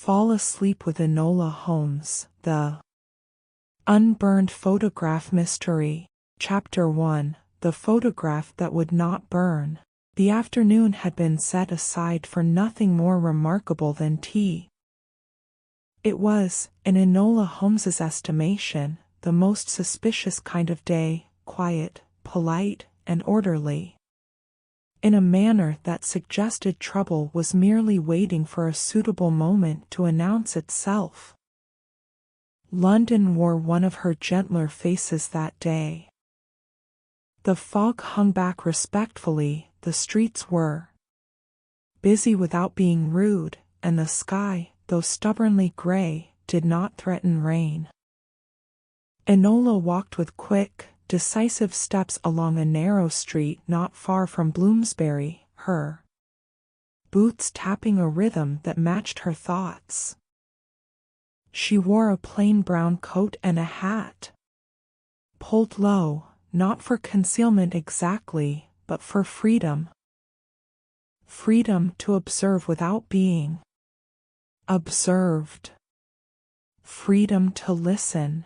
Fall Asleep with Enola Holmes, The Unburned Photograph Mystery. Chapter 1, The Photograph That Would Not Burn. The afternoon had been set aside for nothing more remarkable than tea. It was, in Enola Holmes's estimation, the most suspicious kind of day, quiet, polite, and orderly. In a manner that suggested trouble was merely waiting for a suitable moment to announce itself. London wore one of her gentler faces that day. The fog hung back respectfully, the streets were busy without being rude, and the sky, though stubbornly grey, did not threaten rain. Enola walked with quick, decisive steps along a narrow street not far from Bloomsbury, her boots tapping a rhythm that matched her thoughts. She wore a plain brown coat and a hat, pulled low, not for concealment exactly, but for freedom. Freedom to observe without being observed. Freedom to listen.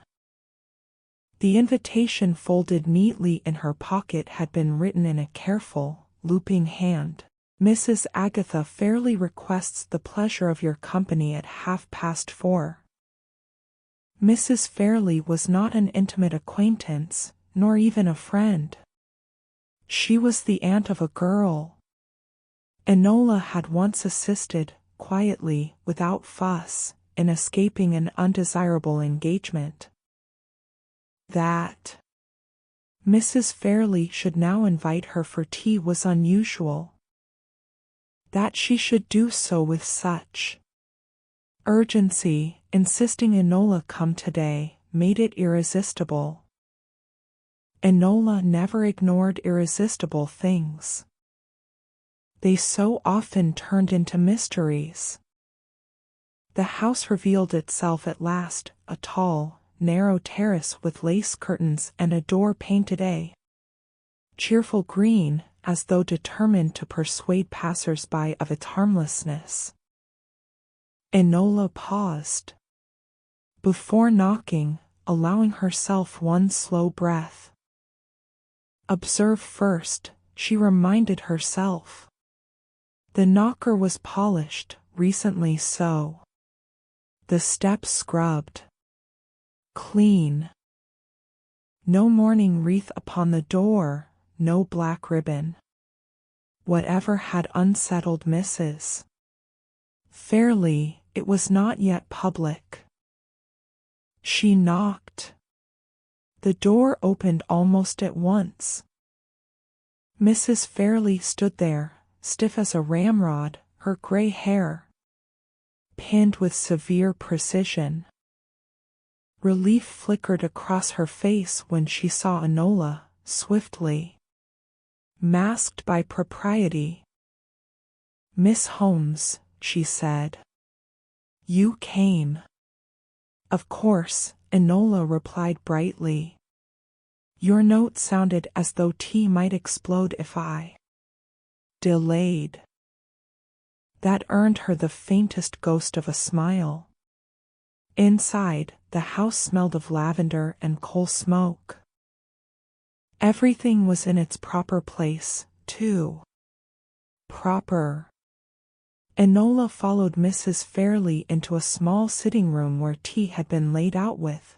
The invitation folded neatly in her pocket had been written in a careful, looping hand. Mrs. Agatha Fairley requests the pleasure of your company at 4:30. Mrs. Fairley was not an intimate acquaintance, nor even a friend. She was the aunt of a girl Enola had once assisted, quietly, without fuss, in escaping an undesirable engagement. That Mrs. Fairley should now invite her for tea was unusual. That she should do so with such urgency, insisting Enola come today, made it irresistible. Enola never ignored irresistible things. They so often turned into mysteries. The house revealed itself at last, a tall, narrow terrace with lace curtains and a door painted a cheerful green, as though determined to persuade passers-by of its harmlessness. Enola paused before knocking, allowing herself one slow breath. Observe first, she reminded herself. The knocker was polished, recently so. The steps scrubbed. Clean. No mourning wreath upon the door, no black ribbon. Whatever had unsettled Mrs. Fairley, it was not yet public. She knocked. The door opened almost at once. Mrs. Fairley stood there, stiff as a ramrod, her grey hair pinned with severe precision. Relief flickered across her face when she saw Enola, swiftly masked by propriety. Miss Holmes, she said. You came. Of course, Enola replied brightly. Your note sounded as though tea might explode if I delayed. That earned her the faintest ghost of a smile. Inside, the house smelled of lavender and coal smoke. Everything was in its proper place, too. Proper. Enola followed Mrs. Fairley into a small sitting room where tea had been laid out with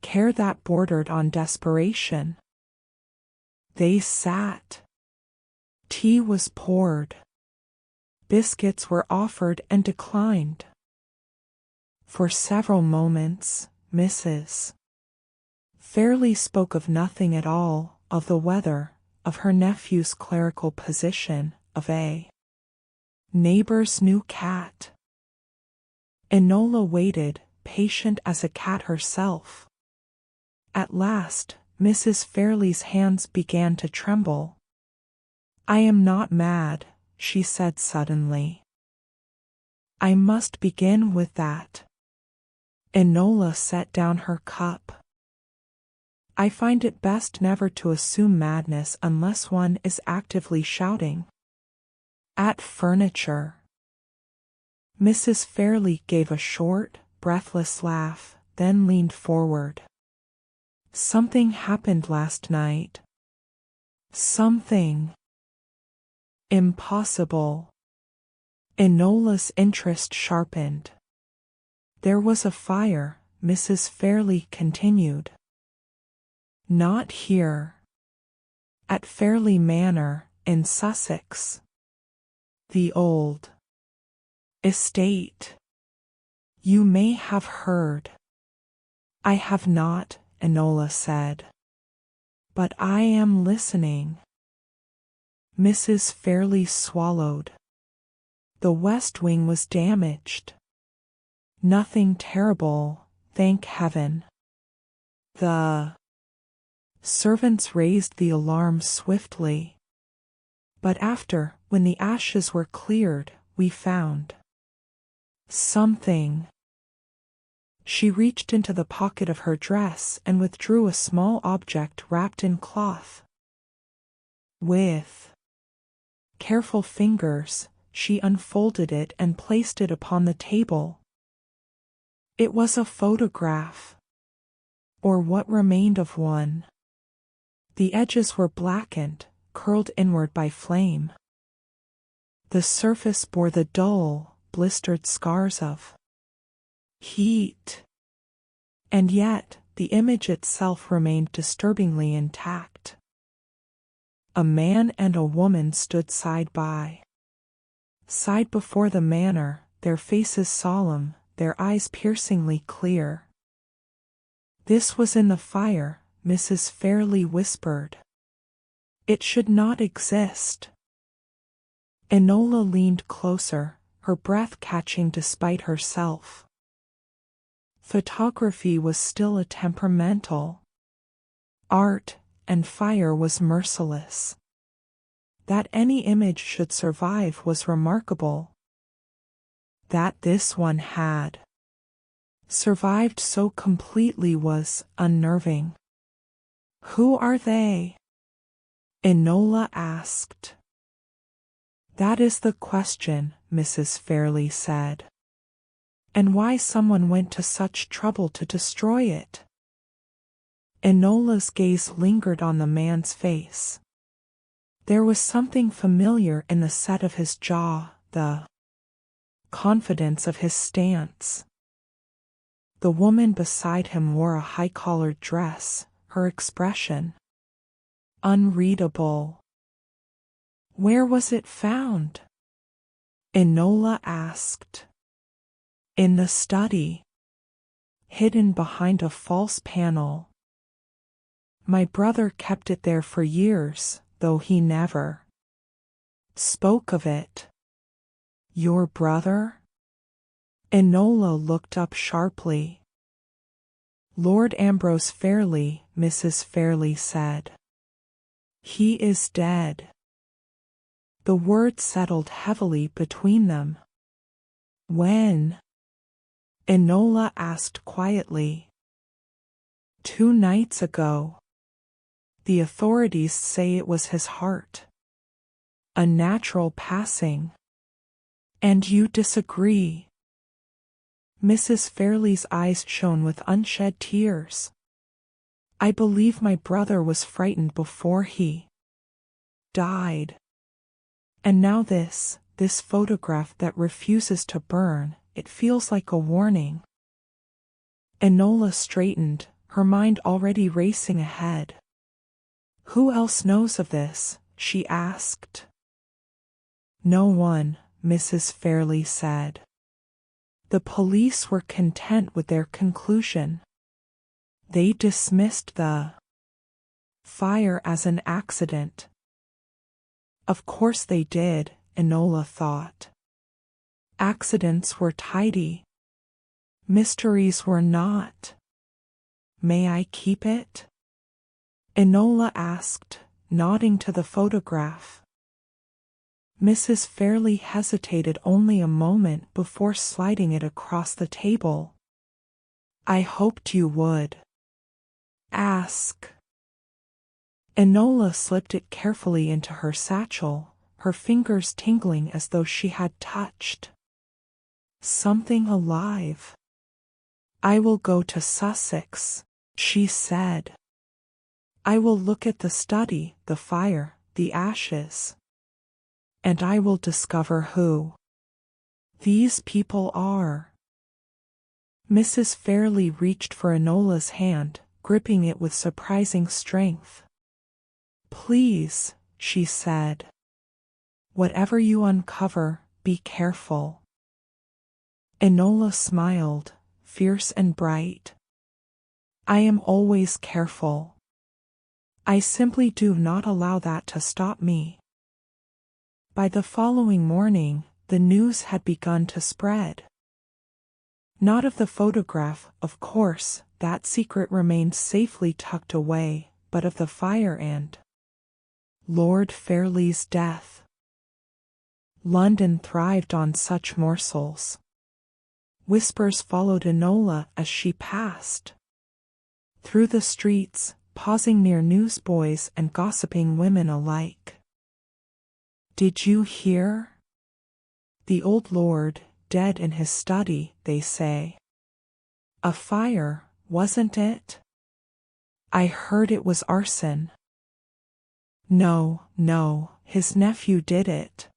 care that bordered on desperation. They sat. Tea was poured. Biscuits were offered and declined. For several moments, Mrs. Fairley spoke of nothing at all, of the weather, of her nephew's clerical position, of a neighbor's new cat. Enola waited, patient as a cat herself. At last, Mrs. Fairley's hands began to tremble. I am not mad, she said suddenly. I must begin with that. Enola set down her cup. I find it best never to assume madness unless one is actively shouting at furniture. Mrs. Fairley gave a short, breathless laugh, then leaned forward. Something happened last night. Something impossible. Enola's interest sharpened. There was a fire, Mrs. Fairley continued. Not here. At Fairley Manor, in Sussex. The old estate. You may have heard. I have not, Enola said. But I am listening. Mrs. Fairley swallowed. The west wing was damaged. Nothing terrible, thank heaven. The servants raised the alarm swiftly. But after, when the ashes were cleared, we found something. She reached into the pocket of her dress and withdrew a small object wrapped in cloth. With careful fingers, she unfolded it and placed it upon the table. It was a photograph, or what remained of one. The edges were blackened, curled inward by flame. The surface bore the dull, blistered scars of heat. And yet, the image itself remained disturbingly intact. A man and a woman stood side by side before the manor, their faces solemn, their eyes piercingly clear. This was in the fire, Mrs. Fairley whispered. It should not exist. Enola leaned closer, her breath catching despite herself. Photography was still a temperamental art, and fire was merciless. That any image should survive was remarkable. That this one had survived so completely was unnerving. Who are they? Enola asked. That is the question, Mrs. Fairley said. And why someone went to such trouble to destroy it. Enola's gaze lingered on the man's face. There was something familiar in the set of his jaw, the confidence of his stance. The woman beside him wore a high-collared dress, her expression unreadable. Where was it found? Enola asked. In the study. Hidden behind a false panel. My brother kept it there for years, though he never spoke of it. Your brother? Enola looked up sharply. Lord Ambrose Fairley, Mrs. Fairley said. He is dead. The word settled heavily between them. When? Enola asked quietly. 2 nights ago. The authorities say it was his heart. A natural passing. And you disagree. Mrs. Fairley's eyes shone with unshed tears. I believe my brother was frightened before he died. And now this photograph that refuses to burn, it feels like a warning. Enola straightened, her mind already racing ahead. Who else knows of this? She asked. No one, Mrs. Fairley said. The police were content with their conclusion. They dismissed the fire as an accident. Of course they did, Enola thought. Accidents were tidy. Mysteries were not. May I keep it? Enola asked, nodding to the photograph. Mrs. Fairley hesitated only a moment before sliding it across the table. I hoped you would ask. Enola slipped it carefully into her satchel, her fingers tingling as though she had touched Something alive. I will go to Sussex, she said. I will look at the study, the fire, the ashes. And I will discover who these people are. Mrs. Fairley reached for Enola's hand, gripping it with surprising strength. Please, she said. Whatever you uncover, be careful. Enola smiled, fierce and bright. I am always careful. I simply do not allow that to stop me. By the following morning, the news had begun to spread. Not of the photograph, of course, that secret remained safely tucked away, but of the fire and Lord Fairley's death. London thrived on such morsels. Whispers followed Enola as she passed through the streets, pausing near newsboys and gossiping women alike. Did you hear? The old lord, dead in his study, they say. A fire, wasn't it? I heard it was arson. No, his nephew did it.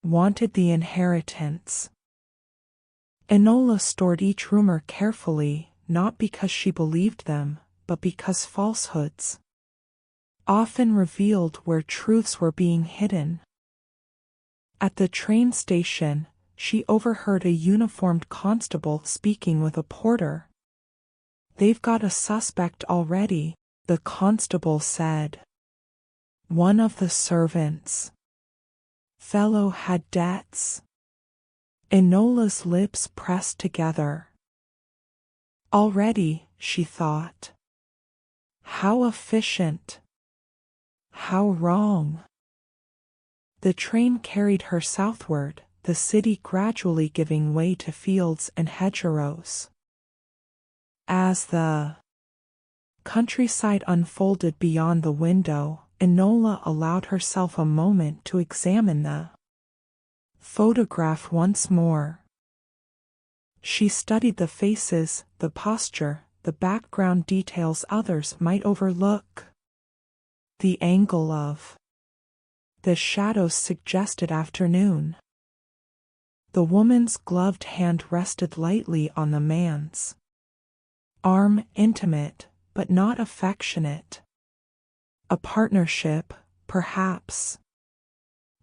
Wanted the inheritance. Enola stored each rumor carefully, not because she believed them, but because falsehoods often revealed where truths were being hidden. At the train station, she overheard a uniformed constable speaking with a porter. They've got a suspect already, the constable said. One of the servants. Fellow had debts. Enola's lips pressed together. Already, she thought. How efficient. How wrong. The train carried her southward, the city gradually giving way to fields and hedgerows. As the countryside unfolded beyond the window, Enola allowed herself a moment to examine the photograph once more. She studied the faces, the posture, the background details others might overlook. The angle of the shadows suggested afternoon. The woman's gloved hand rested lightly on the man's arm, intimate, but not affectionate. A partnership, perhaps.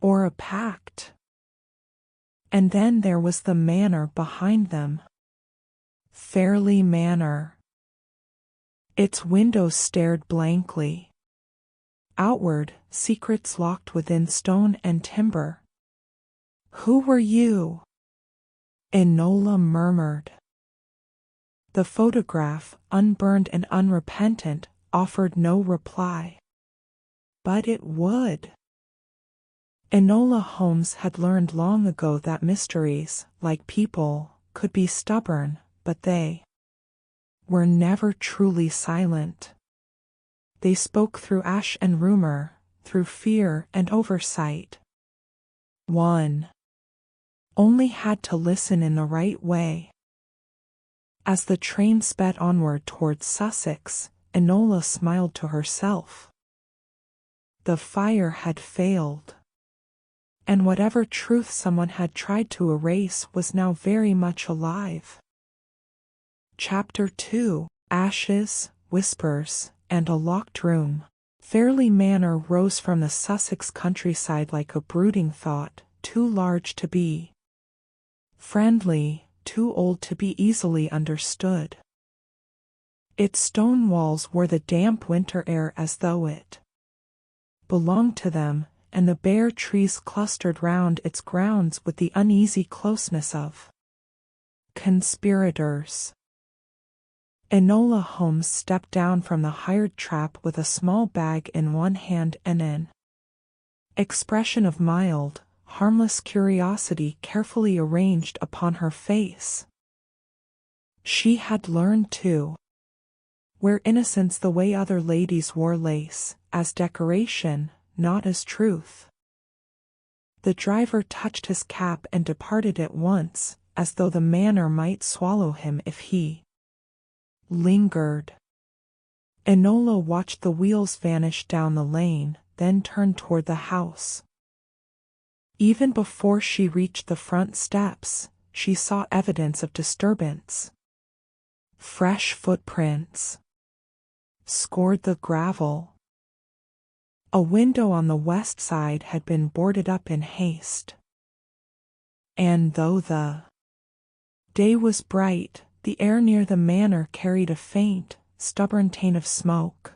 Or a pact. And then there was the manor behind them. Fairley Manor. Its windows stared blankly. Outward, secrets locked within stone and timber. Who were you? Enola murmured. The photograph, unburned and unrepentant, offered no reply. But it would. Enola Holmes had learned long ago that mysteries, like people, could be stubborn, but they were never truly silent. They spoke through ash and rumor, through fear and oversight. One only had to listen in the right way. As the train sped onward towards Sussex, Enola smiled to herself. The fire had failed. And whatever truth someone had tried to erase was now very much alive. Chapter 2: Ashes, Whispers, and a Locked Room. Fairley Manor rose from the Sussex countryside like a brooding thought, too large to be friendly, too old to be easily understood. Its stone walls wore the damp winter air as though it belonged to them, and the bare trees clustered round its grounds with the uneasy closeness of conspirators. Enola Holmes stepped down from the hired trap with a small bag in one hand and an expression of mild, harmless curiosity carefully arranged upon her face. She had learned to wear innocence the way other ladies wore lace, as decoration, not as truth. The driver touched his cap and departed at once, as though the manor might swallow him if he lingered. Enola watched the wheels vanish down the lane, then turned toward the house. Even before she reached the front steps, she saw evidence of disturbance. Fresh footprints scored the gravel. A window on the west side had been boarded up in haste. And though the day was bright, the air near the manor carried a faint, stubborn taint of smoke.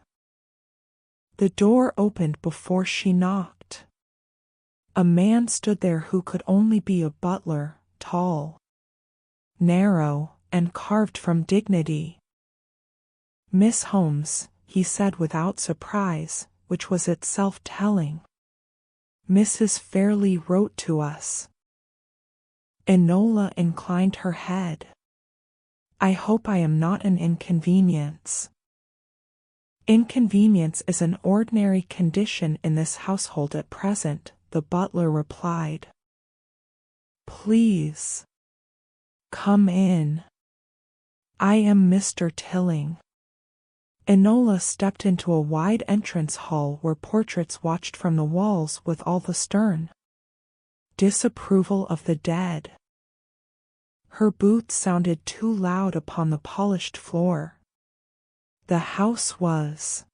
The door opened before she knocked. A man stood there who could only be a butler, tall, narrow, and carved from dignity. "Miss Holmes," he said without surprise, which was itself telling. "Mrs. Fairley wrote to us." Enola inclined her head. "I hope I am not an inconvenience." "Inconvenience is an ordinary condition in this household at present," the butler replied. "Please come in. I am Mr. Tilling." Enola stepped into a wide entrance hall where portraits watched from the walls with all the stern disapproval of the dead. Her boots sounded too loud upon the polished floor. The house was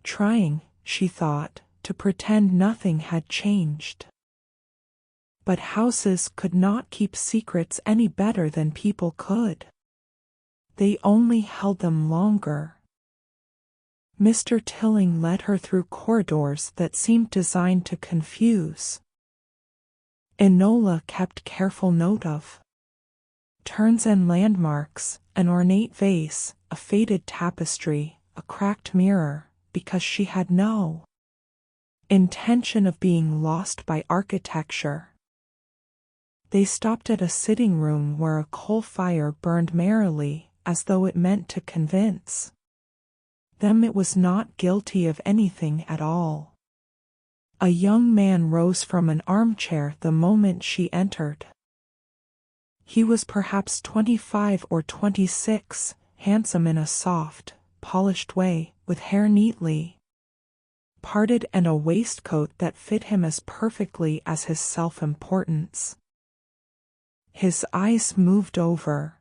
trying, she thought, to pretend nothing had changed. But houses could not keep secrets any better than people could. They only held them longer. Mr. Tilling led her through corridors that seemed designed to confuse. Enola kept careful note of turns and landmarks, an ornate vase, a faded tapestry, a cracked mirror, because she had no intention of being lost by architecture. They stopped at a sitting room where a coal fire burned merrily, as though it meant to convince them it was not guilty of anything at all. A young man rose from an armchair the moment she entered. He was perhaps 25 or 26, handsome in a soft, polished way, with hair neatly parted and a waistcoat that fit him as perfectly as his self-importance. His eyes moved over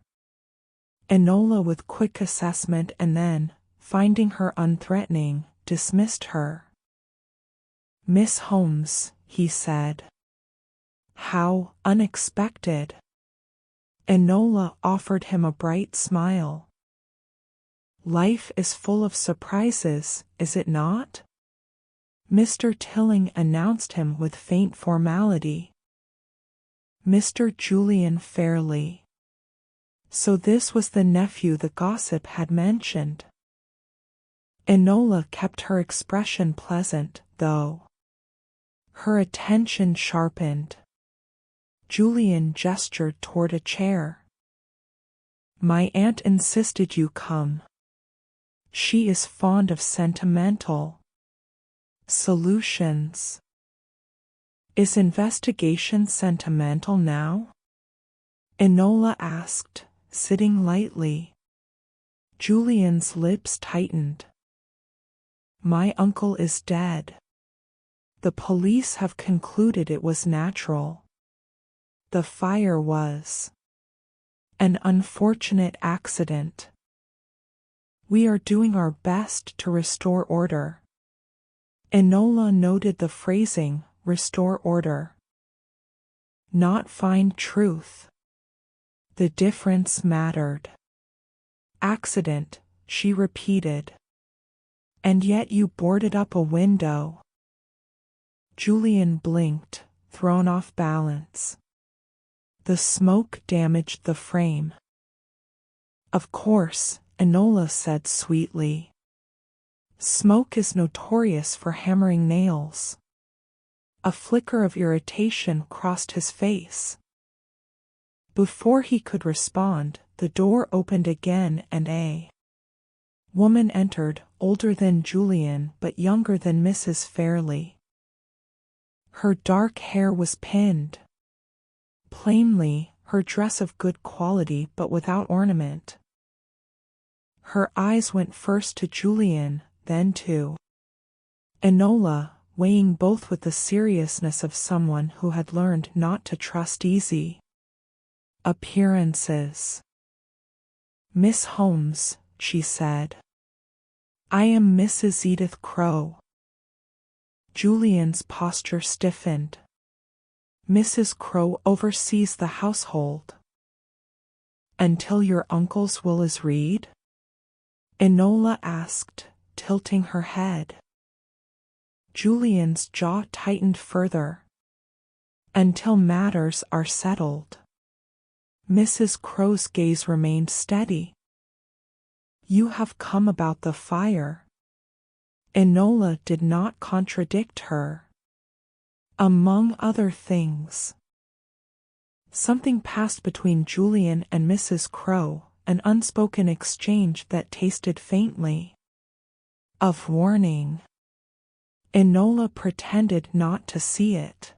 Enola with quick assessment and then, finding her unthreatening, dismissed her. "Miss Holmes," he said. "How unexpected." Enola offered him a bright smile. "Life is full of surprises, is it not?" Mr. Tilling announced him with faint formality. "Mr. Julian Fairley." So this was the nephew the gossip had mentioned. Enola kept her expression pleasant, though her attention sharpened. Julian gestured toward a chair. "My aunt insisted you come. She is fond of sentimental solutions." "Is investigation sentimental now?" Enola asked, sitting lightly. Julian's lips tightened. "My uncle is dead. The police have concluded it was natural. The fire was an unfortunate accident. We are doing our best to restore order." Enola noted the phrasing, restore order. Not find truth. The difference mattered. "Accident," she repeated. "And yet you boarded up a window." Julian blinked, thrown off balance. "The smoke damaged the frame." "Of course," Enola said sweetly. "Smoke is notorious for hammering nails." A flicker of irritation crossed his face. Before he could respond, the door opened again and a woman entered, older than Julian but younger than Mrs. Fairley. Her dark hair was pinned. Plainly, her dress of good quality but without ornament. Her eyes went first to Julian, then to Enola, weighing both with the seriousness of someone who had learned not to trust easy appearances. "Miss Holmes," she said. "I am Mrs. Edith Crowe." Julian's posture stiffened. "Mrs. Crowe oversees the household." "Until your uncle's will is read?" Enola asked, tilting her head. Julian's jaw tightened further. "Until matters are settled." Mrs. Crowe's gaze remained steady. "You have come about the fire." Enola did not contradict her. "Among other things." Something passed between Julian and Mrs. Crowe, an unspoken exchange that tasted faintly of warning. Enola pretended not to see it.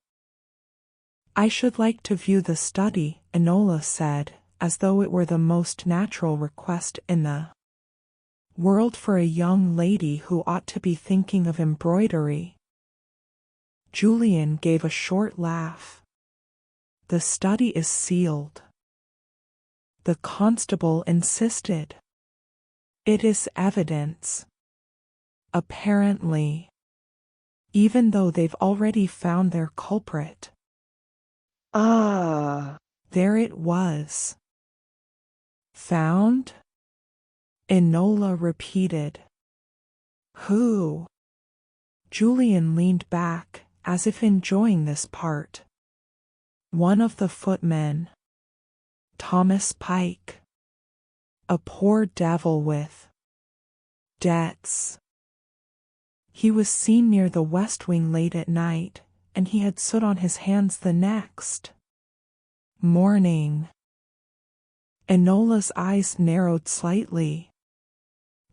"I should like to view the study," Enola said, as though it were the most natural request in the world for a young lady who ought to be thinking of embroidery. Julian gave a short laugh. "The study is sealed." The constable insisted. "It is evidence." "Apparently. Even though they've already found their culprit." "Ah." There it was. "Found?" Enola repeated. "Who?" Julian leaned back, as if enjoying this part. "One of the footmen. Thomas Pike. A poor devil with debts. He was seen near the West Wing late at night, and he had soot on his hands the next morning." Enola's eyes narrowed slightly.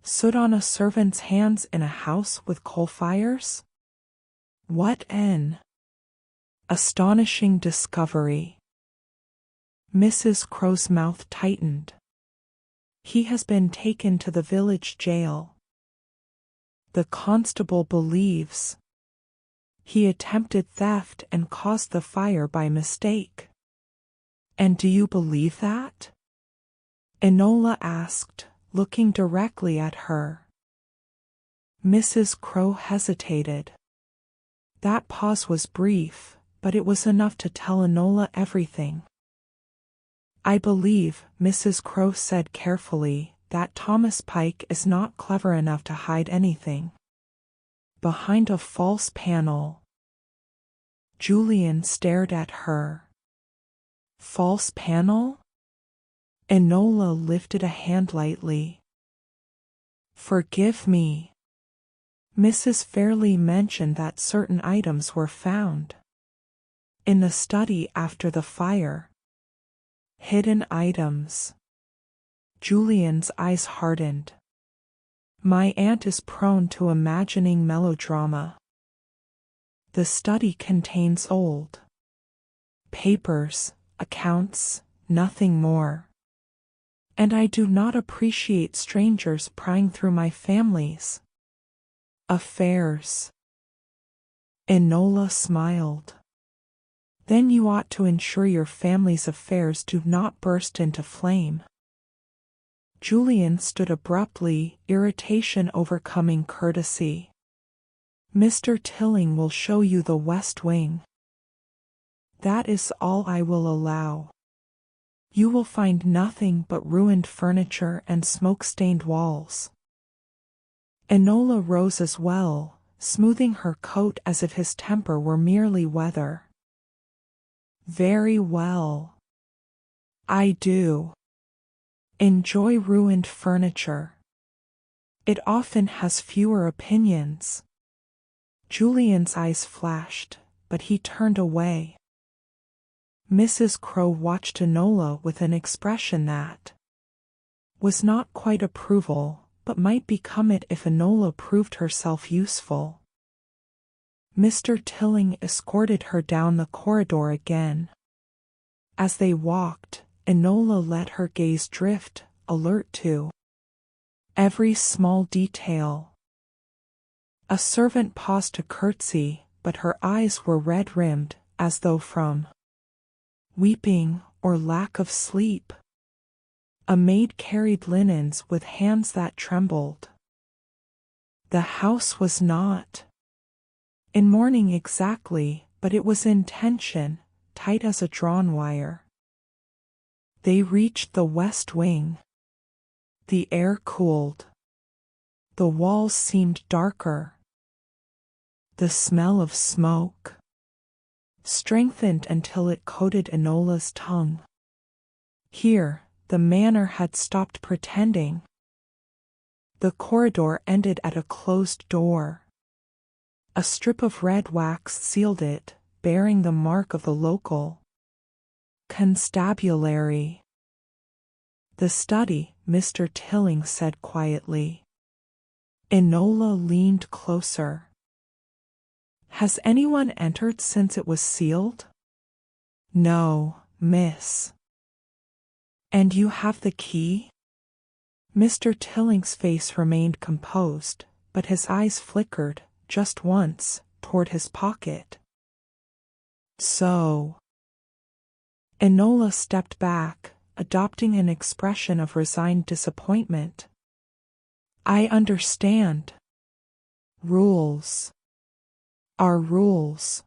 "Soot on a servant's hands in a house with coal fires? What an astonishing discovery." Mrs. Crowe's mouth tightened. "He has been taken to the village jail. The constable believes he attempted theft and caused the fire by mistake." "And do you believe that?" Enola asked, looking directly at her. Mrs. Crowe hesitated. That pause was brief, but it was enough to tell Enola everything. "I believe," Mrs. Crowe said carefully, "that Thomas Pike is not clever enough to hide anything behind a false panel." Julian stared at her. "False panel?" Enola lifted a hand lightly. "Forgive me. Mrs. Fairley mentioned that certain items were found in the study after the fire. Hidden items." Julian's eyes hardened. "My aunt is prone to imagining melodrama. The study contains old papers, accounts, nothing more. And I do not appreciate strangers prying through my family's affairs." Enola smiled. "Then you ought to ensure your family's affairs do not burst into flame." Julian stood abruptly, irritation overcoming courtesy. "Mr. Tilling will show you the West Wing. That is all I will allow. You will find nothing but ruined furniture and smoke-stained walls." Enola rose as well, smoothing her coat as if his temper were merely weather. "Very well. I do enjoy ruined furniture. It often has fewer opinions." Julian's eyes flashed, but he turned away. Mrs. Crowe watched Enola with an expression that was not quite approval, but might become it if Enola proved herself useful. Mr. Tilling escorted her down the corridor again. As they walked, Enola let her gaze drift, alert to every small detail. A servant paused to curtsy, but her eyes were red-rimmed, as though from weeping or lack of sleep. A maid carried linens with hands that trembled. The house was not in mourning exactly, but it was in tension, tight as a drawn wire. They reached the west wing. The air cooled. The walls seemed darker. The smell of smoke strengthened until it coated Enola's tongue. Here, the manor had stopped pretending. The corridor ended at a closed door. A strip of red wax sealed it, bearing the mark of the local constabulary. "The study," Mr. Tilling said quietly. Enola leaned closer. "Has anyone entered since it was sealed?" "No, miss." "And you have the key?" Mr. Tilling's face remained composed, but his eyes flickered, just once, toward his pocket. "So." Enola stepped back, adopting an expression of resigned disappointment. "I understand. Rules are rules."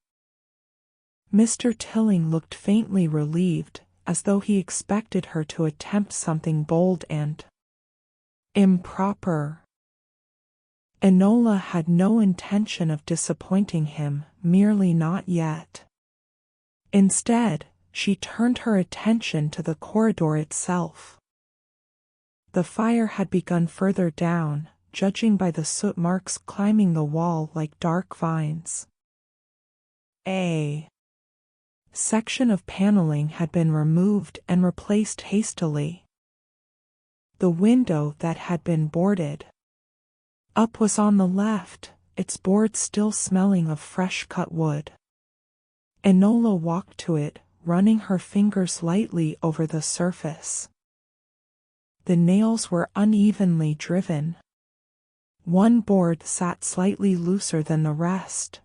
Mr. Tilling looked faintly relieved, as though he expected her to attempt something bold and improper. Enola had no intention of disappointing him, merely not yet. Instead, she turned her attention to the corridor itself. The fire had begun further down, judging by the soot marks climbing the wall like dark vines. A section of paneling had been removed and replaced hastily. The window that had been boarded up was on the left, its board still smelling of fresh cut wood. Enola walked to it, running her fingers lightly over the surface. The nails were unevenly driven. One board sat slightly looser than the rest.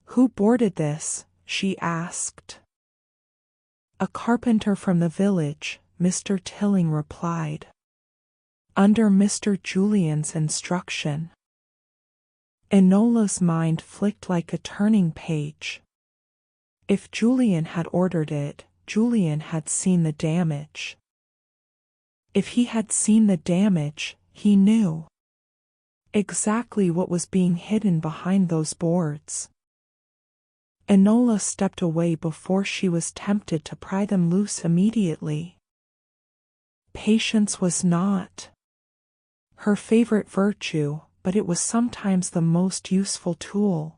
"Who boarded this?" she asked. "A carpenter from the village," Mr. Tilling replied. "Under Mr. Julian's instruction." Enola's mind flicked like a turning page. If Julian had ordered it, Julian had seen the damage. If he had seen the damage, he knew exactly what was being hidden behind those boards. Enola stepped away before she was tempted to pry them loose immediately. Patience was not her favorite virtue, but it was sometimes the most useful tool.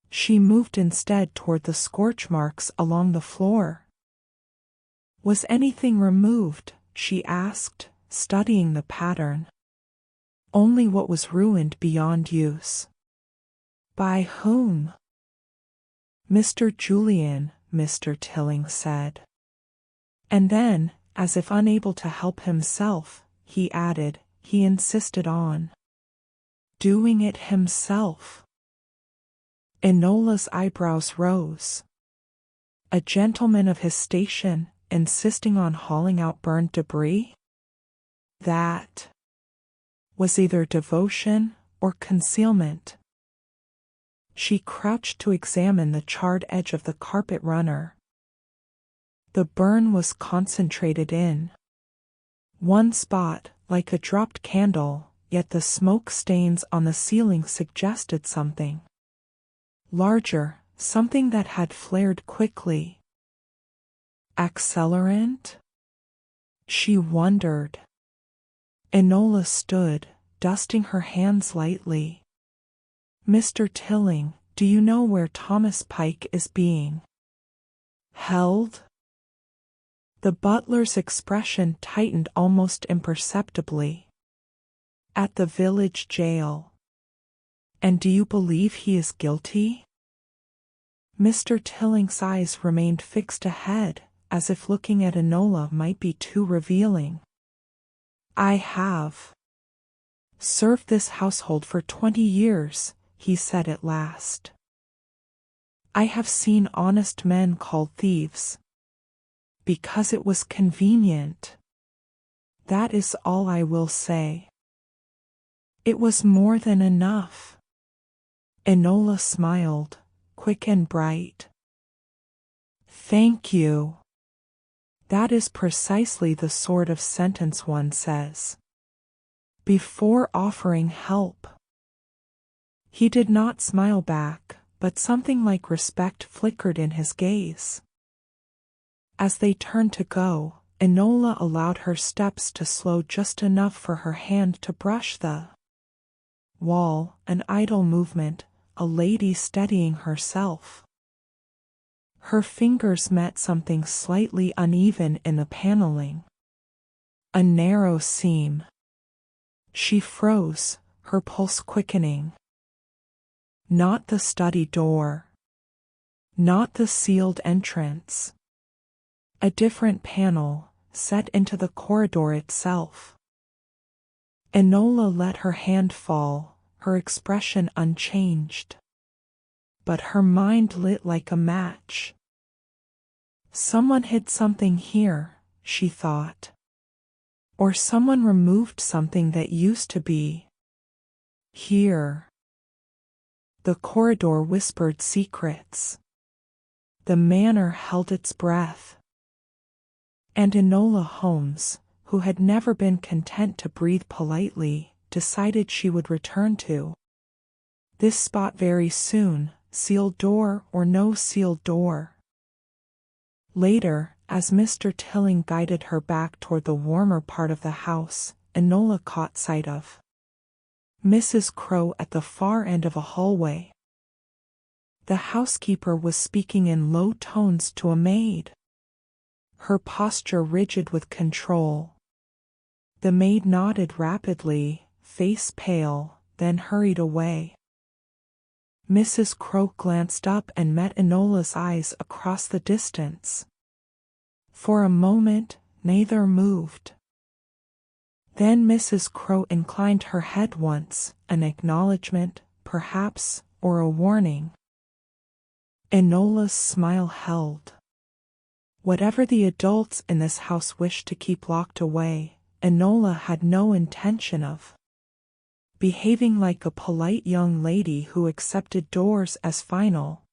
She moved instead toward the scorch marks along the floor. "Was anything removed?" she asked, studying the pattern. "Only what was ruined beyond use." "By whom?" "Mr. Julian," Mr. Tilling said. And then, as if unable to help himself, he added, he insisted on doing it himself. Enola's eyebrows rose. A gentleman of his station, insisting on hauling out burned debris? That was either devotion or concealment. She crouched to examine the charred edge of the carpet runner. The burn was concentrated in one spot, like a dropped candle, yet the smoke stains on the ceiling suggested something larger, something that had flared quickly. Accelerant? She wondered. Enola stood, dusting her hands lightly. "Mr. Tilling, do you know where Thomas Pike is being held?" The butler's expression tightened almost imperceptibly. "At the village jail." "And do you believe he is guilty?" Mr. Tilling's eyes remained fixed ahead, as if looking at Enola might be too revealing. "I have served this household for 20 years, he said at last. "I have seen honest men called thieves. Because it was convenient. That is all I will say." It was more than enough. Enola smiled, quick and bright. "Thank you. That is precisely the sort of sentence one says before offering help." He did not smile back, but something like respect flickered in his gaze. As they turned to go, Enola allowed her steps to slow just enough for her hand to brush the wall, an idle movement, a lady steadying herself. Her fingers met something slightly uneven in the paneling. A narrow seam. She froze, her pulse quickening. Not the study door. Not the sealed entrance. A different panel, set into the corridor itself. Enola let her hand fall, her expression unchanged. But her mind lit like a match. Someone hid something here, she thought. Or someone removed something that used to be here. The corridor whispered secrets. The manor held its breath. And Enola Holmes, who had never been content to breathe politely, decided she would return to this spot very soon, sealed door or no sealed door. Later, as Mr. Tilling guided her back toward the warmer part of the house, Enola caught sight of Mrs. Crow at the far end of a hallway. The housekeeper was speaking in low tones to a maid, her posture rigid with control. The maid nodded rapidly, face pale, then hurried away. Mrs. Crow glanced up and met Enola's eyes across the distance. For a moment, neither moved. Then Mrs. Crow inclined her head once, an acknowledgement, perhaps, or a warning. Enola's smile held. Whatever the adults in this house wished to keep locked away, Enola had no intention of behaving like a polite young lady who accepted doors as final.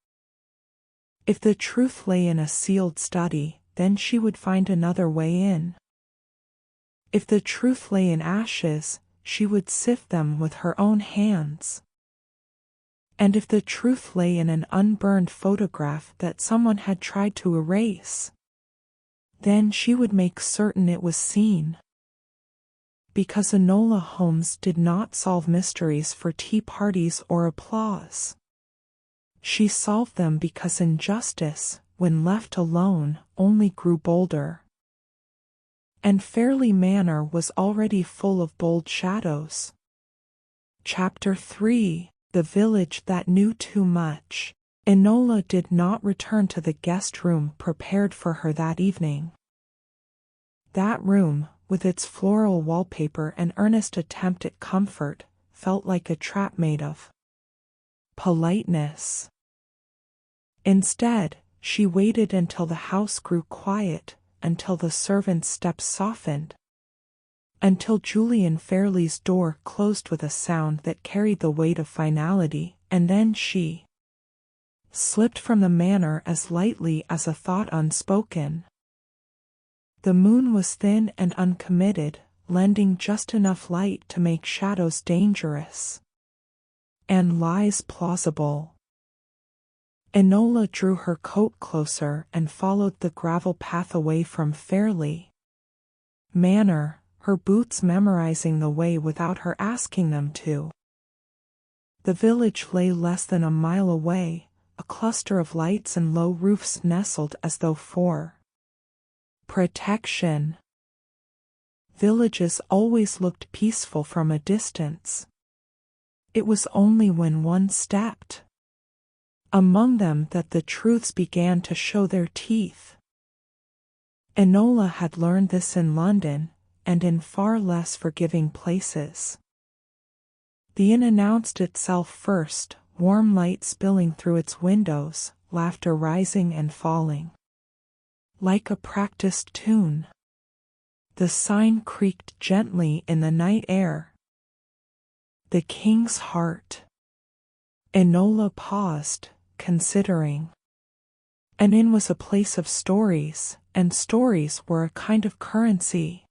If the truth lay in a sealed study, then she would find another way in. If the truth lay in ashes, she would sift them with her own hands. And if the truth lay in an unburned photograph that someone had tried to erase, then she would make certain it was seen. Because Enola Holmes did not solve mysteries for tea parties or applause. She solved them because injustice, when left alone, only grew bolder. And Fairley Manor was already full of bold shadows. Chapter 3: The Village That Knew Too Much. Enola did not return to the guest room prepared for her that evening. That room, with its floral wallpaper and earnest attempt at comfort, felt like a trap made of politeness. Instead, she waited until the house grew quiet, until the servants' steps softened, until Julian Fairley's door closed with a sound that carried the weight of finality, and then she slipped from the manor as lightly as a thought unspoken. The moon was thin and uncommitted, lending just enough light to make shadows dangerous and lies plausible. Enola drew her coat closer and followed the gravel path away from Fairley Manor, her boots memorizing the way without her asking them to. The village lay less than a mile away, a cluster of lights and low roofs nestled as though for protection. Villages always looked peaceful from a distance. It was only when one stepped among them that the truths began to show their teeth. Enola had learned this in London, and in far less forgiving places. The inn announced itself first, warm light spilling through its windows, laughter rising and falling. Like a practiced tune. The sign creaked gently in the night air. The King's Heart. Enola paused, considering. An inn was a place of stories, and stories were a kind of currency.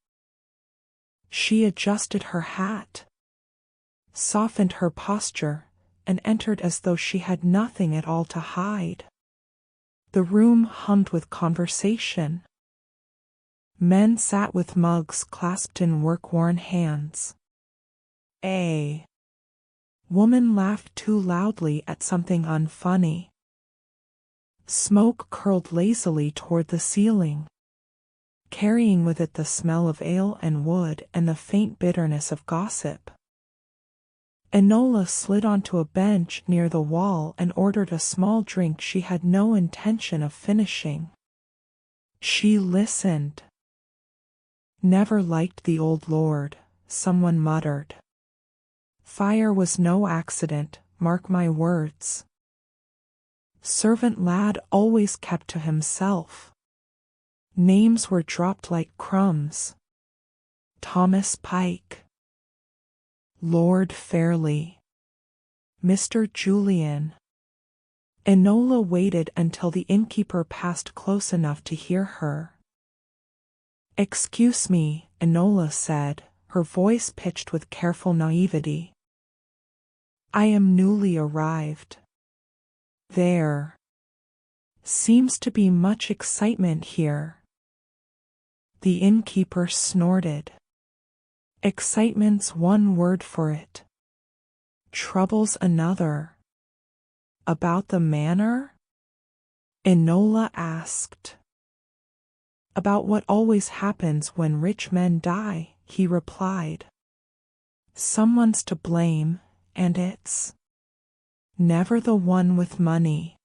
She adjusted her hat, softened her posture, and entered as though she had nothing at all to hide. The room hummed with conversation. Men sat with mugs clasped in work-worn hands. A woman laughed too loudly at something unfunny. Smoke curled lazily toward the ceiling, carrying with it the smell of ale and wood and the faint bitterness of gossip. Enola slid onto a bench near the wall and ordered a small drink she had no intention of finishing. She listened. Never liked the old lord, someone muttered. Fire was no accident, mark my words. Servant lad always kept to himself. Names were dropped like crumbs. Thomas Pike. Lord Fairley. Mr. Julian. Enola waited until the innkeeper passed close enough to hear her. Excuse me, Enola said, her voice pitched with careful naivety. I am newly arrived. There seems to be much excitement here. The innkeeper snorted. Excitement's one word for it. Trouble's another. About the manor? Enola asked. About what always happens when rich men die, he replied. Someone's to blame, and it's never the one with money.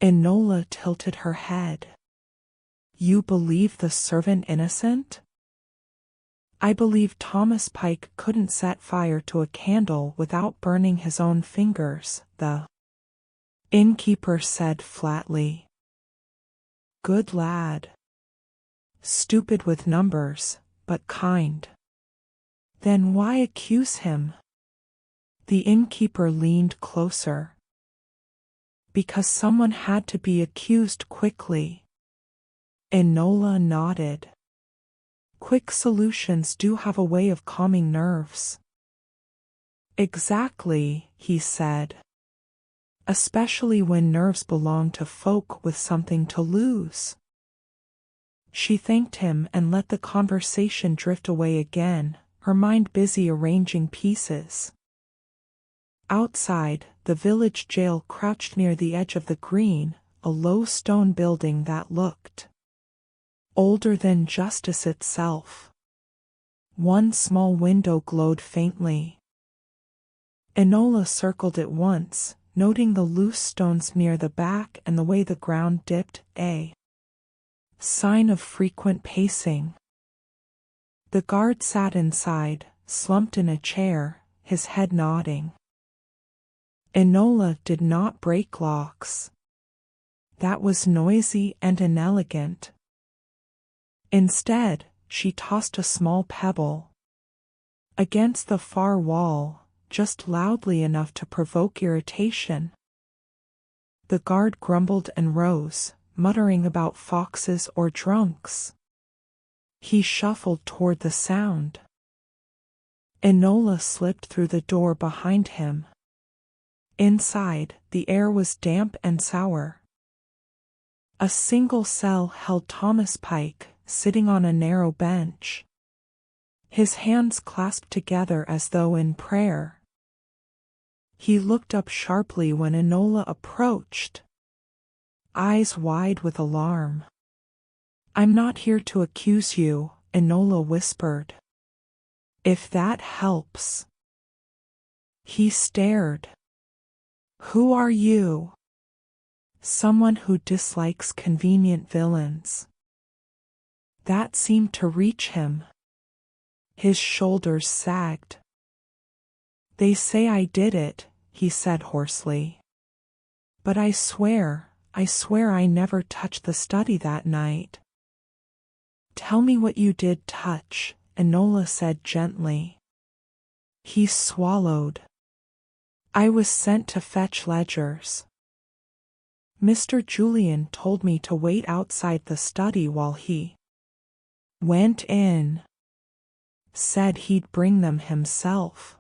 Enola tilted her head. You believe the servant innocent? I believe Thomas Pike couldn't set fire to a candle without burning his own fingers, the innkeeper said flatly. Good lad. Stupid with numbers, but kind. Then why accuse him? The innkeeper leaned closer. Because someone had to be accused quickly. Enola nodded. Quick solutions do have a way of calming nerves. Exactly, he said. Especially when nerves belong to folk with something to lose. She thanked him and let the conversation drift away again, her mind busy arranging pieces. Outside, the village jail crouched near the edge of the green, a low stone building that looked older than justice itself. One small window glowed faintly. Enola circled it once, noting the loose stones near the back and the way the ground dipped, a sign of frequent pacing. The guard sat inside, slumped in a chair, his head nodding. Enola did not break locks. That was noisy and inelegant. Instead, she tossed a small pebble against the far wall, just loudly enough to provoke irritation. The guard grumbled and rose, muttering about foxes or drunks. He shuffled toward the sound. Enola slipped through the door behind him. Inside, the air was damp and sour. A single cell held Thomas Pike, sitting on a narrow bench. His hands clasped together as though in prayer. He looked up sharply when Enola approached, eyes wide with alarm. I'm not here to accuse you, Enola whispered. If that helps. He stared. Who are you? Someone who dislikes convenient villains. That seemed to reach him. His shoulders sagged. They say I did it, he said hoarsely. But I swear I never touched the study that night. Tell me what you did touch, Enola said gently. He swallowed. I was sent to fetch ledgers. Mr. Julian told me to wait outside the study while he went in. Said he'd bring them himself.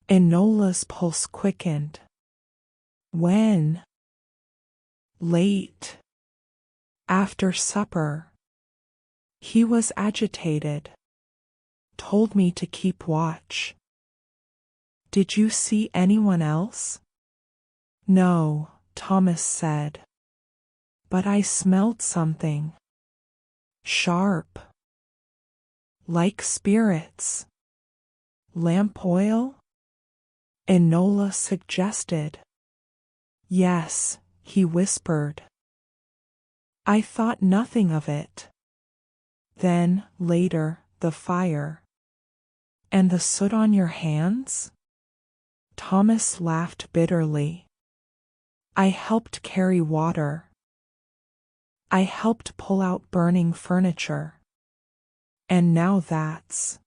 Enola's pulse quickened. When? Late. After supper. He was agitated. Told me to keep watch. Did you see anyone else? No, Thomas said. But I smelled something. Sharp. Like spirits. Lamp oil? Enola suggested. Yes, he whispered. I thought nothing of it. Then, later, the fire. And the soot on your hands? Thomas laughed bitterly. I helped carry water. I helped pull out burning furniture. And now that's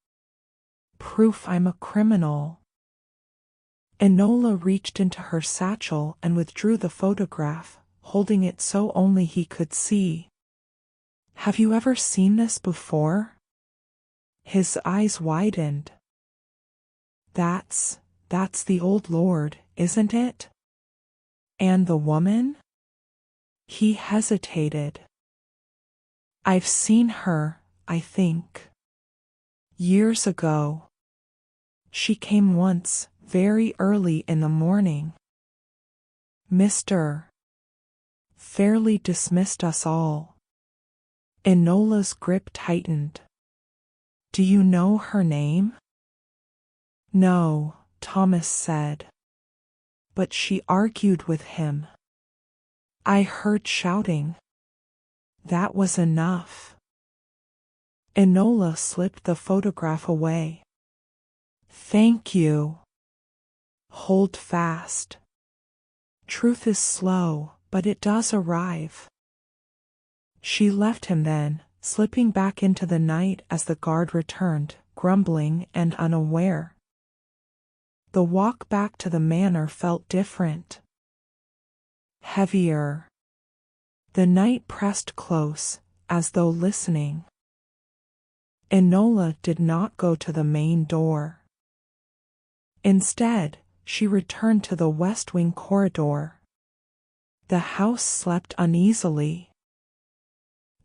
proof I'm a criminal. Enola reached into her satchel and withdrew the photograph, holding it so only he could see. Have you ever seen this before? His eyes widened. That's the old lord, isn't it? And the woman? He hesitated. I've seen her, I think. Years ago. She came once, very early in the morning. Mr. Fairly dismissed us all. Enola's grip tightened. Do you know her name? No, Thomas said. But she argued with him. I heard shouting. That was enough. Enola slipped the photograph away. Thank you. Hold fast. Truth is slow, but it does arrive. She left him then, slipping back into the night as the guard returned, grumbling and unaware. The walk back to the manor felt different. Heavier. The night pressed close, as though listening. Enola did not go to the main door. Instead, she returned to the west wing corridor. The house slept uneasily.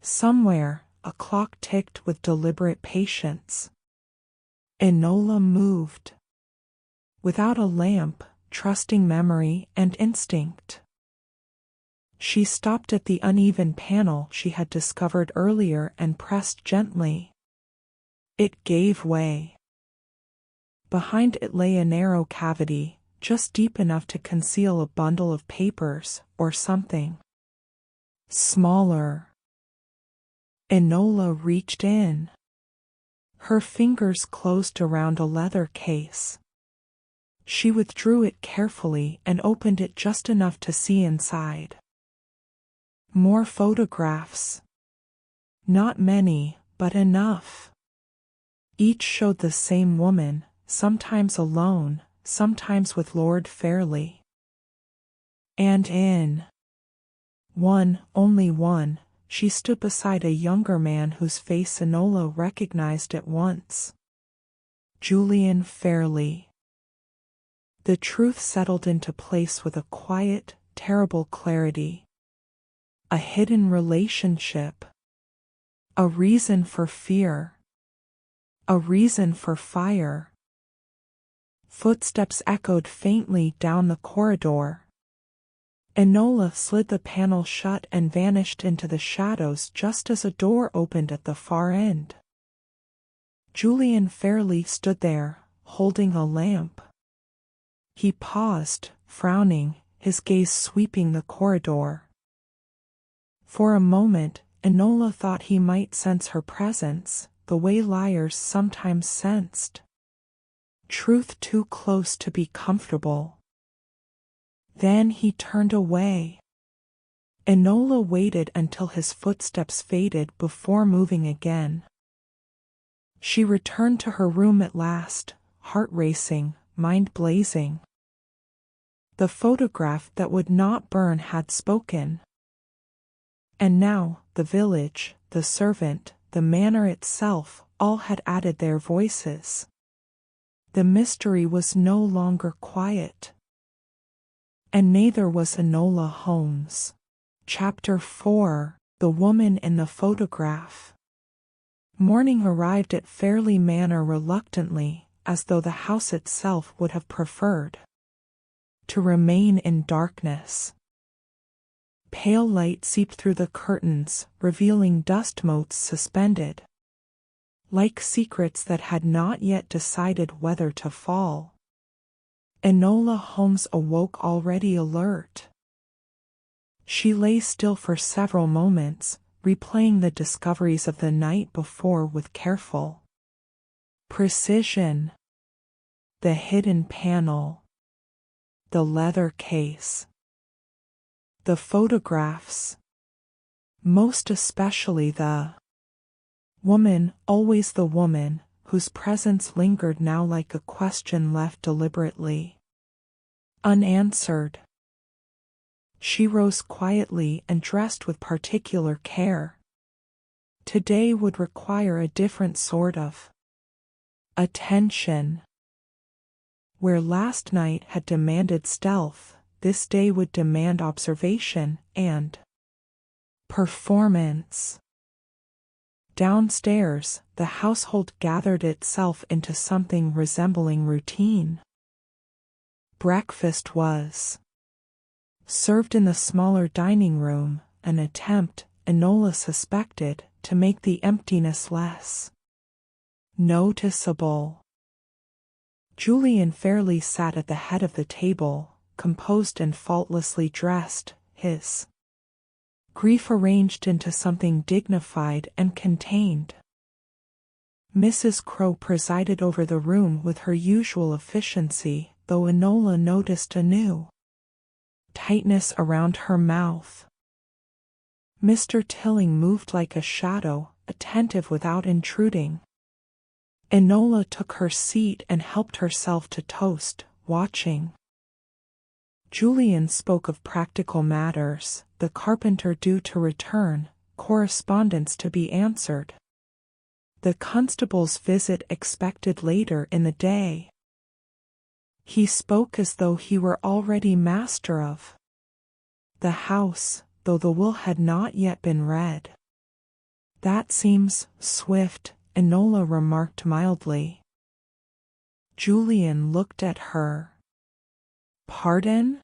Somewhere, a clock ticked with deliberate patience. Enola moved. Without a lamp, trusting memory and instinct. She stopped at the uneven panel she had discovered earlier and pressed gently. It gave way. Behind it lay a narrow cavity, just deep enough to conceal a bundle of papers, or something. Smaller. Enola reached in. Her fingers closed around a leather case. She withdrew it carefully and opened it just enough to see inside. More photographs. Not many, but enough. Each showed the same woman, sometimes alone, sometimes with Lord Fairley. And in one, only one, she stood beside a younger man whose face Enola recognized at once. Julian Fairley. The truth settled into place with a quiet, terrible clarity. A hidden relationship. A reason for fear. A reason for fire. Footsteps echoed faintly down the corridor. Enola slid the panel shut and vanished into the shadows just as a door opened at the far end. Julian Fairley stood there, holding a lamp. He paused, frowning, his gaze sweeping the corridor. For a moment, Enola thought he might sense her presence, the way liars sometimes sensed truth too close to be comfortable. Then he turned away. Enola waited until his footsteps faded before moving again. She returned to her room at last, heart racing, mind blazing. The photograph that would not burn had spoken. And now, the village, the servant, the manor itself, all had added their voices. The mystery was no longer quiet. And neither was Enola Holmes. Chapter 4: The Woman in the Photograph. Morning arrived at Fairley Manor reluctantly, as though the house itself would have preferred to remain in darkness. Pale light seeped through the curtains, revealing dust motes suspended, like secrets that had not yet decided whether to fall. Enola Holmes awoke already alert. She lay still for several moments, replaying the discoveries of the night before with careful precision. The hidden panel, the leather case, the photographs, most especially the woman, always the woman, whose presence lingered now like a question left deliberately unanswered. She rose quietly and dressed with particular care. Today would require a different sort of attention. Where last night had demanded stealth, this day would demand observation and performance. Downstairs, the household gathered itself into something resembling routine. Breakfast was served in the smaller dining room, an attempt, Enola suspected, to make the emptiness less noticeable. Julian Fairley sat at the head of the table, composed and faultlessly dressed, his grief arranged into something dignified and contained. Mrs. Crowe presided over the room with her usual efficiency, though Enola noticed a new tightness around her mouth. Mr. Tilling moved like a shadow, attentive without intruding. Enola took her seat and helped herself to toast, watching. Julian spoke of practical matters, the carpenter due to return, correspondence to be answered, the constable's visit expected later in the day. He spoke as though he were already master of the house, though the will had not yet been read. That seems swift, Enola remarked mildly. Julian looked at her. Pardon?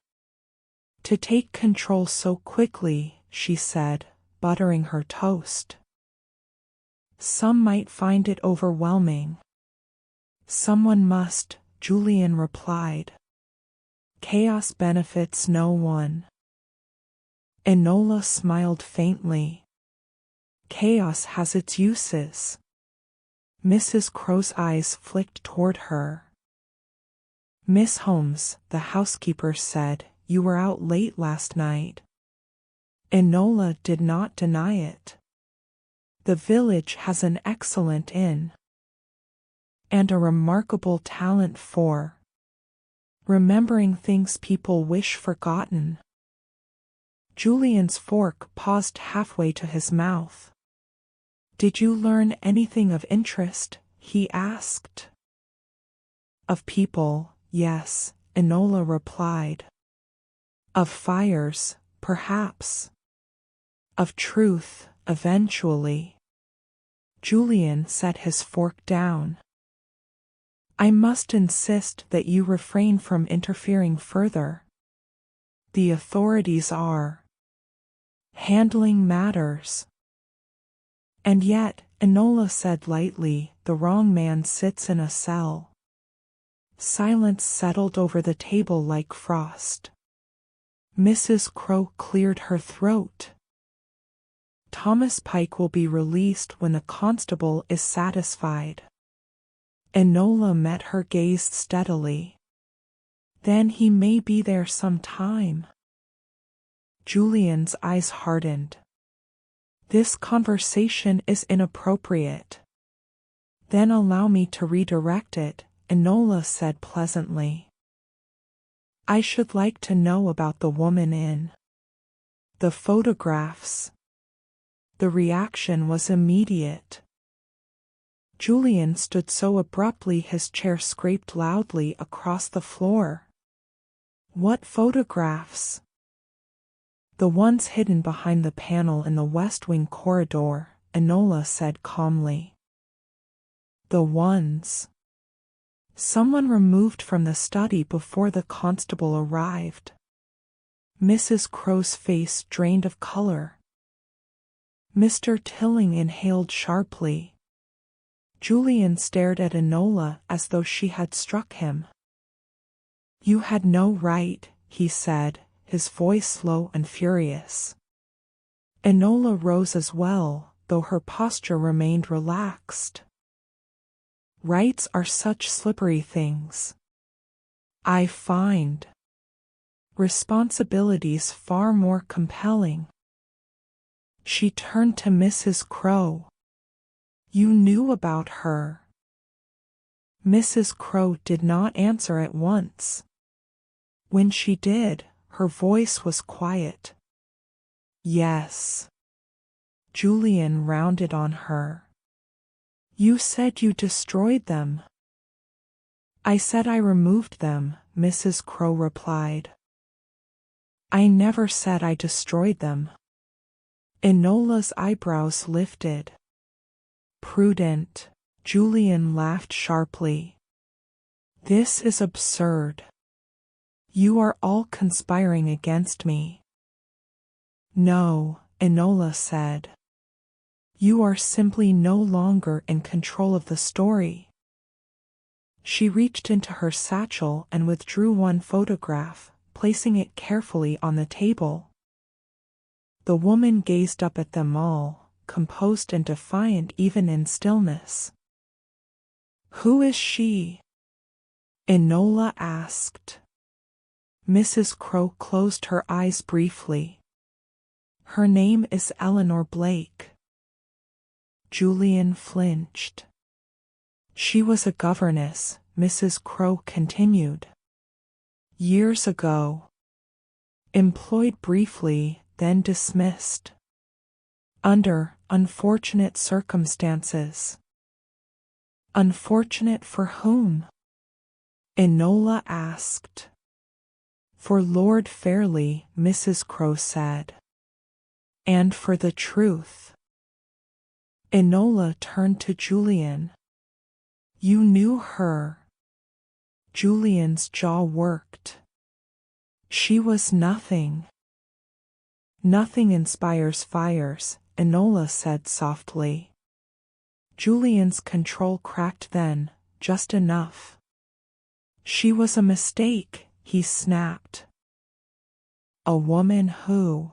To take control so quickly, she said, buttering her toast. Some might find it overwhelming. Someone must, Julian replied. Chaos benefits no one. Enola smiled faintly. Chaos has its uses. Mrs. Crowe's eyes flicked toward her. Miss Holmes, the housekeeper said, you were out late last night. Enola did not deny it. The village has an excellent inn, and a remarkable talent for remembering things people wish forgotten. Julian's fork paused halfway to his mouth. Did you learn anything of interest? He asked. Of people, yes, Enola replied. Of fires, perhaps. Of truth, eventually. Julian set his fork down. I must insist that you refrain from interfering further. The authorities are handling matters. And yet, Enola said lightly, the wrong man sits in a cell. Silence settled over the table like frost. Mrs. Crow cleared her throat. Thomas Pike will be released when the constable is satisfied. Enola met her gaze steadily. Then he may be there some time. Julian's eyes hardened. This conversation is inappropriate. Then allow me to redirect it, Enola said pleasantly. I should like to know about the woman in the photographs. The reaction was immediate. Julian stood so abruptly his chair scraped loudly across the floor. What photographs? The ones hidden behind the panel in the West Wing corridor, Enola said calmly. The ones someone removed from the study before the constable arrived. Mrs. Crow's face drained of color. Mr. Tilling inhaled sharply. Julian stared at Enola as though she had struck him. You had no right, he said, his voice low and furious. Enola rose as well, though her posture remained relaxed. Rights are such slippery things. I find responsibilities far more compelling. She turned to Mrs. Crow. You knew about her. Mrs. Crow did not answer at once. When she did, her voice was quiet. Yes. Julian rounded on her. You said you destroyed them. I said I removed them, Mrs. Crow replied. I never said I destroyed them. Enola's eyebrows lifted. Prudent. Julian laughed sharply. This is absurd. You are all conspiring against me. No, Enola said. You are simply no longer in control of the story. She reached into her satchel and withdrew one photograph, placing it carefully on the table. The woman gazed up at them all, composed and defiant even in stillness. Who is she? Enola asked. Mrs. Crow closed her eyes briefly. Her name is Eleanor Blake. Julian flinched. She was a governess, Mrs. Crow continued. Years ago. Employed briefly, then dismissed. Under unfortunate circumstances. Unfortunate for whom? Enola asked. For Lord Fairlie, Mrs. Crow said. And for the truth. Enola turned to Julian. You knew her. Julian's jaw worked. She was nothing. Nothing inspires fires, Enola said softly. Julian's control cracked then, just enough. She was a mistake, he snapped. A woman who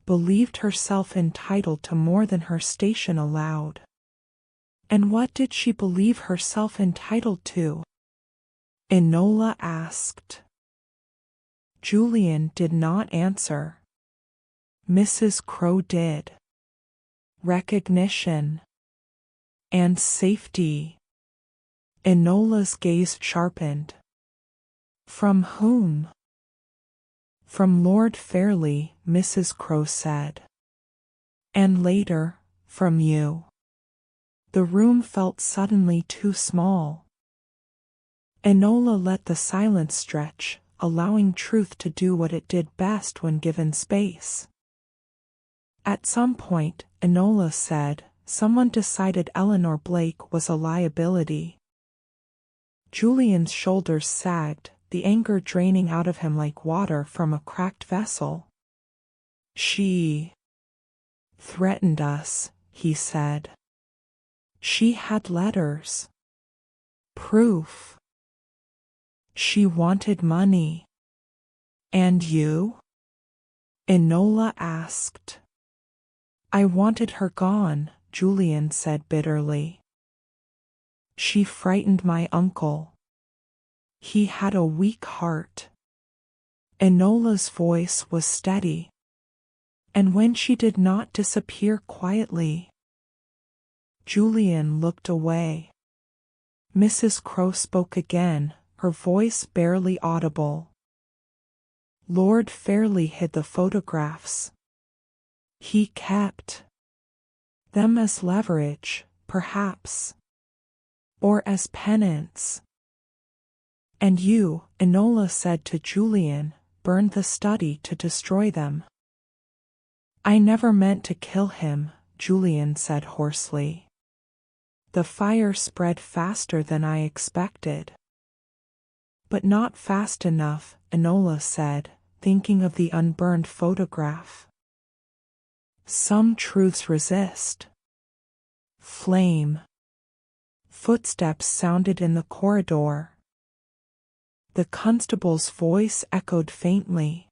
believed herself entitled to more than her station allowed. And what did she believe herself entitled to? Enola asked. Julian did not answer. Mrs. Crow did. Recognition. And safety. Enola's gaze sharpened. From whom? From Lord Fairlie, Mrs. Crow said. And later, from you. The room felt suddenly too small. Enola let the silence stretch, allowing truth to do what it did best when given space. At some point, Enola said, someone decided Eleanor Blake was a liability. Julian's shoulders sagged, the anger draining out of him like water from a cracked vessel. She threatened us, he said. She had letters. Proof. She wanted money. And you? Enola asked. I wanted her gone, Julian said bitterly. She frightened my uncle. He had a weak heart. Enola's voice was steady. And when she did not disappear quietly, Julian looked away. Mrs. Crow spoke again, her voice barely audible. Lord Fairlie hid the photographs. He kept them as leverage, perhaps, or as penance. And you, Enola said to Julian, burned the study to destroy them. I never meant to kill him, Julian said hoarsely. The fire spread faster than I expected. But not fast enough, Enola said, thinking of the unburned photograph. Some truths resist. Flame. Footsteps sounded in the corridor. The constable's voice echoed faintly.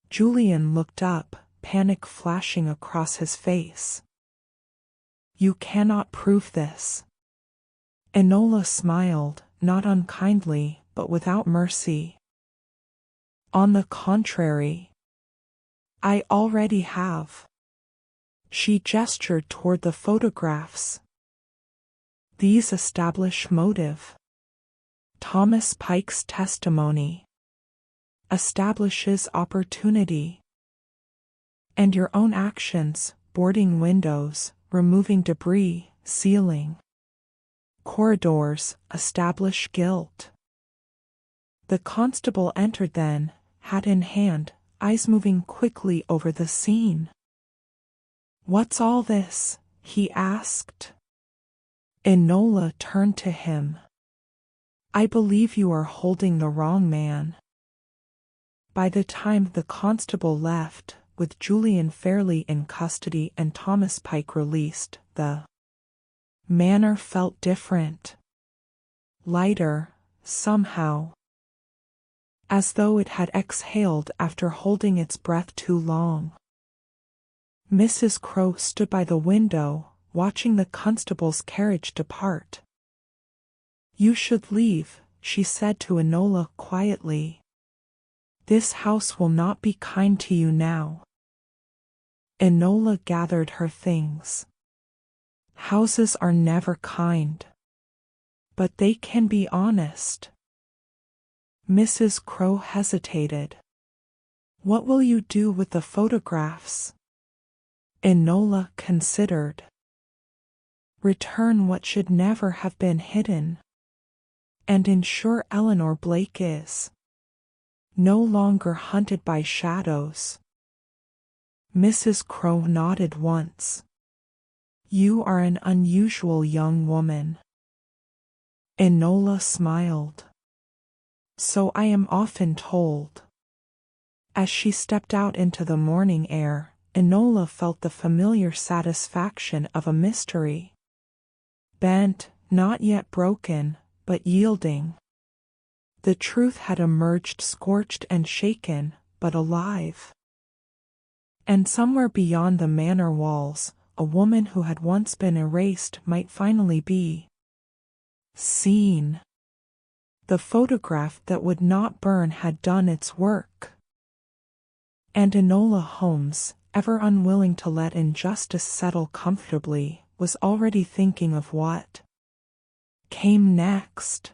Julian looked up, panic flashing across his face. You cannot prove this. Enola smiled, not unkindly, but without mercy. On the contrary, I already have. She gestured toward the photographs. These establish motive. Thomas Pike's testimony establishes opportunity. And your own actions, boarding windows, removing debris, sealing corridors, establish guilt. The constable entered then, hat in hand, eyes moving quickly over the scene. What's all this? He asked. Enola turned to him. I believe you are holding the wrong man. By the time the constable left, with Julian Fairlie in custody and Thomas Pike released, the manor felt different. Lighter, somehow. As though it had exhaled after holding its breath too long. Mrs. Crow stood by the window, watching the constable's carriage depart. You should leave, she said to Enola quietly. This house will not be kind to you now. Enola gathered her things. Houses are never kind. But they can be honest. Mrs. Crow hesitated. What will you do with the photographs? Enola considered. Return what should never have been hidden. And ensure Eleanor Blake is no longer hunted by shadows. Mrs. Crow nodded once. You are an unusual young woman. Enola smiled. So I am often told. As she stepped out into the morning air, Enola felt the familiar satisfaction of a mystery. Bent, not yet broken, but yielding. The truth had emerged scorched and shaken, but alive. And somewhere beyond the manor walls, a woman who had once been erased might finally be seen. The photograph that would not burn had done its work. And Enola Holmes, ever unwilling to let injustice settle comfortably, was already thinking of what came next.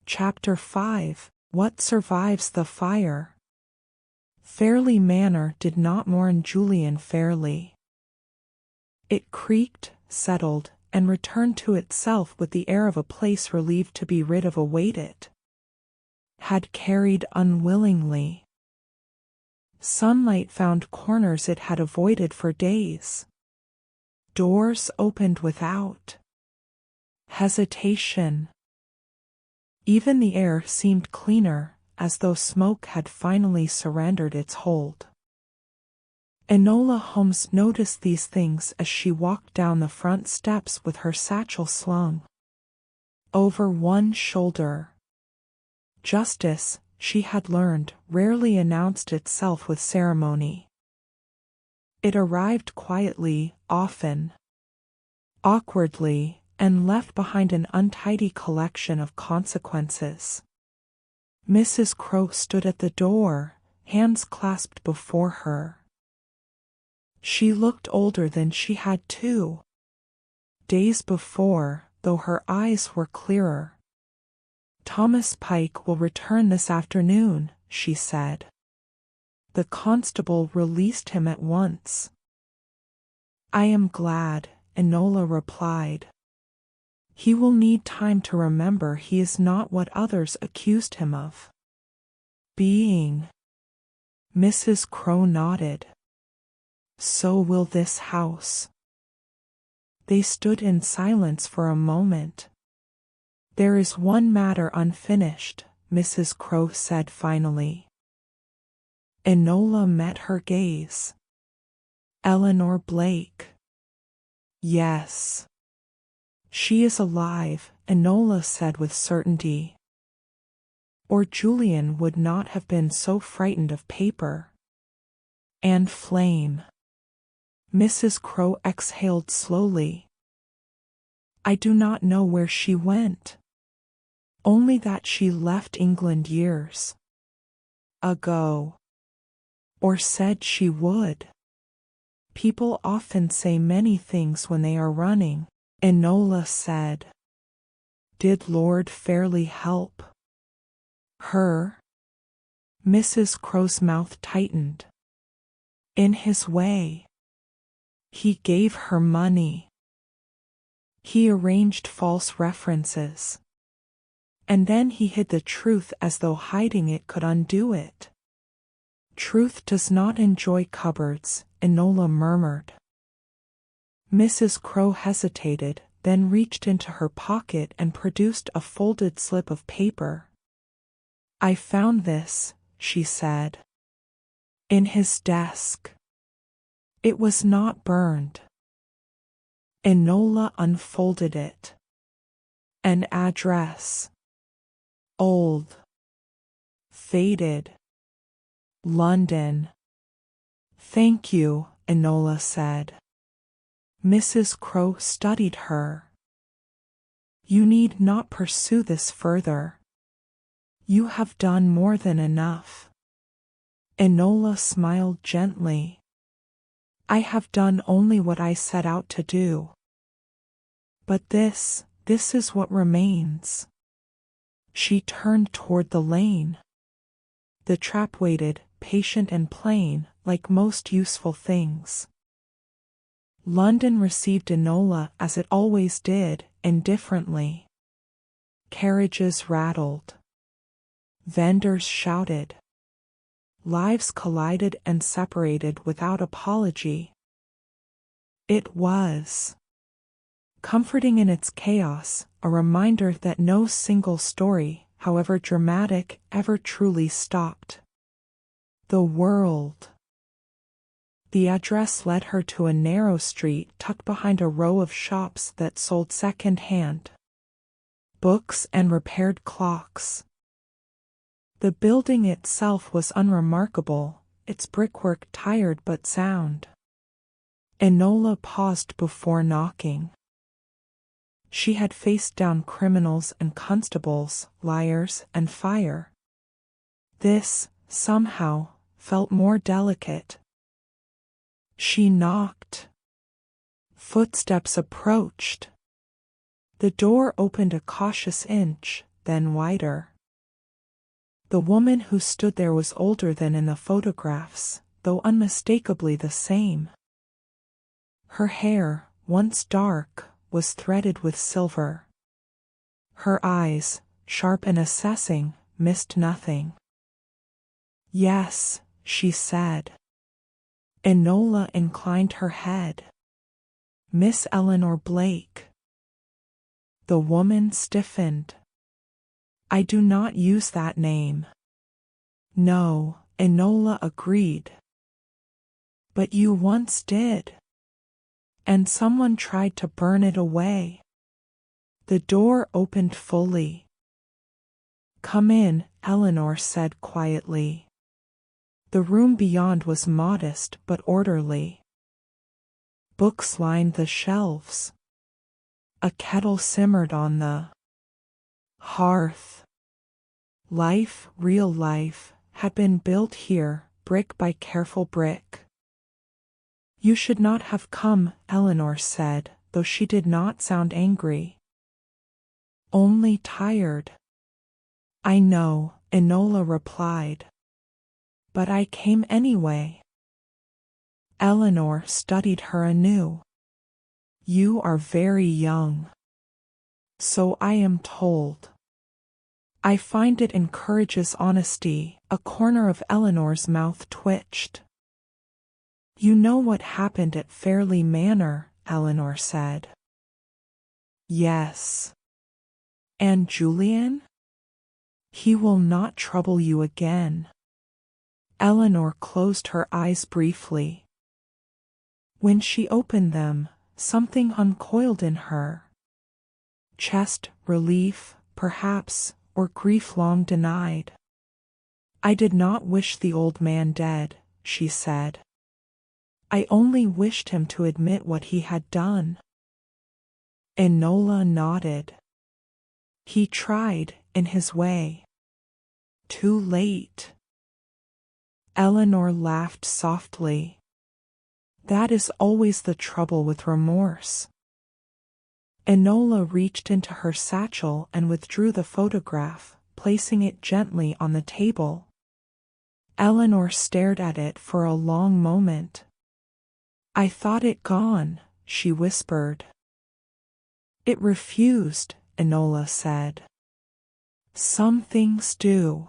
Chapter 5. What survives the fire? Fairlie Manor did not mourn Julian Fairlie. It creaked, settled, and returned to itself with the air of a place relieved to be rid of a weight it had carried unwillingly. Sunlight found corners it had avoided for days. Doors opened without hesitation. Even the air seemed cleaner, as though smoke had finally surrendered its hold. Enola Holmes noticed these things as she walked down the front steps with her satchel slung over one shoulder. Justice, she had learned, rarely announced itself with ceremony. It arrived quietly, often awkwardly, and left behind an untidy collection of consequences. Mrs. Crow stood at the door, hands clasped before her. She looked older than she had 2 days before, though her eyes were clearer. "Thomas Pike will return this afternoon," she said. The constable released him at once. "I am glad," Enola replied. "He will need time to remember he is not what others accused him of being." Mrs. Crow nodded. "So will this house." They stood in silence for a moment. "There is one matter unfinished," Mrs. Crow said finally. Enola met her gaze. "Eleanor Blake." "Yes. She is alive," Enola said with certainty. "Or Julian would not have been so frightened of paper and flame." Mrs. Crow exhaled slowly. "I do not know where she went. Only that she left England years ago. Or said she would. People often say many things when they are running," Enola said. "Did Lord Fairlie help her?" Mrs. Crow's mouth tightened. "In his way. He gave her money. He arranged false references. And then he hid the truth as though hiding it could undo it." "Truth does not enjoy cupboards," Enola murmured. Mrs. Crow hesitated, then reached into her pocket and produced a folded slip of paper. "I found this," she said, "in his desk. It was not burned." Enola unfolded it. An address. Old. Faded. London. "Thank you," Enola said. Mrs. Crow studied her. "You need not pursue this further. You have done more than enough." Enola smiled gently. "I have done only what I set out to do. But this is what remains." She turned toward the lane. The trap waited, patient and plain, like most useful things. London received Enola as it always did, indifferently. Carriages rattled. Vendors shouted. Lives collided and separated without apology. It was comforting in its chaos, a reminder that no single story, however dramatic, ever truly stopped. The world. The address led her to a narrow street tucked behind a row of shops that sold second-hand books and repaired clocks. The building itself was unremarkable, its brickwork tired but sound. Enola paused before knocking. She had faced down criminals and constables, liars and fire. This, somehow, felt more delicate. She knocked. Footsteps approached. The door opened a cautious inch, then wider. The woman who stood there was older than in the photographs, though unmistakably the same. Her hair, once dark, was threaded with silver. Her eyes, sharp and assessing, missed nothing. "Yes," she said. Enola inclined her head. "Miss Eleanor Blake." The woman stiffened. "I do not use that name." "No," Enola agreed. "But you once did. And someone tried to burn it away." The door opened fully. "Come in," Eleanor said quietly. The room beyond was modest but orderly. Books lined the shelves. A kettle simmered on the hearth. Life, real life, had been built here, brick by careful brick. You should not have come, Eleanor said, though she did not sound angry. Only tired. I know, Enola replied. But I came anyway. Eleanor studied her anew. You are very young. So I am told. I find it encourages honesty. A corner of Eleanor's mouth twitched. You know what happened at Fairley Manor, Eleanor said. Yes. And Julian? He will not trouble you again. Eleanor closed her eyes briefly. When she opened them, something uncoiled in her. Chest, relief, perhaps, or grief long denied. I did not wish the old man dead, she said. I only wished him to admit what he had done. Enola nodded. He tried, in his way. Too late. Eleanor laughed softly. That is always the trouble with remorse. Enola reached into her satchel and withdrew the photograph, placing it gently on the table. Eleanor stared at it for a long moment. I thought it gone, she whispered. It refused, Enola said. Some things do.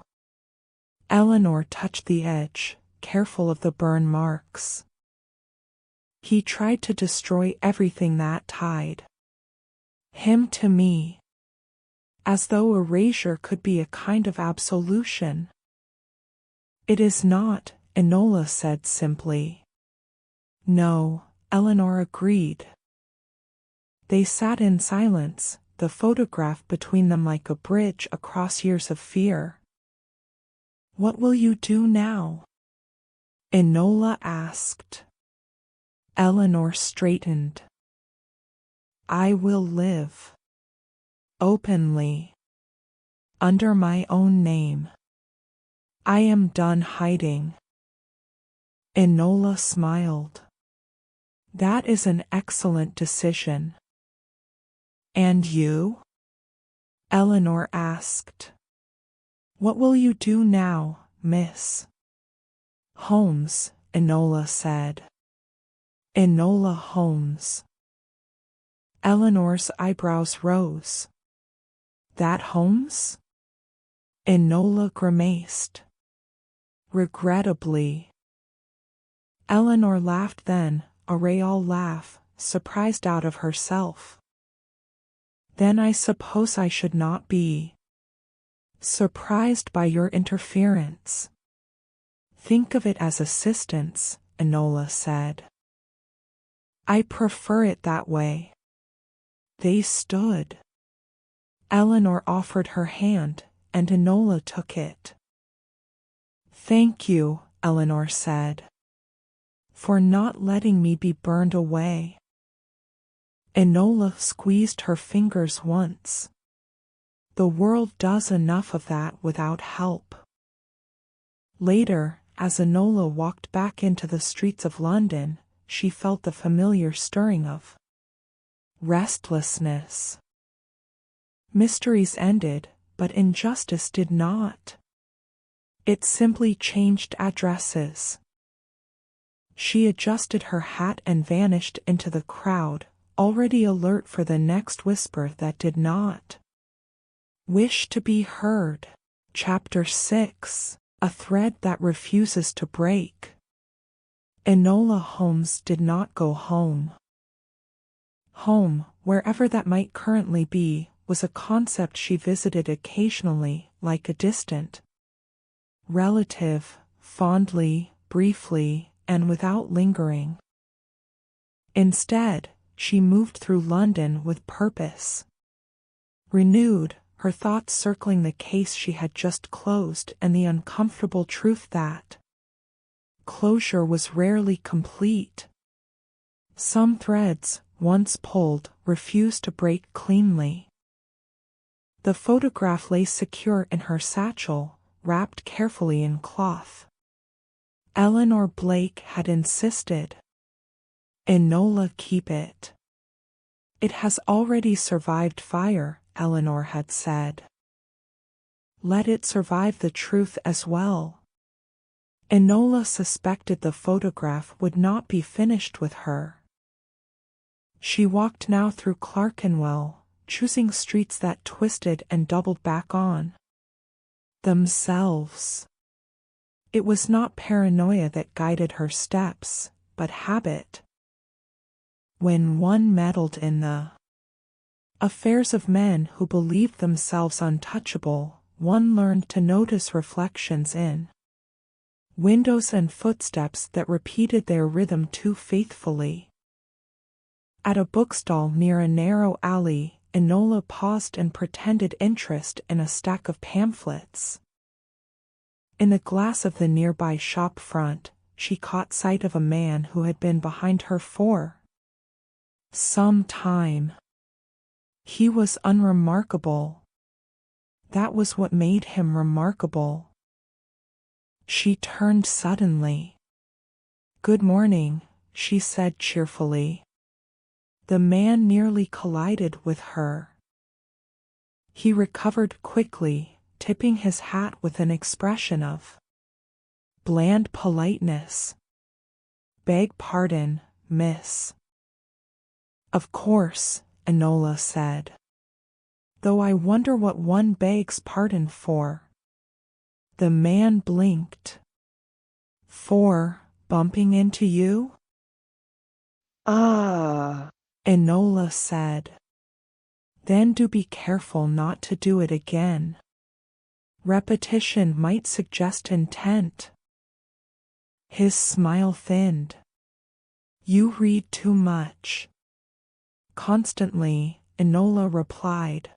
Eleanor touched the edge, careful of the burn marks. He tried to destroy everything that tied him to me. As though erasure could be a kind of absolution. It is not, Enola said simply. No, Eleanor agreed. They sat in silence, the photograph between them like a bridge across years of fear. What will you do now? Enola asked. Eleanor straightened. I will live. Openly. Under my own name. I am done hiding. Enola smiled. That is an excellent decision. And you? Eleanor asked. What will you do now, Miss Holmes? Enola said. Enola Holmes. Eleanor's eyebrows rose. That Holmes? Enola grimaced. Regrettably. Eleanor laughed then, a real laugh, surprised out of herself. Then I suppose I should not be surprised by your interference. Think of it as assistance, Enola said. I prefer it that way. They stood. Eleanor offered her hand, and Enola took it. Thank you, Eleanor said, for not letting me be burned away. Enola squeezed her fingers once. The world does enough of that without help. Later, as Enola walked back into the streets of London, she felt the familiar stirring of restlessness. Mysteries ended, but injustice did not. It simply changed addresses. She adjusted her hat and vanished into the crowd, already alert for the next whisper that did not wish to be heard. Chapter 6. A thread that refuses to break. Enola Holmes did not go home. Home, wherever that might currently be, was a concept she visited occasionally, like a distant relative, fondly, briefly, and without lingering. Instead, she moved through London with purpose. Renewed, her thoughts circling the case she had just closed and the uncomfortable truth that closure was rarely complete. Some threads, once pulled, refused to break cleanly. The photograph lay secure in her satchel, wrapped carefully in cloth. Eleanor Blake had insisted. "Enola, keep it. It has already survived fire," Eleanor had said. "Let it survive the truth as well." Enola suspected the photograph would not be finished with her. She walked now through Clerkenwell, choosing streets that twisted and doubled back on themselves. It was not paranoia that guided her steps, but habit. When one meddled in the affairs of men who believed themselves untouchable, one learned to notice reflections in windows and footsteps that repeated their rhythm too faithfully. At a bookstall near a narrow alley, Enola paused and pretended interest in a stack of pamphlets. In the glass of the nearby shop front, she caught sight of a man who had been behind her for some time. He was unremarkable. That was what made him remarkable. She turned suddenly. "Good morning," she said cheerfully. The man nearly collided with her. He recovered quickly, tipping his hat with an expression of bland politeness. "Beg pardon, miss." "Of course," Enola said. "Though I wonder what one begs pardon for." The man blinked. "For bumping into you?" "Ah," Enola said. "Then do be careful not to do it again. Repetition might suggest intent." His smile thinned. "You read too much." "Constantly," Enola replied.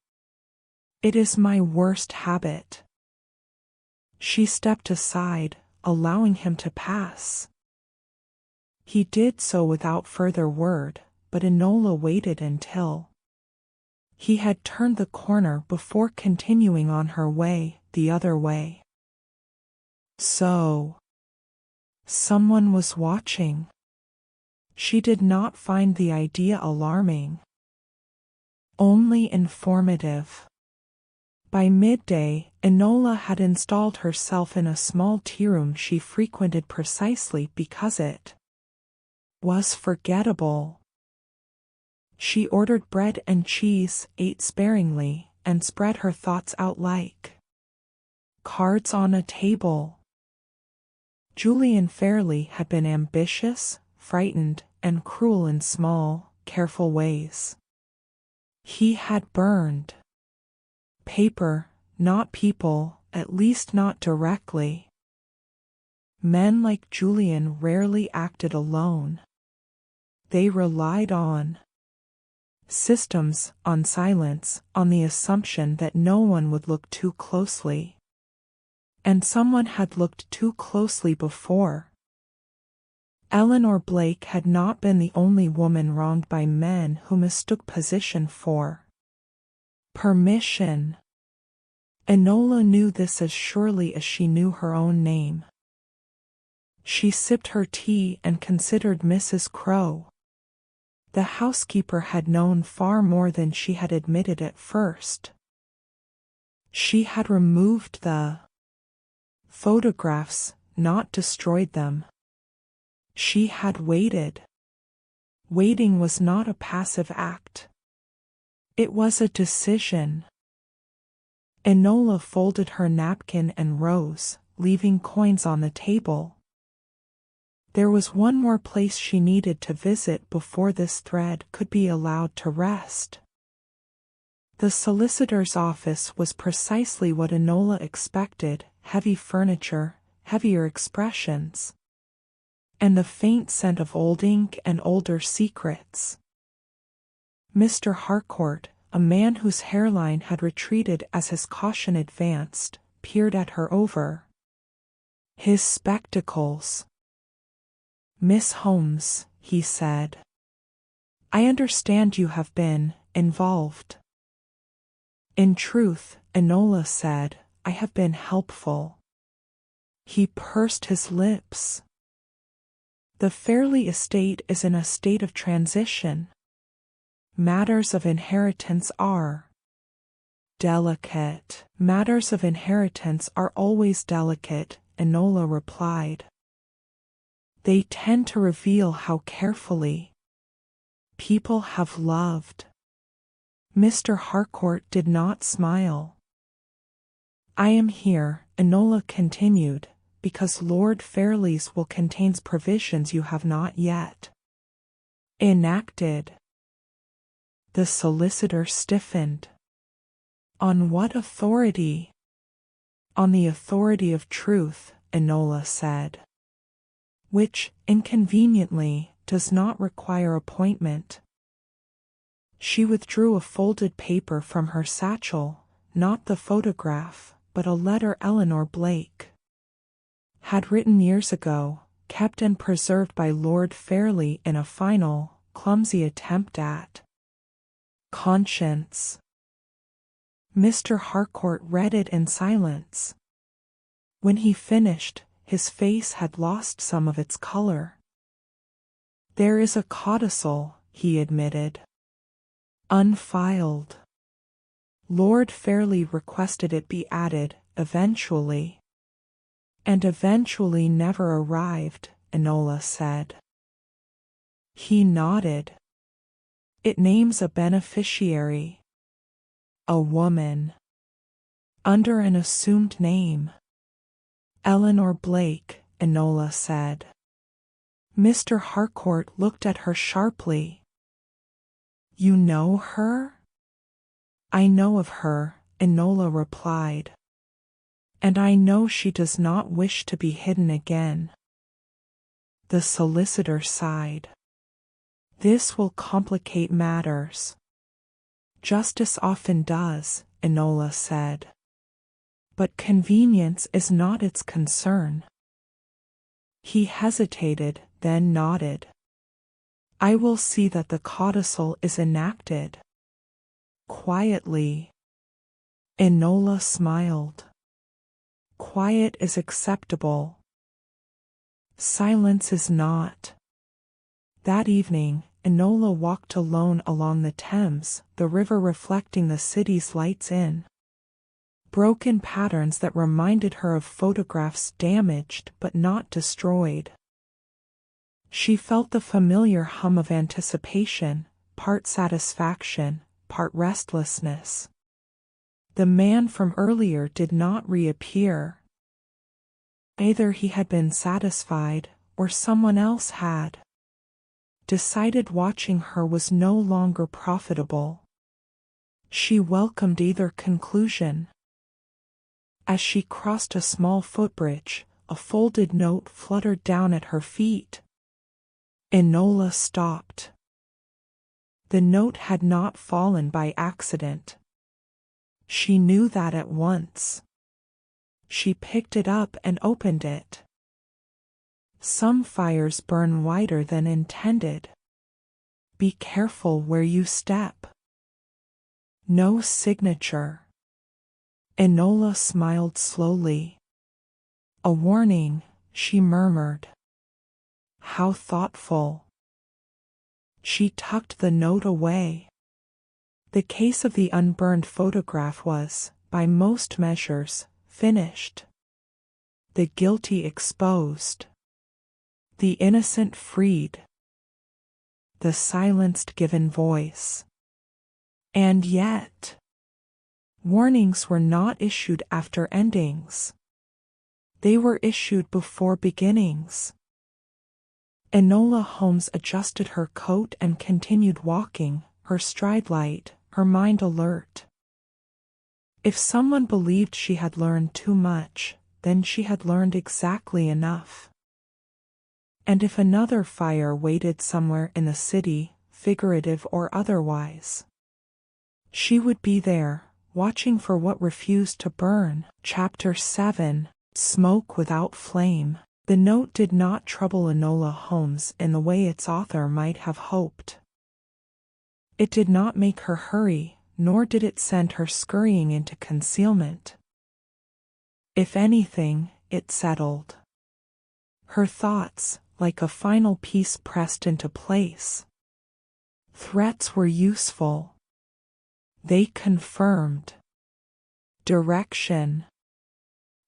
"It is my worst habit." She stepped aside, allowing him to pass. He did so without further word, but Enola waited until he had turned the corner before continuing on her way, the other way. So, someone was watching. She did not find the idea alarming, only informative. By midday, Enola had installed herself in a small tea room she frequented precisely because it was forgettable. She ordered bread and cheese, ate sparingly, and spread her thoughts out like cards on a table. Julian Fairley had been ambitious, frightened, and cruel in small, careful ways. He had burned paper, not people, at least not directly. Men like Julian rarely acted alone. They relied on systems, on silence, on the assumption that no one would look too closely. And someone had looked too closely before. Eleanor Blake had not been the only woman wronged by men who mistook position for permission. Enola knew this as surely as she knew her own name. She sipped her tea and considered Mrs. Crowe. The housekeeper had known far more than she had admitted at first. She had removed the photographs, not destroyed them. She had waited. Waiting was not a passive act. It was a decision. Enola folded her napkin and rose, leaving coins on the table. There was one more place she needed to visit before this thread could be allowed to rest. The solicitor's office was precisely what Enola expected: heavy furniture, heavier expressions, and the faint scent of old ink and older secrets. Mr. Harcourt, a man whose hairline had retreated as his caution advanced, peered at her over his spectacles. "Miss Holmes," he said, "I understand you have been involved." "In truth," Enola said, "I have been helpful." He pursed his lips. "The Fairley estate is in a state of transition. Matters of inheritance are delicate." "Matters of inheritance are always delicate," Enola replied. "They tend to reveal how carefully people have loved." Mr. Harcourt did not smile. "I am here," Enola continued, "because Lord Fairley's will contains provisions you have not yet enacted." The solicitor stiffened. "On what authority?" "On the authority of truth," Enola said. "Which, inconveniently, does not require appointment." She withdrew a folded paper from her satchel, not the photograph, but a letter Eleanor Blake had written years ago, kept and preserved by Lord Fairley in a final, clumsy attempt at conscience. Mr. Harcourt read it in silence. When he finished, his face had lost some of its color. "There is a codicil," he admitted. "Unfiled. Lord Fairley requested it be added, eventually." "And eventually never arrived," Enola said. He nodded. "It names a beneficiary. A woman. Under an assumed name. Eleanor Blake," Enola said. Mr. Harcourt looked at her sharply. "You know her?" "I know of her," Enola replied. "And I know she does not wish to be hidden again." The solicitor sighed. "This will complicate matters." "Justice often does," Enola said. "But convenience is not its concern." He hesitated, then nodded. "I will see that the codicil is enacted." Quietly. Enola smiled. "Quiet is acceptable. Silence is not." That evening, Enola walked alone along the Thames, the river reflecting the city's lights in broken patterns that reminded her of photographs damaged but not destroyed. She felt the familiar hum of anticipation, part satisfaction, part restlessness. The man from earlier did not reappear. Either he had been satisfied, or someone else had decided watching her was no longer profitable. She welcomed either conclusion. As she crossed a small footbridge, a folded note fluttered down at her feet. Enola stopped. The note had not fallen by accident. She knew that at once. She picked it up and opened it. "Some fires burn wider than intended. Be careful where you step." No signature. Enola smiled slowly. "A warning," she murmured. "How thoughtful." She tucked the note away. The case of the unburned photograph was, by most measures, finished. The guilty exposed. The innocent freed. The silenced given voice. And yet, warnings were not issued after endings. They were issued before beginnings. Enola Holmes adjusted her coat and continued walking, her stride light, her mind alert. If someone believed she had learned too much, then she had learned exactly enough. And if another fire waited somewhere in the city, figurative or otherwise, She would be there, watching for what refused to burn. Chapter 7. Smoke Without Flame. The note did not trouble Enola Holmes in the way its author might have hoped. It did not make her hurry, nor did it send her scurrying into concealment. If anything, it settled her thoughts, like a final piece pressed into place. Threats were useful. They confirmed direction.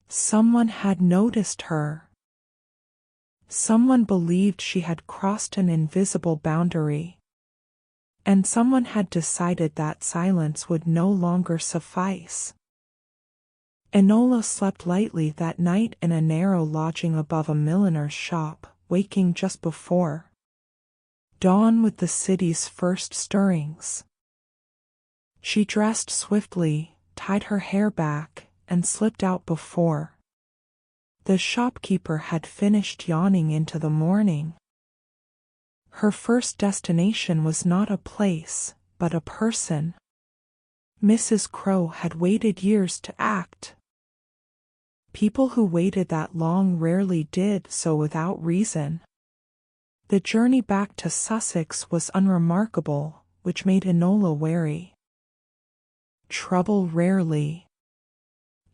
Someone had noticed her. Someone believed she had crossed an invisible boundary. And someone had decided that silence would no longer suffice. Enola slept lightly that night in a narrow lodging above a milliner's shop, waking just before dawn with the city's first stirrings. She dressed swiftly, tied her hair back, and slipped out before the shopkeeper had finished yawning into the morning. Her first destination was not a place, but a person. Mrs. Crow had waited years to act. People who waited that long rarely did so without reason. The journey back to Sussex was unremarkable, which made Enola wary. Trouble rarely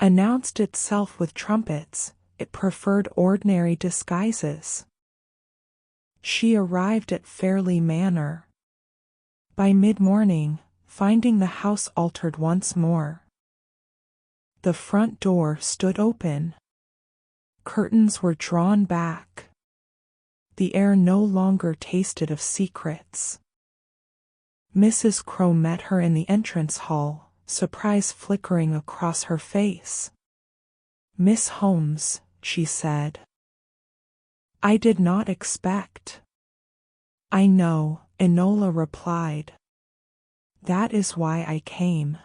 announced itself with trumpets. It preferred ordinary disguises. She arrived at Fairley Manor by mid-morning, finding the house altered once more. The front door stood open. Curtains were drawn back. The air no longer tasted of secrets. Mrs. Crow met her in the entrance hall, surprise flickering across her face. "Miss Holmes," she said. "I did not expect." "I know," Enola replied. "That is why I came."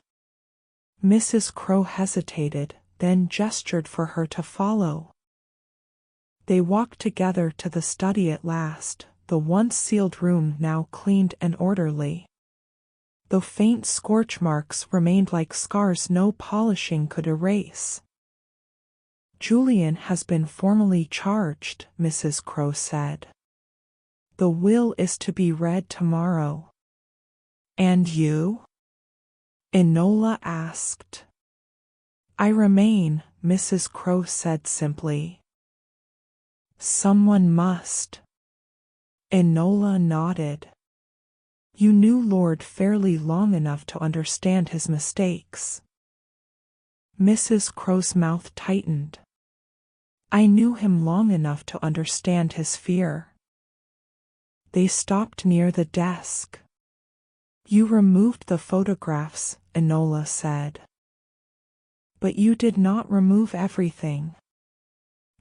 Mrs. Crow hesitated, then gestured for her to follow. They walked together to the study at last, the once sealed room now cleaned and orderly. Though faint scorch marks remained like scars no polishing could erase. "Julian has been formally charged," Mrs. Crow said. "The will is to be read tomorrow." "And you?" Enola asked. "I remain," Mrs. Crow said simply. "Someone must." Enola nodded. "You knew Lord Fairley long enough to understand his mistakes." Mrs. Crow's mouth tightened. "I knew him long enough to understand his fear." They stopped near the desk. "You removed the photographs," Enola said. "But you did not remove everything."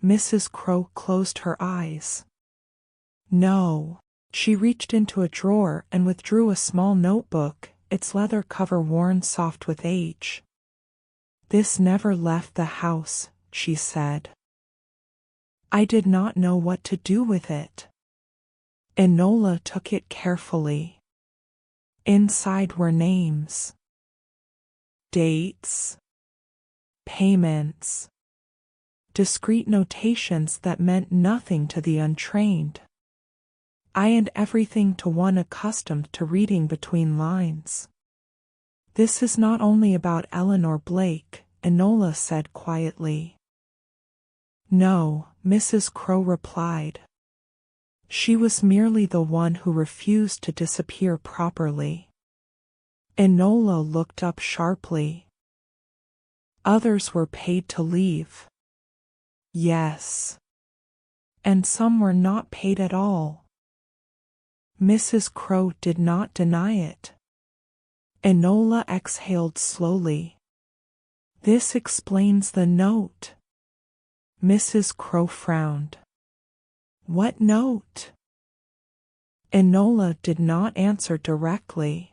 Mrs. Crow closed her eyes. "No." She reached into a drawer and withdrew a small notebook, its leather cover worn soft with age. "This never left the house," she said. "I did not know what to do with it." Enola took it carefully. Inside were names, dates, payments, discreet notations that meant nothing to the untrained. And everything to one accustomed to reading between lines. "This is not only about Eleanor Blake," Enola said quietly. "No," Mrs. Crow replied. "She was merely the one who refused to disappear properly." Enola looked up sharply. "Others were paid to leave." "Yes. And some were not paid at all." Mrs. Crow did not deny it. Enola exhaled slowly. "This explains the note." Mrs. Crow frowned. "What note?" Enola did not answer directly.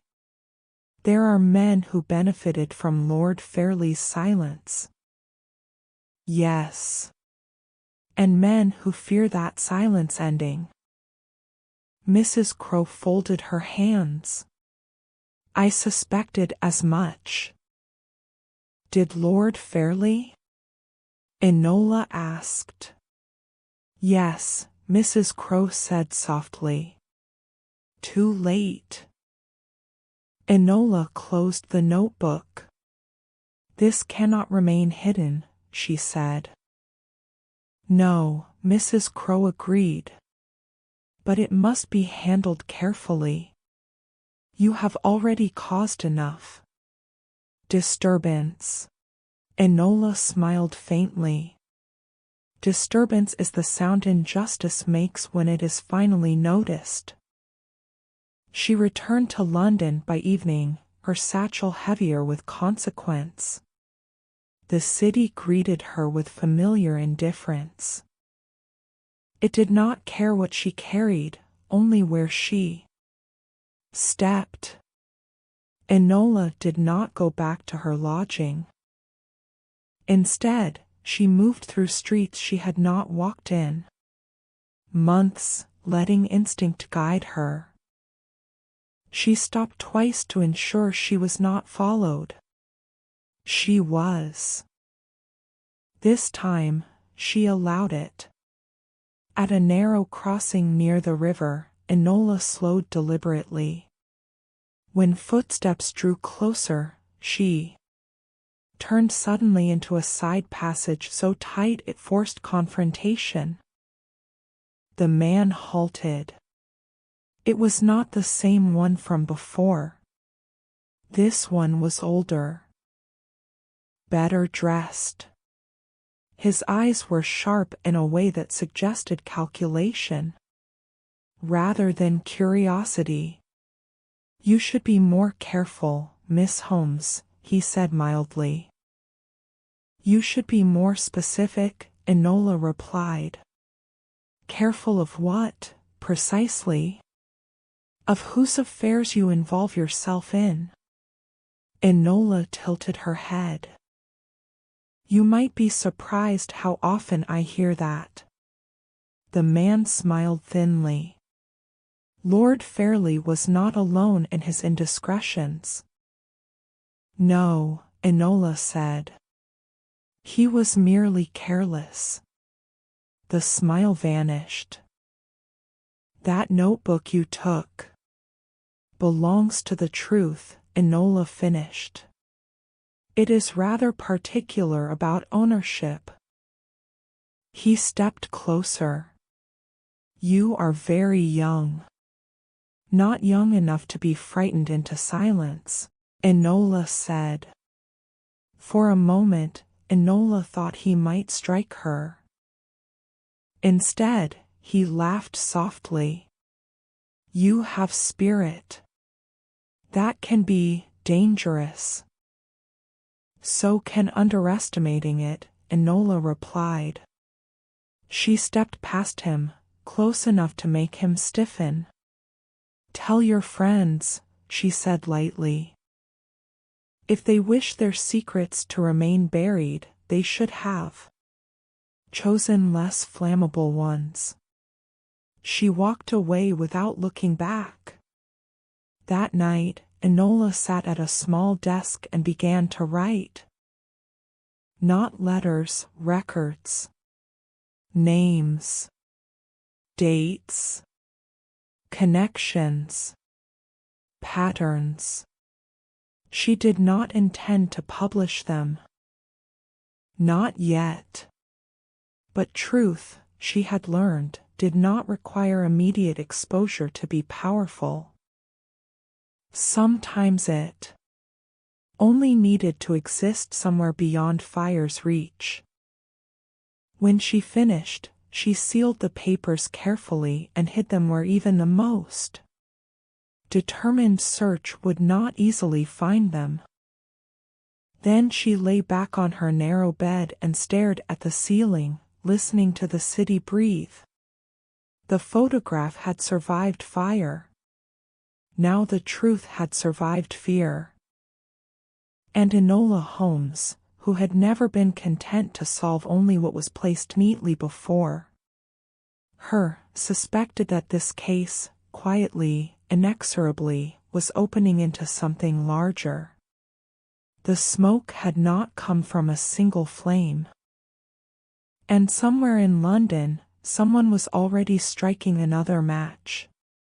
"There are men who benefited from Lord Fairley's silence." "Yes. And men who fear that silence ending." Mrs. Crow folded her hands. I suspected as much. Did Lord Fairlie? Enola asked. Yes, Mrs. Crow said softly. Too late. Enola closed the notebook. This cannot remain hidden, she said. No, Mrs. Crow agreed. But it must be handled carefully. You have already caused enough disturbance. Enola smiled faintly. Disturbance is the sound injustice makes when it is finally noticed. She returned to London by evening, her satchel heavier with consequence. The city greeted her with familiar indifference. It did not care what she carried, only where she stepped. Enola did not go back to her lodging. Instead, she moved through streets she had not walked in. Months, letting instinct guide her. She stopped twice to ensure she was not followed. She was. This time, she allowed it. At a narrow crossing near the river, Enola slowed deliberately. When footsteps drew closer, she turned suddenly into a side passage so tight it forced confrontation. The man halted. It was not the same one from before. This one was older, better dressed. His eyes were sharp in a way that suggested calculation, rather than curiosity. You should be more careful, Miss Holmes, he said mildly. You should be more specific, Enola replied. Careful of what, precisely? Of whose affairs you involve yourself in? Enola tilted her head. You might be surprised how often I hear that. The man smiled thinly. Lord Fairlie was not alone in his indiscretions. No, Enola said. He was merely careless. The smile vanished. That notebook you took belongs to the truth, Enola finished. It is rather particular about ownership. He stepped closer. You are very young. Not young enough to be frightened into silence, Enola said. For a moment, Enola thought he might strike her. Instead, he laughed softly. You have spirit. That can be dangerous. So can underestimating it, Enola replied. She stepped past him, close enough to make him stiffen. Tell your friends, she said lightly. If they wish their secrets to remain buried, they should have chosen less flammable ones. She walked away without looking back. That night, Enola sat at a small desk and began to write. Not letters, records. Names. Dates. Connections. Patterns. She did not intend to publish them. Not yet. But truth, she had learned, did not require immediate exposure to be powerful. Sometimes it only needed to exist somewhere beyond fire's reach. When she finished, she sealed the papers carefully and hid them where even the most determined search would not easily find them. Then she lay back on her narrow bed and stared at the ceiling, listening to the city breathe. The photograph had survived fire. Now the truth had survived fear. And Enola Holmes, who had never been content to solve only what was placed neatly before her, suspected that this case, quietly, inexorably, was opening into something larger. The smoke had not come from a single flame. And somewhere in London, someone was already striking another match.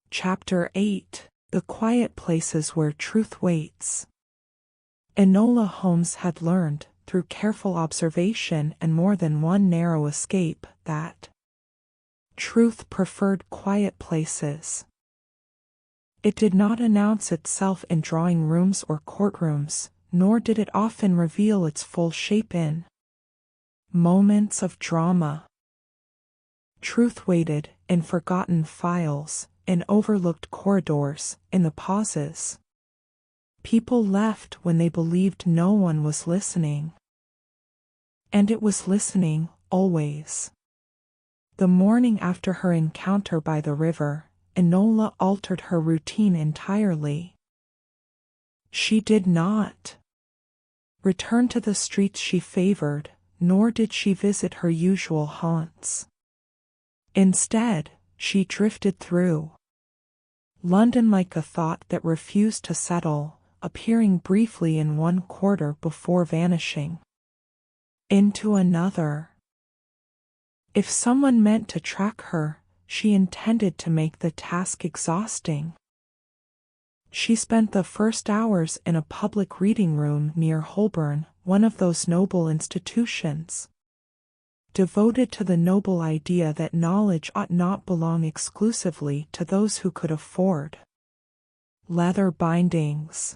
Chapter 8: The Quiet Places Where Truth Waits. Enola Holmes had learned, through careful observation and more than one narrow escape, that truth preferred quiet places. It did not announce itself in drawing rooms or courtrooms, nor did it often reveal its full shape in moments of drama. Truth waited in forgotten files, in overlooked corridors, in the pauses. People left when they believed no one was listening. And it was listening, always. The morning after her encounter by the river, Enola altered her routine entirely. She did not return to the streets she favored, nor did she visit her usual haunts. Instead, she drifted through London like a thought that refused to settle, appearing briefly in one quarter before vanishing into another. If someone meant to track her, she intended to make the task exhausting. She spent the first hours in a public reading room near Holborn, one of those noble institutions devoted to the noble idea that knowledge ought not belong exclusively to those who could afford leather bindings.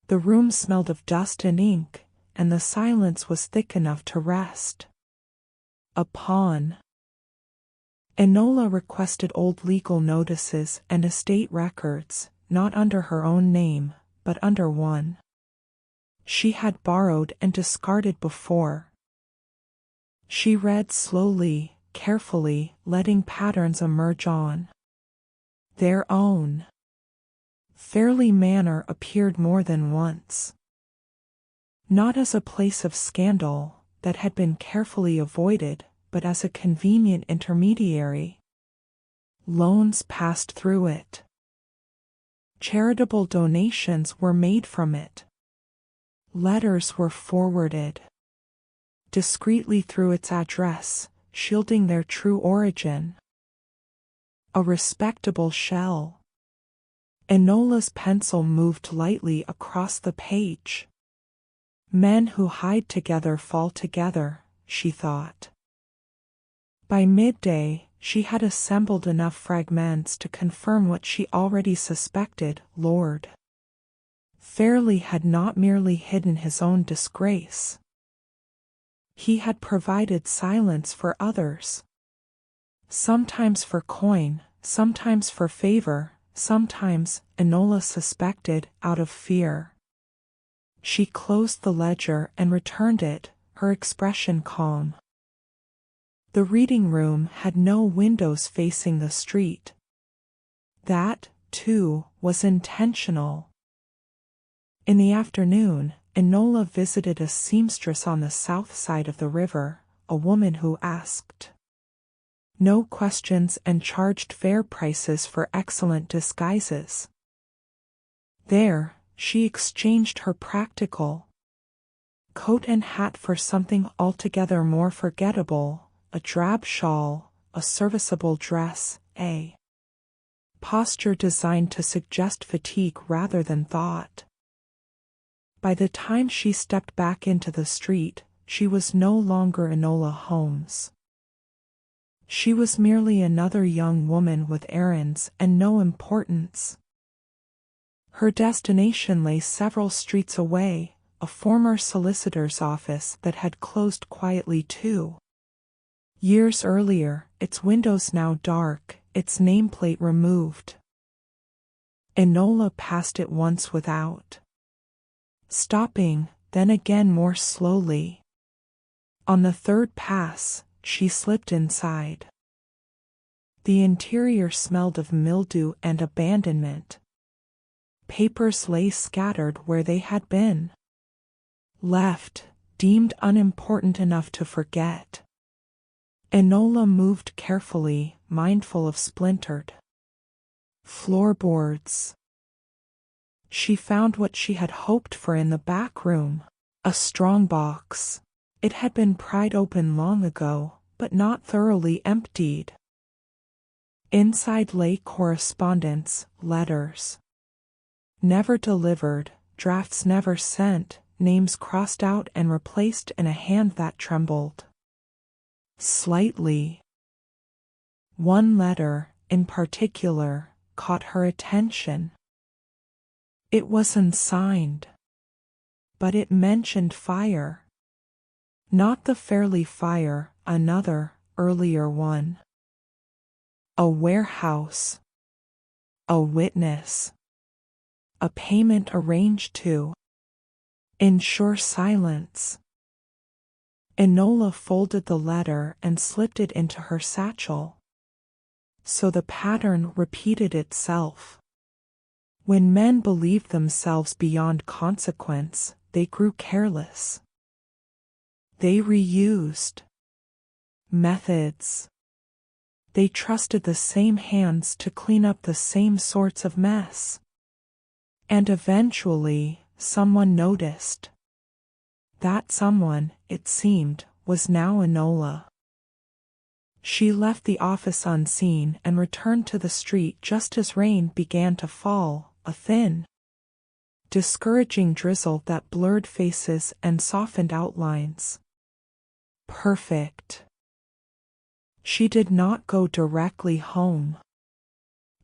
The room smelled of dust and ink, and the silence was thick enough to rest upon. Enola requested old legal notices and estate records, not under her own name, but under one she had borrowed and discarded before. She read slowly, carefully, letting patterns emerge on their own. Fairley Manor appeared more than once. Not as a place of scandal that had been carefully avoided, but as a convenient intermediary. Loans passed through it. Charitable donations were made from it. Letters were forwarded discreetly through its address, shielding their true origin. A respectable shell. Enola's pencil moved lightly across the page. Men who hide together fall together, she thought. By midday, she had assembled enough fragments to confirm what she already suspected. Lord Fairley had not merely hidden his own disgrace. He had provided silence for others. Sometimes for coin, sometimes for favor, sometimes, Enola suspected, out of fear. She closed the ledger and returned it, her expression calm. The reading room had no windows facing the street. That, too, was intentional. In the afternoon, Enola visited a seamstress on the south side of the river, a woman who asked no questions and charged fair prices for excellent disguises. There, she exchanged her practical coat and hat for something altogether more forgettable, a drab shawl, a serviceable dress, a posture designed to suggest fatigue rather than thought. By the time she stepped back into the street, she was no longer Enola Holmes. She was merely another young woman with errands and no importance. Her destination lay several streets away, a former solicitor's office that had closed quietly 2 years earlier, its windows now dark, its nameplate removed. Enola passed it once without stopping, then again more slowly. On the third pass, she slipped inside. The interior smelled of mildew and abandonment. Papers lay scattered where they had been left, deemed unimportant enough to forget. Enola moved carefully, mindful of splintered floorboards. She found what she had hoped for in the back room, a strong box. It had been pried open long ago, but not thoroughly emptied. Inside lay correspondence, letters never delivered, drafts never sent, names crossed out and replaced in a hand that trembled slightly. One letter, in particular, caught her attention. It was unsigned, but it mentioned fire. Not the Fairley fire, another, earlier one. A warehouse. A witness. A payment arranged to ensure silence. Enola folded the letter and slipped it into her satchel. So the pattern repeated itself. When men believed themselves beyond consequence, they grew careless. They reused methods. They trusted the same hands to clean up the same sorts of mess. And eventually, someone noticed. That someone, it seemed, was now Enola. She left the office unseen and returned to the street just as rain began to fall, a thin, discouraging drizzle that blurred faces and softened outlines. Perfect. She did not go directly home.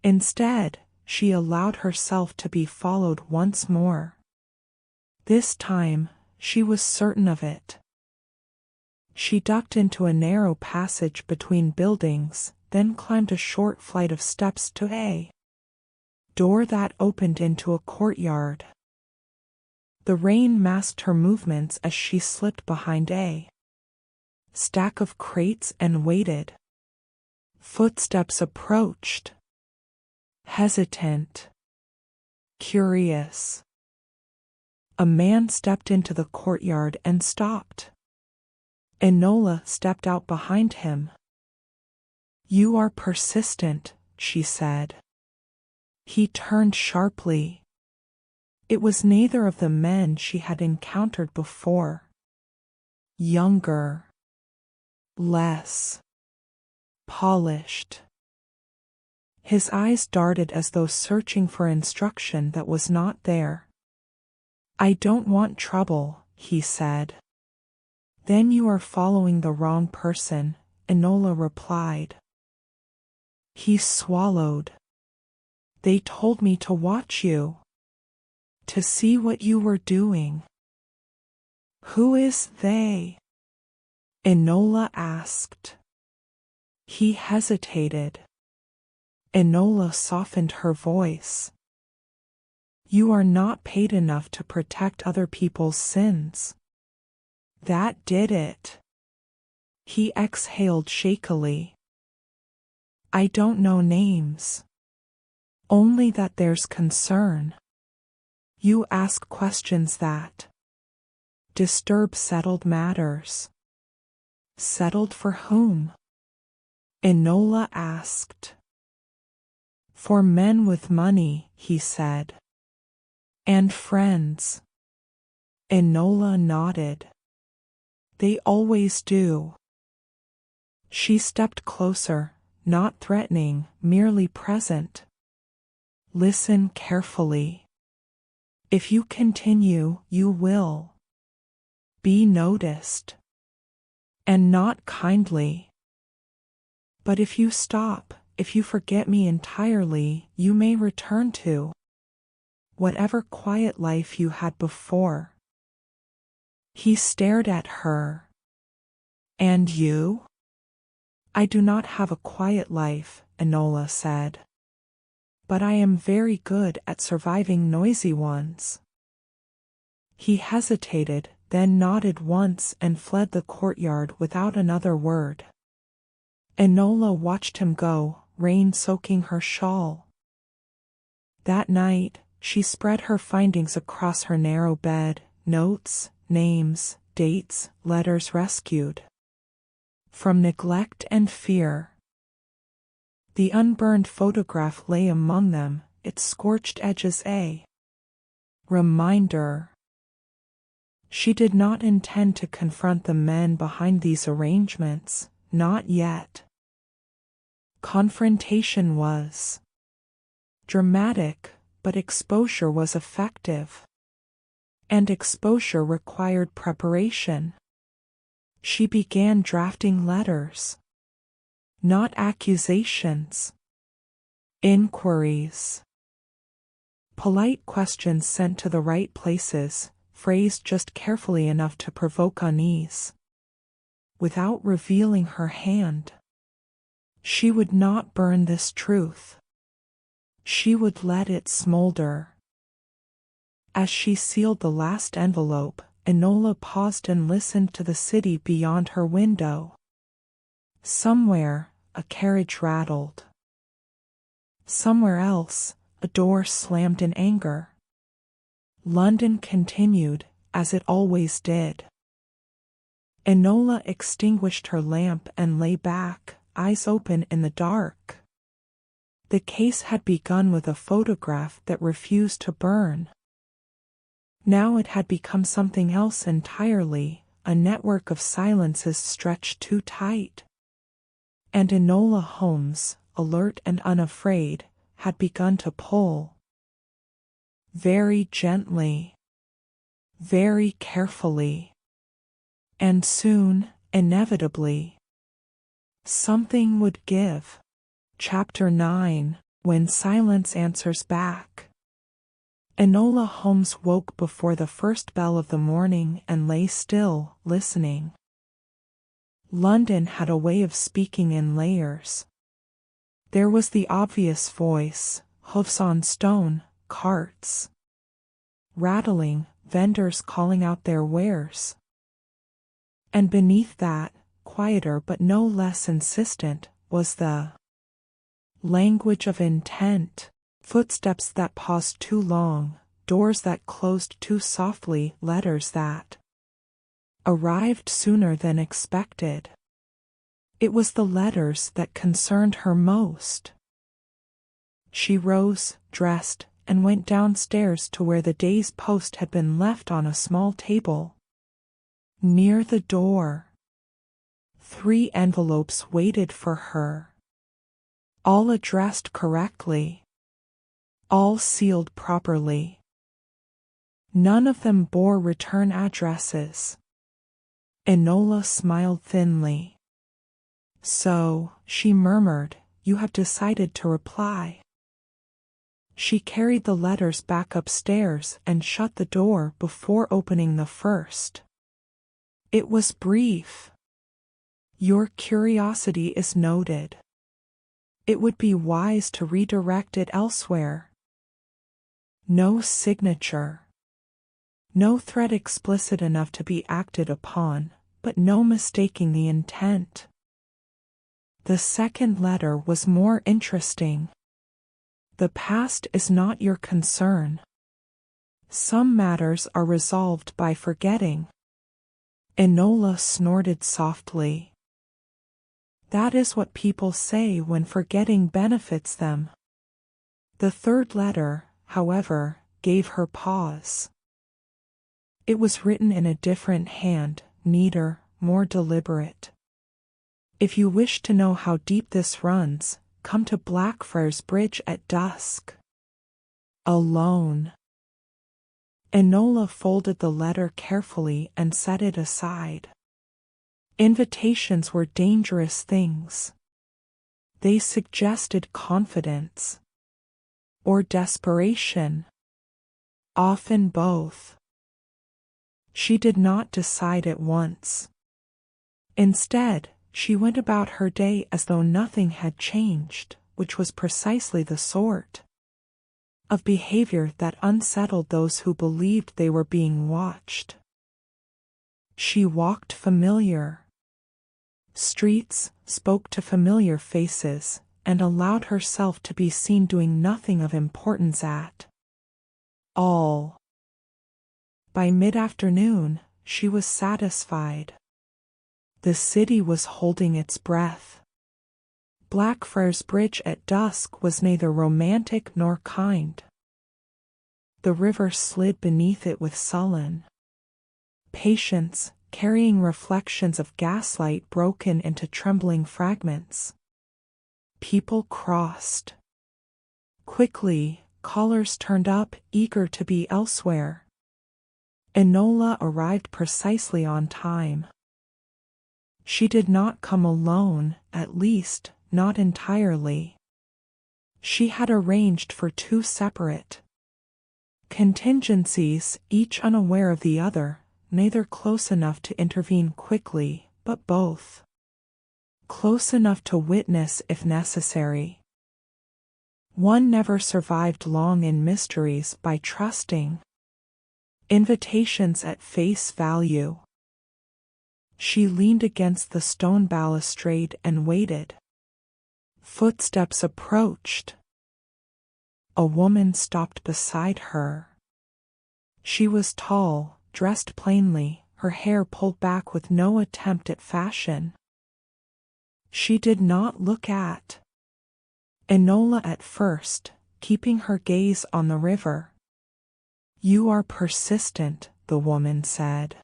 Instead, she allowed herself to be followed once more. This time, she was certain of it. She ducked into a narrow passage between buildings, then climbed a short flight of steps to a door that opened into a courtyard. The rain masked her movements as she slipped behind a stack of crates and waited. Footsteps approached. Hesitant. Curious. A man stepped into the courtyard and stopped. Enola stepped out behind him. "You are persistent," she said. He turned sharply. It was neither of the men she had encountered before. Younger. Less polished. His eyes darted as though searching for instruction that was not there. "I don't want trouble," he said. "Then you are following the wrong person," Enola replied. He swallowed. "They told me to watch you. To see what you were doing." "Who is they?" Enola asked. He hesitated. Enola softened her voice. "You are not paid enough to protect other people's sins." That did it. He exhaled shakily. "I don't know names. Only that there's concern. You ask questions that disturb settled matters." "Settled for whom?" Enola asked. "For men with money," he said. "And friends." Enola nodded. "They always do." She stepped closer, not threatening, merely present. "Listen carefully. If you continue, you will be noticed. And not kindly. But if you stop, if you forget me entirely, you may return to whatever quiet life you had before." He stared at her. "And you?" "I do not have a quiet life," Enola said. "But I am very good at surviving noisy ones." He hesitated, then nodded once and fled the courtyard without another word. Enola watched him go, rain soaking her shawl. That night, she spread her findings across her narrow bed, notes, names, dates, letters rescued from neglect and fear. The unburned photograph lay among them, its scorched edges Reminder. She did not intend to confront the men behind these arrangements, not yet. Confrontation was dramatic, but exposure was effective. And exposure required preparation. She began drafting letters. Not accusations. Inquiries. Polite questions sent to the right places, phrased just carefully enough to provoke unease. Without revealing her hand. She would not burn this truth. She would let it smolder. As she sealed the last envelope, Enola paused and listened to the city beyond her window. Somewhere, a carriage rattled. Somewhere else, a door slammed in anger. London continued, as it always did. Enola extinguished her lamp and lay back, eyes open in the dark. The case had begun with a photograph that refused to burn. Now it had become something else entirely, a network of silences stretched too tight. And Enola Holmes, alert and unafraid, had begun to pull. Very gently. Very carefully. And soon, inevitably, something would give. Chapter 9, When Silence Answers Back. Enola Holmes woke before the first bell of the morning and lay still, listening. London had a way of speaking in layers. There was the obvious voice, hoofs on stone, carts rattling, vendors calling out their wares. And beneath that, quieter but no less insistent, was the language of intent. Footsteps that paused too long, doors that closed too softly, letters that arrived sooner than expected. It was the letters that concerned her most. She rose, dressed, and went downstairs to where the day's post had been left on a small table. Near the door, 3 envelopes waited for her. All addressed correctly. All sealed properly. None of them bore return addresses. Enola smiled thinly. So, she murmured, you have decided to reply. She carried the letters back upstairs and shut the door before opening the first. It was brief. Your curiosity is noted. It would be wise to redirect it elsewhere. No signature. No threat explicit enough to be acted upon, but no mistaking the intent. The second letter was more interesting. The past is not your concern. Some matters are resolved by forgetting. Enola snorted softly. That is what people say when forgetting benefits them. The third letter, however, gave her pause. It was written in a different hand, neater, more deliberate. If you wish to know how deep this runs, come to Blackfriars Bridge at dusk. Alone. Enola folded the letter carefully and set it aside. Invitations were dangerous things. They suggested confidence. Or desperation. Often both. She did not decide at once. Instead, she went about her day as though nothing had changed, which was precisely the sort of behavior that unsettled those who believed they were being watched. She walked familiar streets, spoke to familiar faces, and allowed herself to be seen doing nothing of importance at all. By mid-afternoon, she was satisfied. The city was holding its breath. Blackfriars Bridge at dusk was neither romantic nor kind. The river slid beneath it with sullen patience, carrying reflections of gaslight broken into trembling fragments. People crossed. Quickly, collars turned up, eager to be elsewhere. Enola arrived precisely on time. She did not come alone, at least, not entirely. She had arranged for two separate contingencies, each unaware of the other, neither close enough to intervene quickly, but both close enough to witness if necessary. One never survived long in mysteries by trusting invitations at face value. She leaned against the stone balustrade and waited. Footsteps approached. A woman stopped beside her. She was tall, dressed plainly, her hair pulled back with no attempt at fashion. She did not look at Enola at first, keeping her gaze on the river. "You are persistent," the woman said.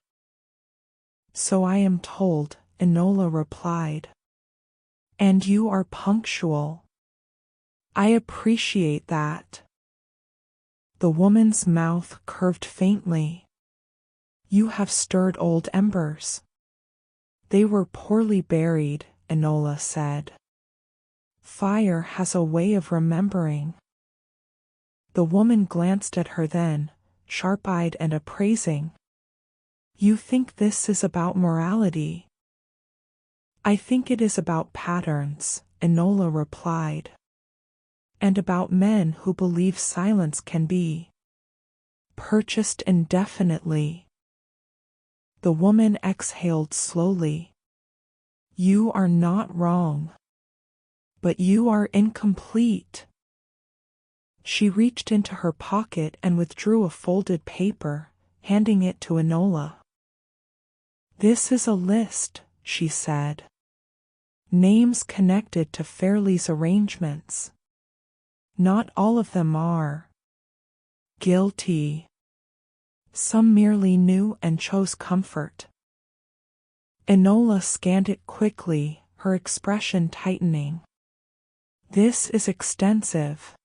"So I am told," Enola replied. "And you are punctual. I appreciate that." The woman's mouth curved faintly. "You have stirred old embers." "They were poorly buried," Enola said. "Fire has a way of remembering." The woman glanced at her then, sharp-eyed and appraising. "You think this is about morality?" "I think it is about patterns," Enola replied. "And about men who believe silence can be purchased indefinitely." The woman exhaled slowly. "You are not wrong. But you are incomplete." She reached into her pocket and withdrew a folded paper, handing it to Enola. "This is a list," she said. "Names connected to Fairley's arrangements. Not all of them are guilty. Some merely knew and chose comfort." Enola scanned it quickly, her expression tightening. "This is extensive."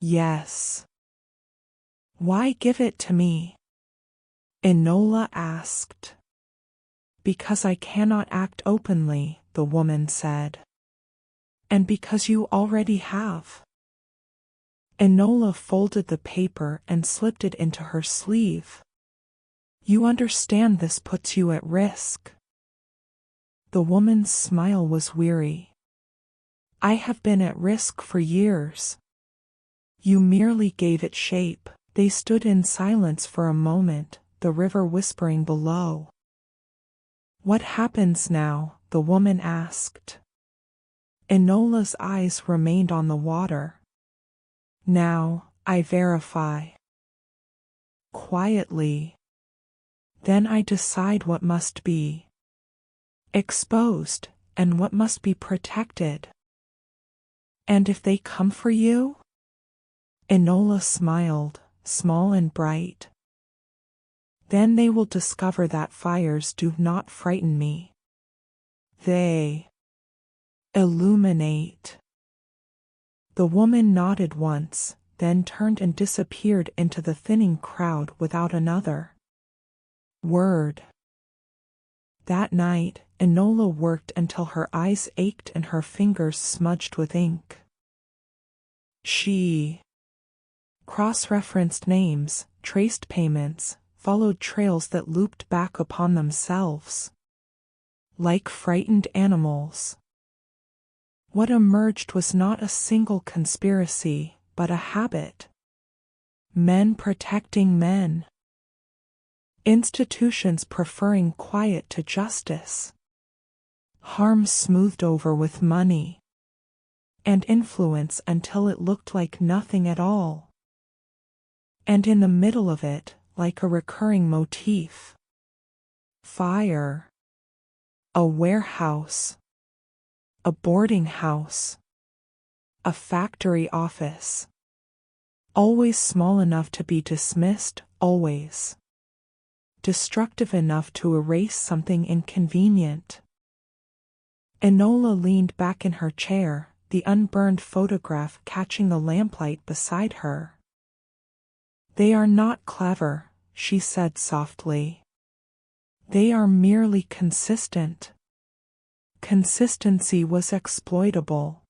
"Yes." "Why give it to me?" Enola asked. "Because I cannot act openly," the woman said. "And because you already have." Enola folded the paper and slipped it into her sleeve. "You understand this puts you at risk." The woman's smile was weary. "I have been at risk for years." "You merely gave it shape." They stood in silence for a moment, the river whispering below. "What happens now?" the woman asked. Enola's eyes remained on the water. "Now, I verify." Quietly. "Then I decide what must be exposed, and what must be protected." "And if they come for you?" Enola smiled, small and bright. "Then they will discover that fires do not frighten me. They illuminate." The woman nodded once, then turned and disappeared into the thinning crowd without another word. That night, Enola worked until her eyes ached and her fingers smudged with ink. She cross-referenced names, traced payments, followed trails that looped back upon themselves. Like frightened animals. What emerged was not a single conspiracy, but a habit. Men protecting men. Institutions preferring quiet to justice. Harm smoothed over with money and influence until it looked like nothing at all. And in the middle of it, like a recurring motif. Fire. A warehouse. A boarding house. A factory office. Always small enough to be dismissed, always destructive enough to erase something inconvenient. Enola leaned back in her chair, the unburned photograph catching the lamplight beside her. "They are not clever," she said softly. "They are merely consistent." Consistency was exploitable.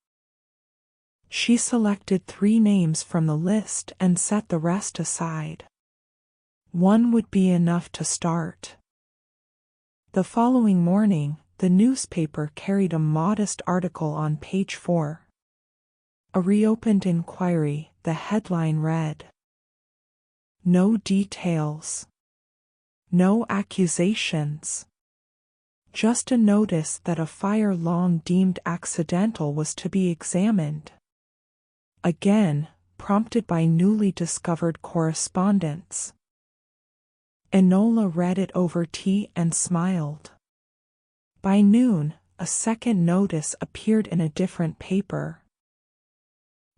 She selected 3 names from the list and set the rest aside. One would be enough to start. The following morning, the newspaper carried a modest article on page 4. A reopened inquiry, the headline read. No details. No accusations. Just a notice that a fire long deemed accidental was to be examined. Again, prompted by newly discovered correspondence. Enola read it over tea and smiled. By noon, a second notice appeared in a different paper.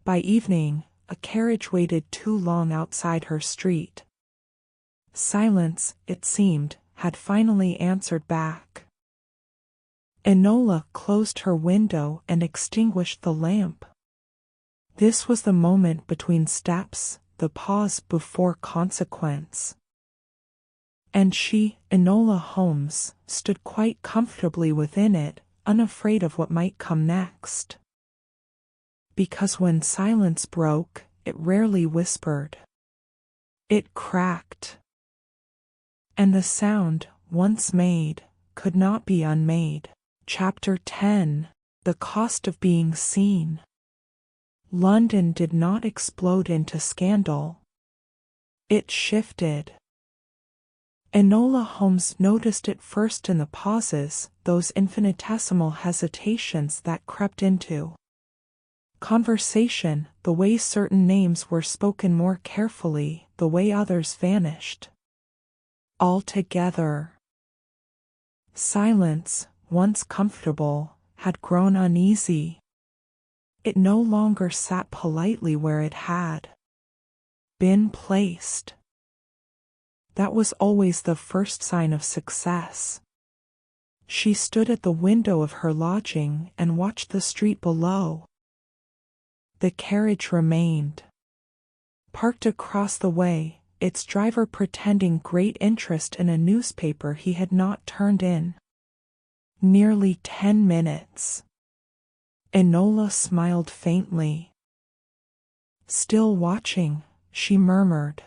By evening, a carriage waited too long outside her street. Silence, it seemed, had finally answered back. Enola closed her window and extinguished the lamp. This was the moment between steps, the pause before consequence. And she, Enola Holmes, stood quite comfortably within it, unafraid of what might come next. Because when silence broke, it rarely whispered. It cracked. And the sound, once made, could not be unmade. Chapter 10. The Cost of Being Seen. London did not explode into scandal. It shifted. Enola Holmes noticed it first in the pauses, those infinitesimal hesitations that crept into conversation, the way certain names were spoken more carefully, the way others vanished altogether. Silence, once comfortable, had grown uneasy. It no longer sat politely where it had been placed. That was always the first sign of success. She stood at the window of her lodging and watched the street below. The carriage remained parked across the way, its driver pretending great interest in a newspaper he had not turned in. Nearly 10 minutes. Enola smiled faintly. Still watching, she murmured.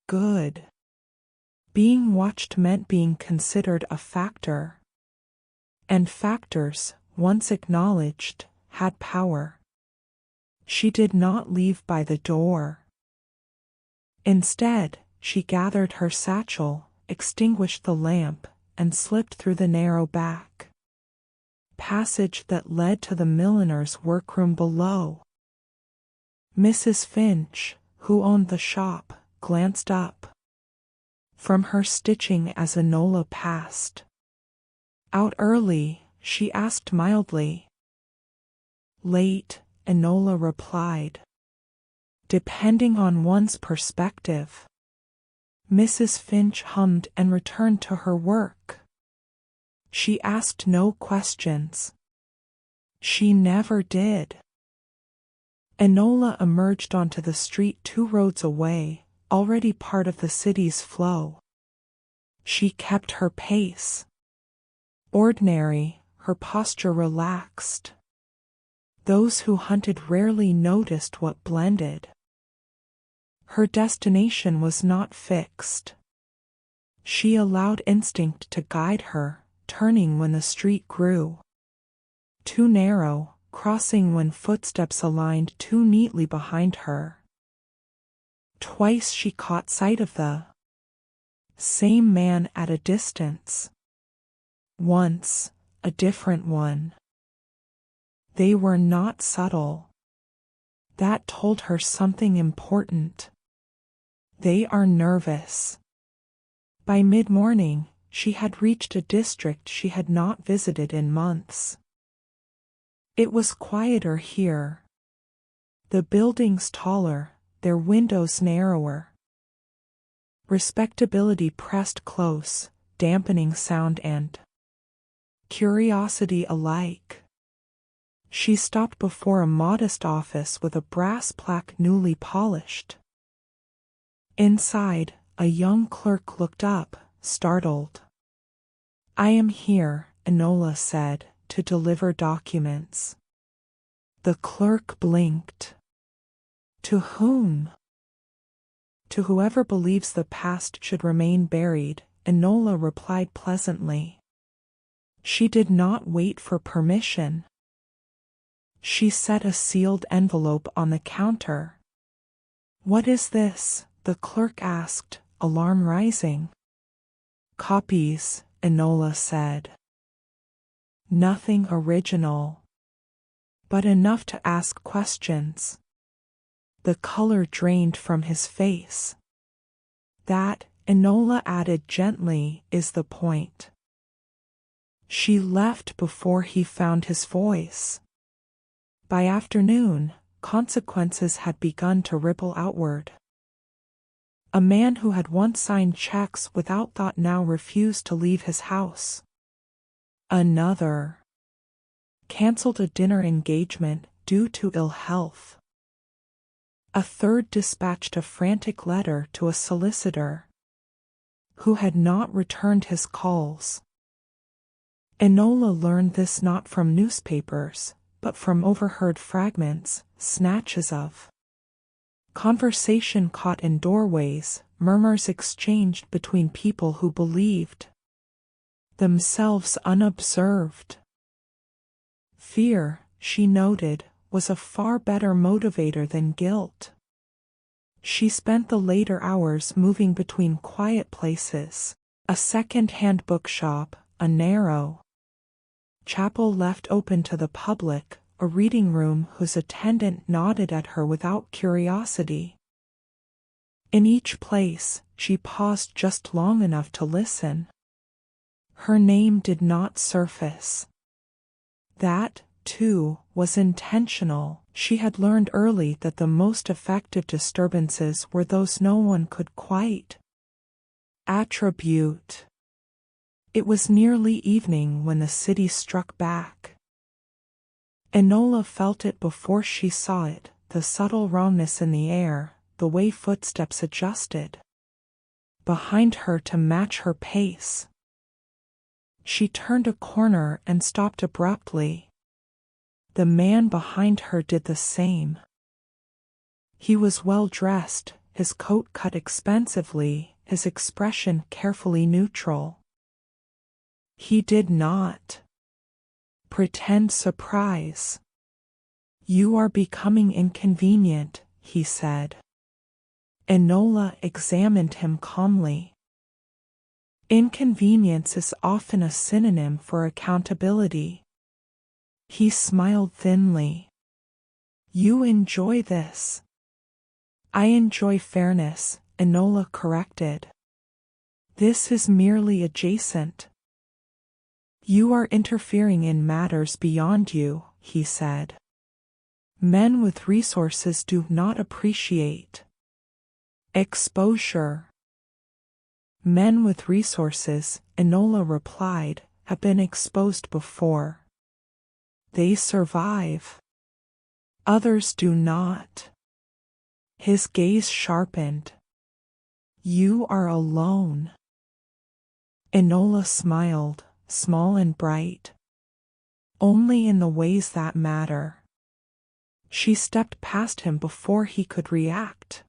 Good. Being watched meant being considered a factor. And factors, once acknowledged, had power. She did not leave by the door. Instead, she gathered her satchel, extinguished the lamp, and slipped through the narrow back passage that led to the milliner's workroom below. Mrs. Finch, who owned the shop, glanced up from her stitching as Enola passed. Out early, she asked mildly. Late, Enola replied. Depending on one's perspective. Mrs. Finch hummed and returned to her work. She asked no questions. She never did. Enola emerged onto the street 2 roads away, already part of the city's flow. She kept her pace. Ordinary, her posture relaxed. Those who hunted rarely noticed what blended. Her destination was not fixed. She allowed instinct to guide her, turning when the street grew too narrow, crossing when footsteps aligned too neatly behind her. Twice she caught sight of the same man at a distance. Once, a different one. They were not subtle. That told her something important. They are nervous. By mid-morning, she had reached a district she had not visited in months. It was quieter here. The buildings taller, their windows narrower. Respectability pressed close, dampening sound and curiosity alike. She stopped before a modest office with a brass plaque newly polished. Inside, a young clerk looked up, startled. "I am here," Enola said, "to deliver documents." The clerk blinked. "To whom?" "To whoever believes the past should remain buried," Enola replied pleasantly. She did not wait for permission. She set a sealed envelope on the counter. "What is this?" the clerk asked, alarm rising. "Copies," Enola said. "Nothing original, but enough to ask questions." The color drained from his face. "That," Enola added gently, "is the point." She left before he found his voice. By afternoon, consequences had begun to ripple outward. A man who had once signed checks without thought now refused to leave his house. Another canceled a dinner engagement due to ill health. A third dispatched a frantic letter to a solicitor who had not returned his calls. Enola learned this not from newspapers, but from overheard fragments, snatches of conversation caught in doorways, murmurs exchanged between people who believed themselves unobserved. Fear, she noted, was a far better motivator than guilt. She spent the later hours moving between quiet places, a second-hand bookshop, a narrow chapel left open to the public, a reading room whose attendant nodded at her without curiosity. In each place, she paused just long enough to listen. Her name did not surface. That, too, was intentional. She had learned early that the most effective disturbances were those no one could quite attribute. It was nearly evening when the city struck back. Enola felt it before she saw it, the subtle wrongness in the air, the way footsteps adjusted behind her to match her pace. She turned a corner and stopped abruptly. The man behind her did the same. He was well dressed, his coat cut expensively, his expression carefully neutral. He did not pretend surprise. "You are becoming inconvenient," he said. Enola examined him calmly. Inconvenience is often a synonym for accountability. He smiled thinly. "You enjoy this." "I enjoy fairness," Enola corrected. "This is merely adjacent." "You are interfering in matters beyond you," he said. "Men with resources do not appreciate exposure." "Men with resources," Enola replied, "have been exposed before. They survive. Others do not." His gaze sharpened. "You are alone." Enola smiled, small and bright. "Only in the ways that matter." She stepped past him before he could react.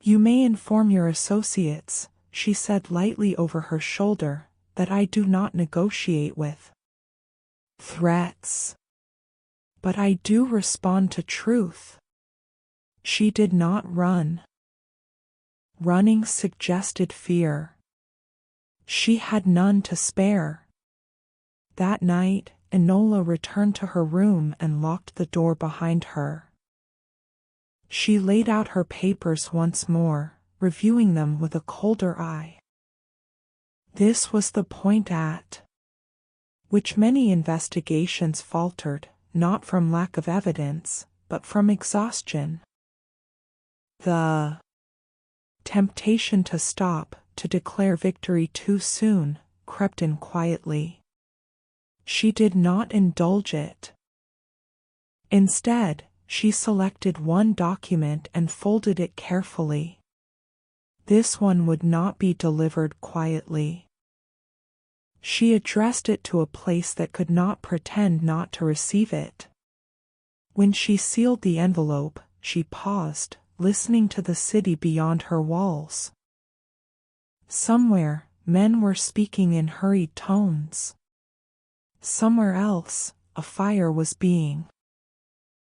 "You may inform your associates," she said lightly over her shoulder, "that I do not negotiate with threats. But I do respond to truth." She did not run. Running suggested fear. She had none to spare. That night, Enola returned to her room and locked the door behind her. She laid out her papers once more, reviewing them with a colder eye. This was the point at which many investigations faltered, not from lack of evidence, but from exhaustion. The temptation to stop, to declare victory too soon, crept in quietly. She did not indulge it. Instead, she selected one document and folded it carefully. This one would not be delivered quietly. She addressed it to a place that could not pretend not to receive it. When she sealed the envelope, she paused, listening to the city beyond her walls. Somewhere, men were speaking in hurried tones. Somewhere else, a fire was being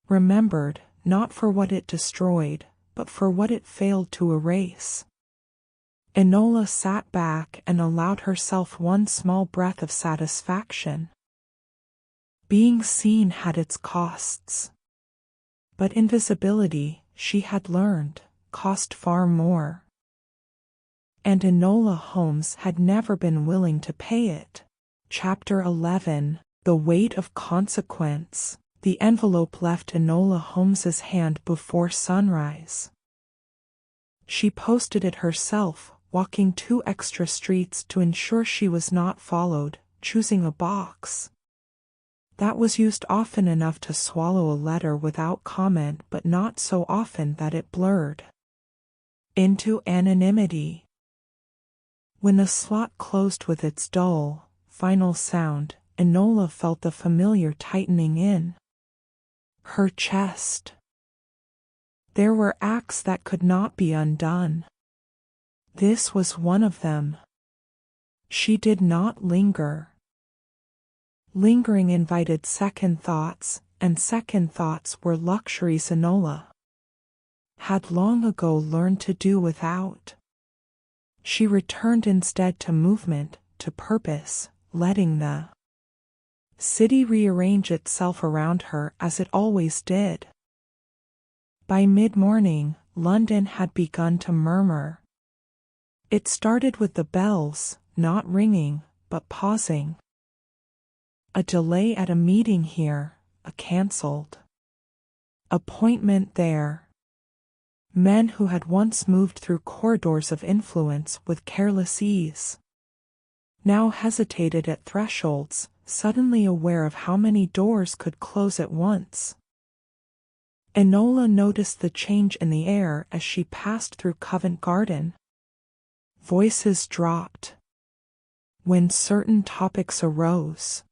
remembered, not for what it destroyed, but for what it failed to erase. Enola sat back and allowed herself one small breath of satisfaction. Being seen had its costs. But invisibility, she had learned, cost far more. And Enola Holmes had never been willing to pay it. Chapter 11. The Weight of Consequence. The envelope left Enola Holmes's hand before sunrise. She posted it herself, walking 2 extra streets to ensure she was not followed, choosing a box that was used often enough to swallow a letter without comment, but not so often that it blurred into anonymity. When the slot closed with its dull, final sound, Enola felt the familiar tightening in her chest. There were acts that could not be undone. This was one of them. She did not linger. Lingering invited second thoughts, and second thoughts were luxuries Enola had long ago learned to do without. She returned instead to movement, to purpose, letting the city rearrange itself around her as it always did. By mid-morning, London had begun to murmur. It started with the bells, not ringing, but pausing. A delay at a meeting here, a cancelled appointment there. Men who had once moved through corridors of influence with careless ease now hesitated at thresholds, suddenly aware of how many doors could close at once. Enola noticed the change in the air as she passed through Covent Garden. Voices dropped when certain topics arose.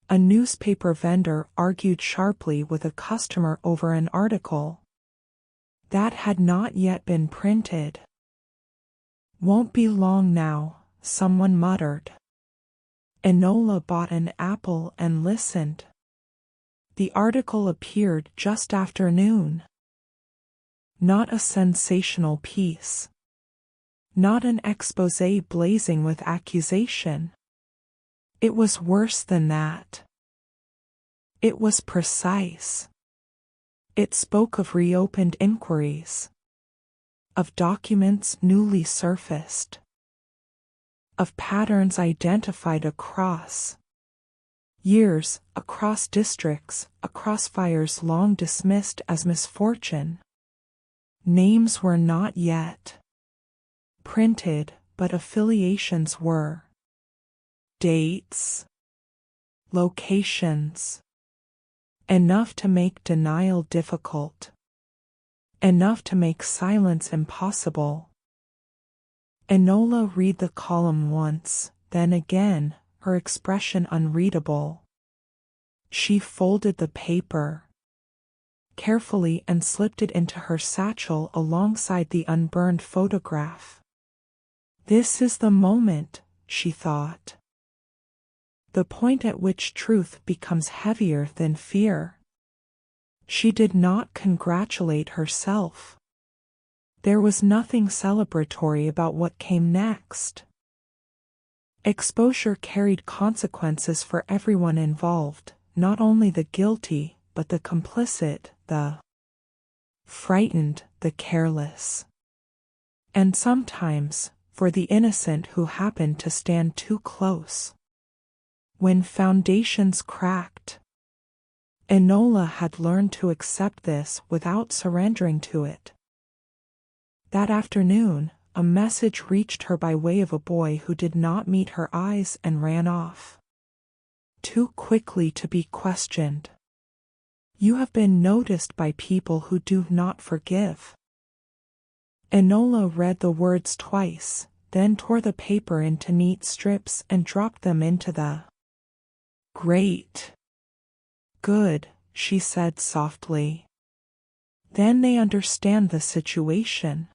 A newspaper vendor argued sharply with a customer over an article that had not yet been printed. "Won't be long now," someone muttered. Enola bought an apple and listened. The article appeared just after noon. Not a sensational piece. Not an exposé blazing with accusation. It was worse than that. It was precise. It spoke of reopened inquiries, of documents newly surfaced, of patterns identified across years, across districts, across fires long dismissed as misfortune. Names were not yet printed, but affiliations were. Dates, locations. Enough to make denial difficult. Enough to make silence impossible. Enola read the column once, then again, her expression unreadable. She folded the paper carefully and slipped it into her satchel alongside the unburned photograph. This is the moment, she thought. The point at which truth becomes heavier than fear. She did not congratulate herself. There was nothing celebratory about what came next. Exposure carried consequences for everyone involved, not only the guilty, but the complicit, the frightened, the careless. And sometimes, for the innocent who happened to stand too close. When foundations cracked, Enola had learned to accept this without surrendering to it. That afternoon, a message reached her by way of a boy who did not meet her eyes and ran off. Too quickly to be questioned. You have been noticed by people who do not forgive. Enola read the words twice, then tore the paper into neat strips and dropped them into the grate. Good, she said softly. Then they understand the situation.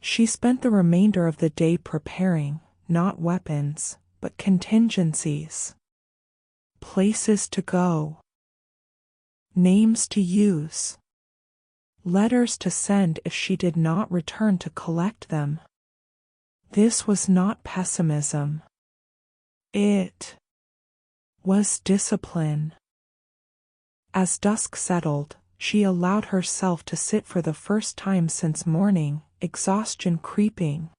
She spent the remainder of the day preparing, not weapons, but contingencies. Places to go. Names to use. Letters to send if she did not return to collect them. This was not pessimism. It was discipline. As dusk settled, she allowed herself to sit for the first time since morning, exhaustion creeping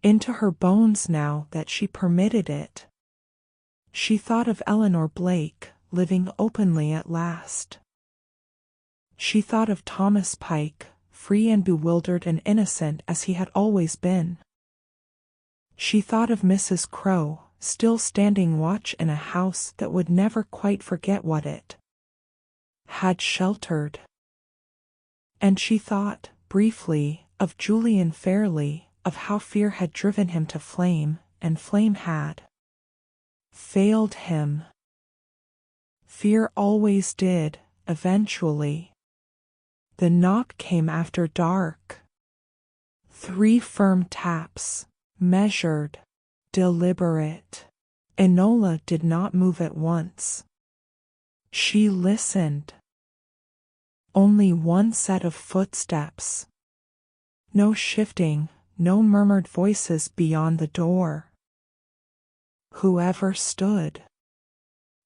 into her bones now that she permitted it. She thought of Eleanor Blake, living openly at last. She thought of Thomas Pike, free and bewildered and innocent as he had always been. She thought of Mrs. Crowe, still standing watch in a house that would never quite forget what it had sheltered. And she thought, briefly, of Julian Fairley, of how fear had driven him to flame, and flame had failed him. Fear always did, eventually. The knock came after dark. 3 firm taps, measured, deliberate. Enola did not move at once. She listened. Only one set of footsteps. No shifting, no murmured voices beyond the door. Whoever stood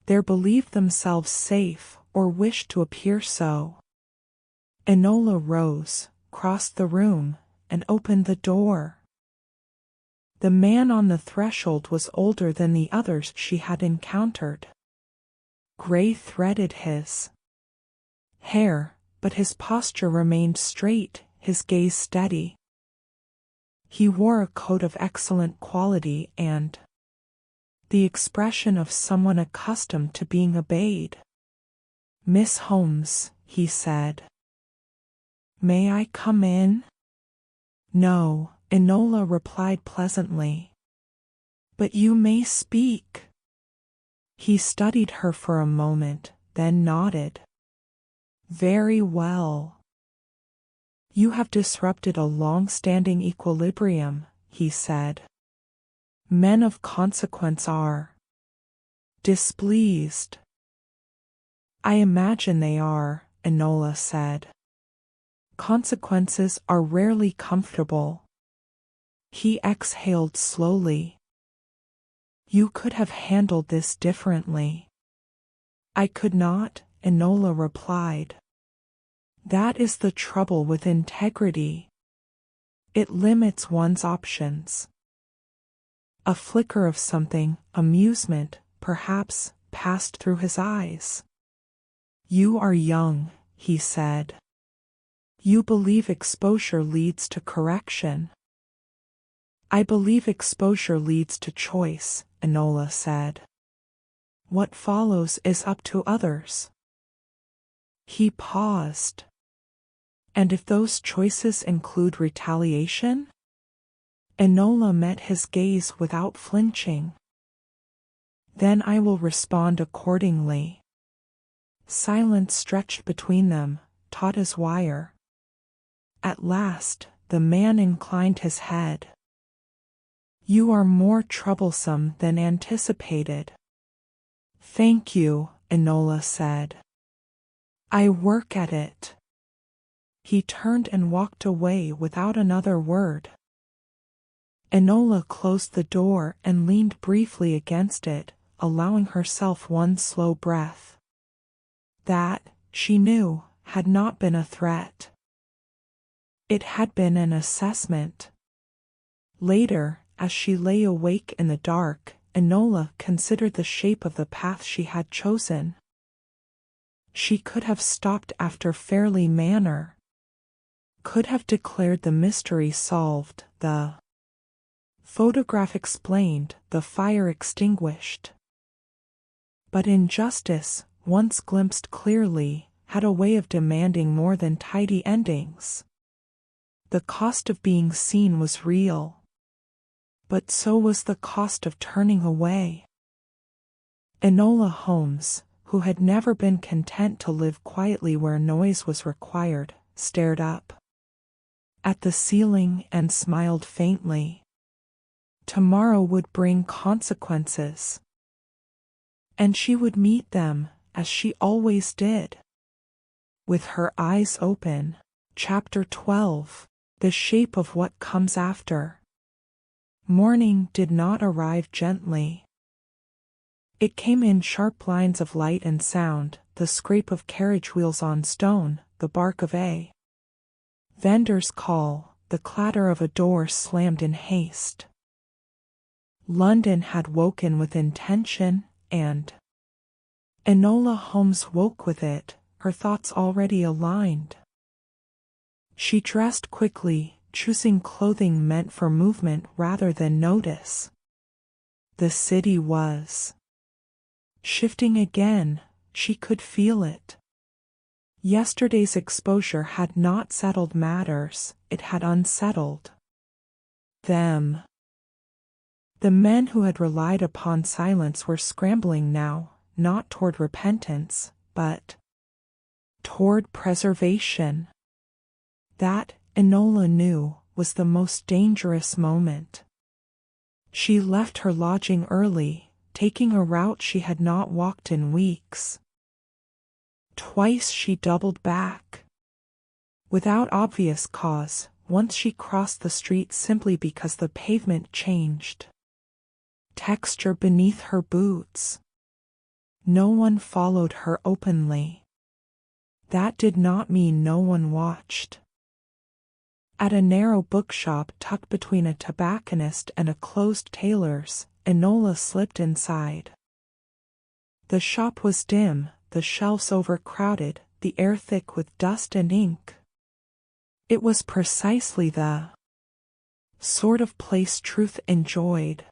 there believed themselves safe or wished to appear so. Enola rose, crossed the room, and opened the door. The man on the threshold was older than the others she had encountered. Gray threaded his hair, but his posture remained straight, his gaze steady. He wore a coat of excellent quality and the expression of someone accustomed to being obeyed. "Miss Holmes," he said. "May I come in?" "No," Enola replied pleasantly. "But you may speak." He studied her for a moment, then nodded. "Very well." "You have disrupted a long-standing equilibrium," he said. "Men of consequence are displeased." "I imagine they are," Enola said. "Consequences are rarely comfortable." He exhaled slowly. "You could have handled this differently." "I could not," Enola replied. "That is the trouble with integrity. It limits one's options." A flicker of something, amusement, perhaps, passed through his eyes. "You are young," he said. "You believe exposure leads to correction." "I believe exposure leads to choice," Enola said. "What follows is up to others." He paused. "And if those choices include retaliation?" Enola met his gaze without flinching. "Then I will respond accordingly." Silence stretched between them, taut as wire. At last, the man inclined his head. "You are more troublesome than anticipated." "Thank you," Enola said. "I work at it." He turned and walked away without another word. Enola closed the door and leaned briefly against it, allowing herself one slow breath. That, she knew, had not been a threat. It had been an assessment. Later, as she lay awake in the dark, Enola considered the shape of the path she had chosen. She could have stopped after Fairley Manor. could have declared the mystery solved, the photograph explained, the fire extinguished. But injustice, once glimpsed clearly, had a way of demanding more than tidy endings. The cost of being seen was real. But so was the cost of turning away. Enola Holmes, who had never been content to live quietly where noise was required, stared up at the ceiling and smiled faintly. Tomorrow would bring consequences. And she would meet them, as she always did. With her eyes open. Chapter 12. The Shape of What Comes After. Morning did not arrive gently. It came in sharp lines of light and sound, the scrape of carriage wheels on stone, the bark of a vendor's call, the clatter of a door slammed in haste. London had woken with intention, and Enola Holmes woke with it, her thoughts already aligned. She dressed quickly, choosing clothing meant for movement rather than notice. The city was shifting again, she could feel it. Yesterday's exposure had not settled matters, it had unsettled them. The men who had relied upon silence were scrambling now, not toward repentance, but toward preservation. That, Enola knew, was the most dangerous moment. She left her lodging early, taking a route she had not walked in weeks. Twice she doubled back. Without obvious cause, once she crossed the street simply because the pavement changed texture beneath her boots. No one followed her openly. That did not mean no one watched. At a narrow bookshop tucked between a tobacconist and a closed tailor's, Enola slipped inside. The shop was dim, the shelves overcrowded, the air thick with dust and ink. It was precisely the sort of place Truth enjoyed.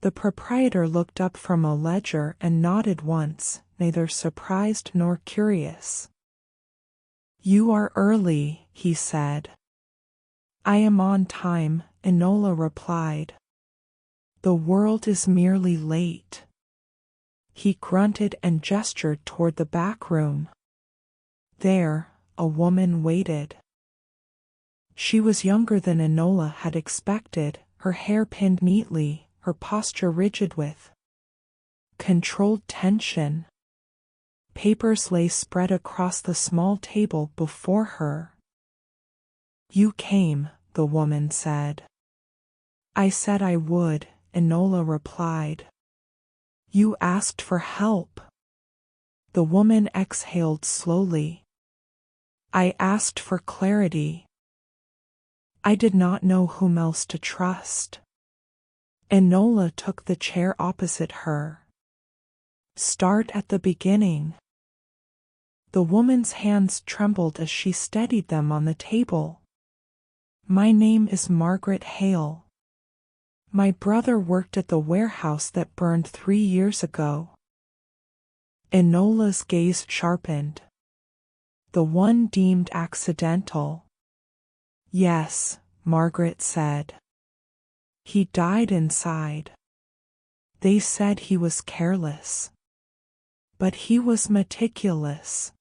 The proprietor looked up from a ledger and nodded once, neither surprised nor curious. "You are early," he said. "I am on time," Enola replied. "The world is merely late." He grunted and gestured toward the back room. There, a woman waited. She was younger than Enola had expected, her hair pinned neatly, her posture rigid with controlled tension. Papers lay spread across the small table before her. "You came," the woman said. "I said I would," Enola replied. "You asked for help." The woman exhaled slowly. "I asked for clarity. I did not know whom else to trust." Enola took the chair opposite her. "Start at the beginning." The woman's hands trembled as she steadied them on the table. "My name is Margaret Hale. My brother worked at the warehouse that burned 3 years ago." Enola's gaze sharpened. "The one deemed accidental." "Yes," Margaret said. "He died inside. They said he was careless. But he was meticulous.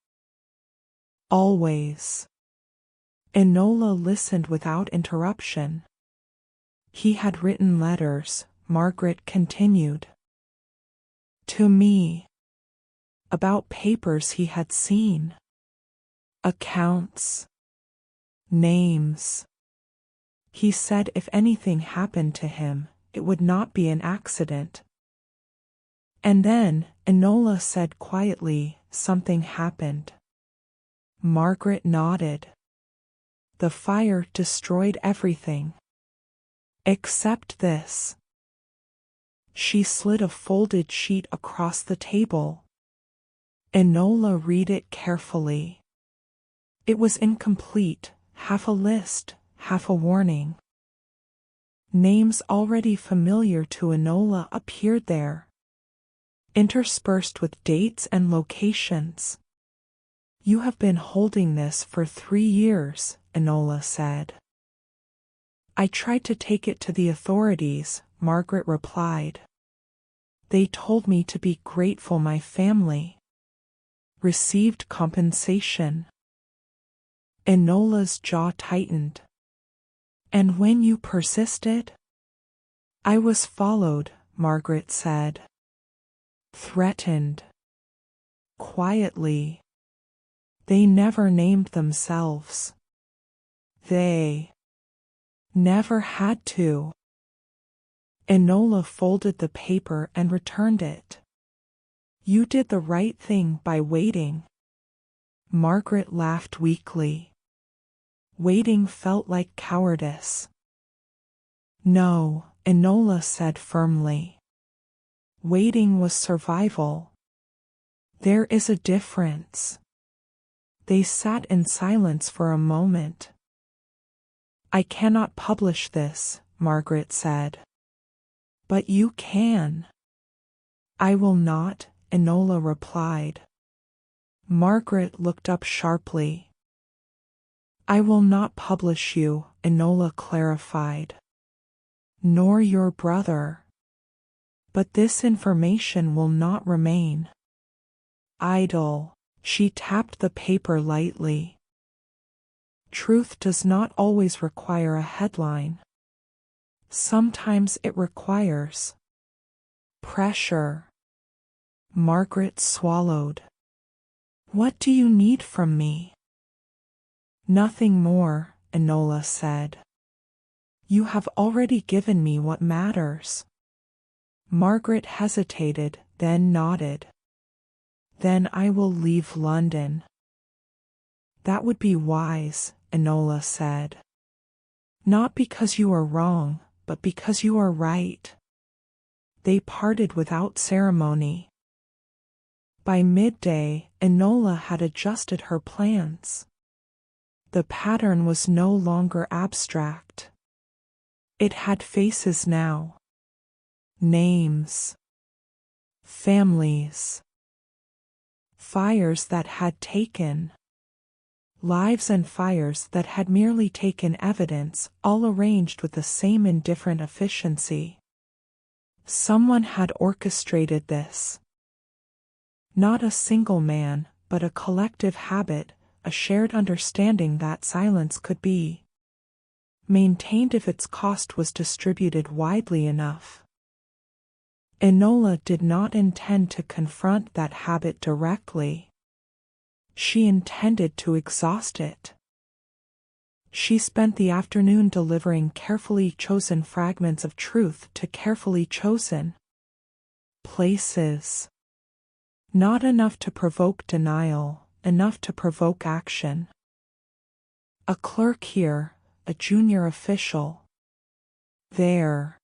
Always." Enola listened without interruption. "He had written letters," Margaret continued. "To me. About papers he had seen. Accounts. Names. He said if anything happened to him, it would not be an accident." And then, Enola said quietly, "Something happened." Margaret nodded. "The fire destroyed everything. Except this." She slid a folded sheet across the table. Enola read it carefully. It was incomplete, half a list, half a warning. Names already familiar to Enola appeared there, interspersed with dates and locations. "You have been holding this for 3 years," Enola said. "I tried to take it to the authorities," Margaret replied. "They told me to be grateful my family received compensation." Enola's jaw tightened. "And when you persisted?" "I was followed," Margaret said. "Threatened. Quietly. They never named themselves. They never had to." Enola folded the paper and returned it. "You did the right thing by waiting." Margaret laughed weakly. Waiting felt like cowardice. "No," Enola said firmly. "Waiting was survival. There is a difference." They sat in silence for a moment. "I cannot publish this," Margaret said. "But you can." "I will not," Enola replied. Margaret looked up sharply. "I will not publish you," Enola clarified. "Nor your brother. But this information will not remain idle." She tapped the paper lightly. "Truth does not always require a headline. Sometimes it requires pressure." Margaret swallowed. "What do you need from me?" "Nothing more," Enola said. "You have already given me what matters." Margaret hesitated, then nodded. "Then I will leave London." "That would be wise," Enola said. "Not because you are wrong, but because you are right." They parted without ceremony. By midday, Enola had adjusted her plans. The pattern was no longer abstract. It had faces now. Names. Families. Fires that had taken. Lives and fires that had merely taken evidence, all arranged with the same indifferent efficiency. Someone had orchestrated this. Not a single man, but a collective habit, a shared understanding that silence could be maintained if its cost was distributed widely enough. Enola did not intend to confront that habit directly. She intended to exhaust it. She spent the afternoon delivering carefully chosen fragments of truth to carefully chosen places. Not enough to provoke denial, enough to provoke action. A clerk here, a junior official there.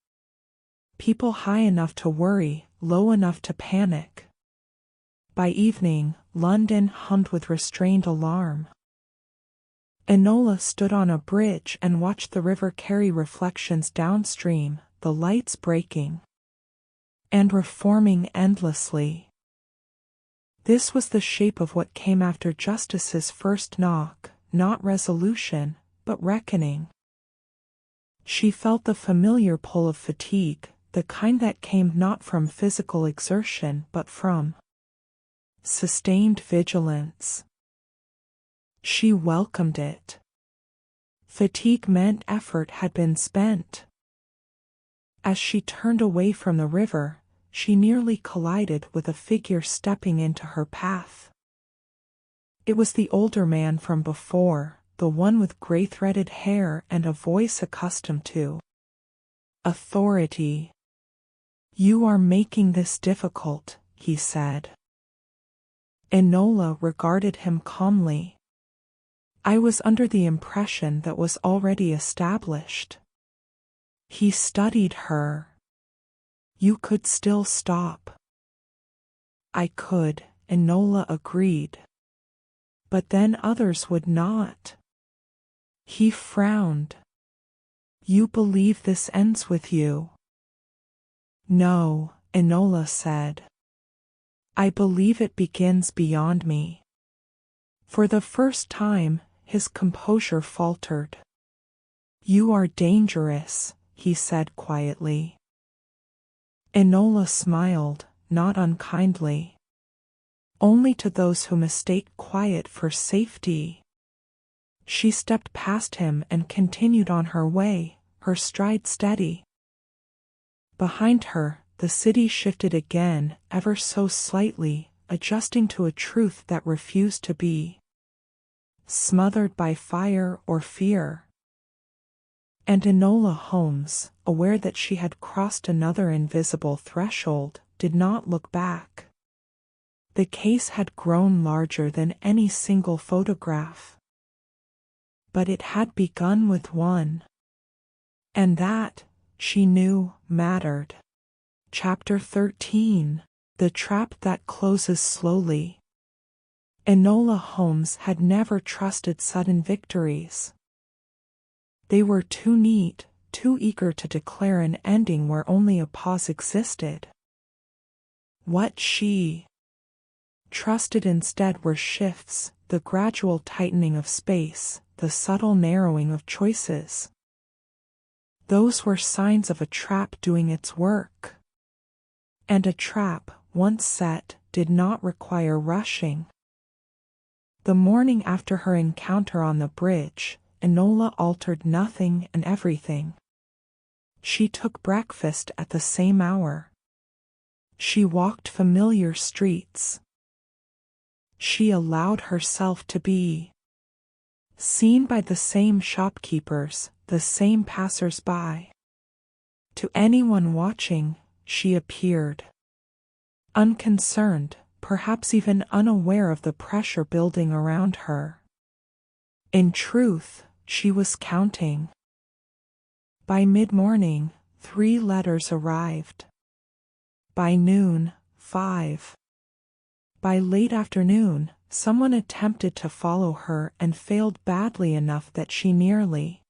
People high enough to worry, low enough to panic. By evening, London hummed with restrained alarm. Enola stood on a bridge and watched the river carry reflections downstream, the lights breaking and reforming endlessly. This was the shape of what came after justice's first knock, not resolution, but reckoning. She felt the familiar pull of fatigue, the kind that came not from physical exertion but from sustained vigilance. She welcomed it. Fatigue meant effort had been spent. As she turned away from the river, she nearly collided with a figure stepping into her path. It was the older man from before, the one with gray-threaded hair and a voice accustomed to authority. "You are making this difficult," he said. Enola regarded him calmly. "I was under the impression that was already established." He studied her. "You could still stop." "I could," Enola agreed. but then others would not. He frowned. You believe this ends with you? No, Enola said. I believe it begins beyond me. For the first time, his composure faltered. You are dangerous, he said quietly. Enola smiled, not unkindly. Only to those who mistake quiet for safety. She stepped past him and continued on her way, her stride steady. Behind her, the city shifted again, ever so slightly, adjusting to a truth that refused to be smothered by fire or fear. And Enola Holmes, aware that she had crossed another invisible threshold, did not look back. The case had grown larger than any single photograph. But it had begun with one. And that, she knew, mattered. Chapter 13. The Trap That Closes Slowly. Enola Holmes had never trusted sudden victories. They were too neat, too eager to declare an ending where only a pause existed. What she trusted instead were shifts, the gradual tightening of space, the subtle narrowing of choices. Those were signs of a trap doing its work. And a trap, once set, did not require rushing. The morning after her encounter on the bridge, Enola altered nothing and everything. She took breakfast at the same hour. She walked familiar streets. She allowed herself to be seen by the same shopkeepers, the same passers-by. To anyone watching, she appeared unconcerned, perhaps even unaware of the pressure building around her. In truth, she was counting. By mid-morning, 3 letters arrived. By noon, 5. By late afternoon, someone attempted to follow her and failed badly enough that she nearly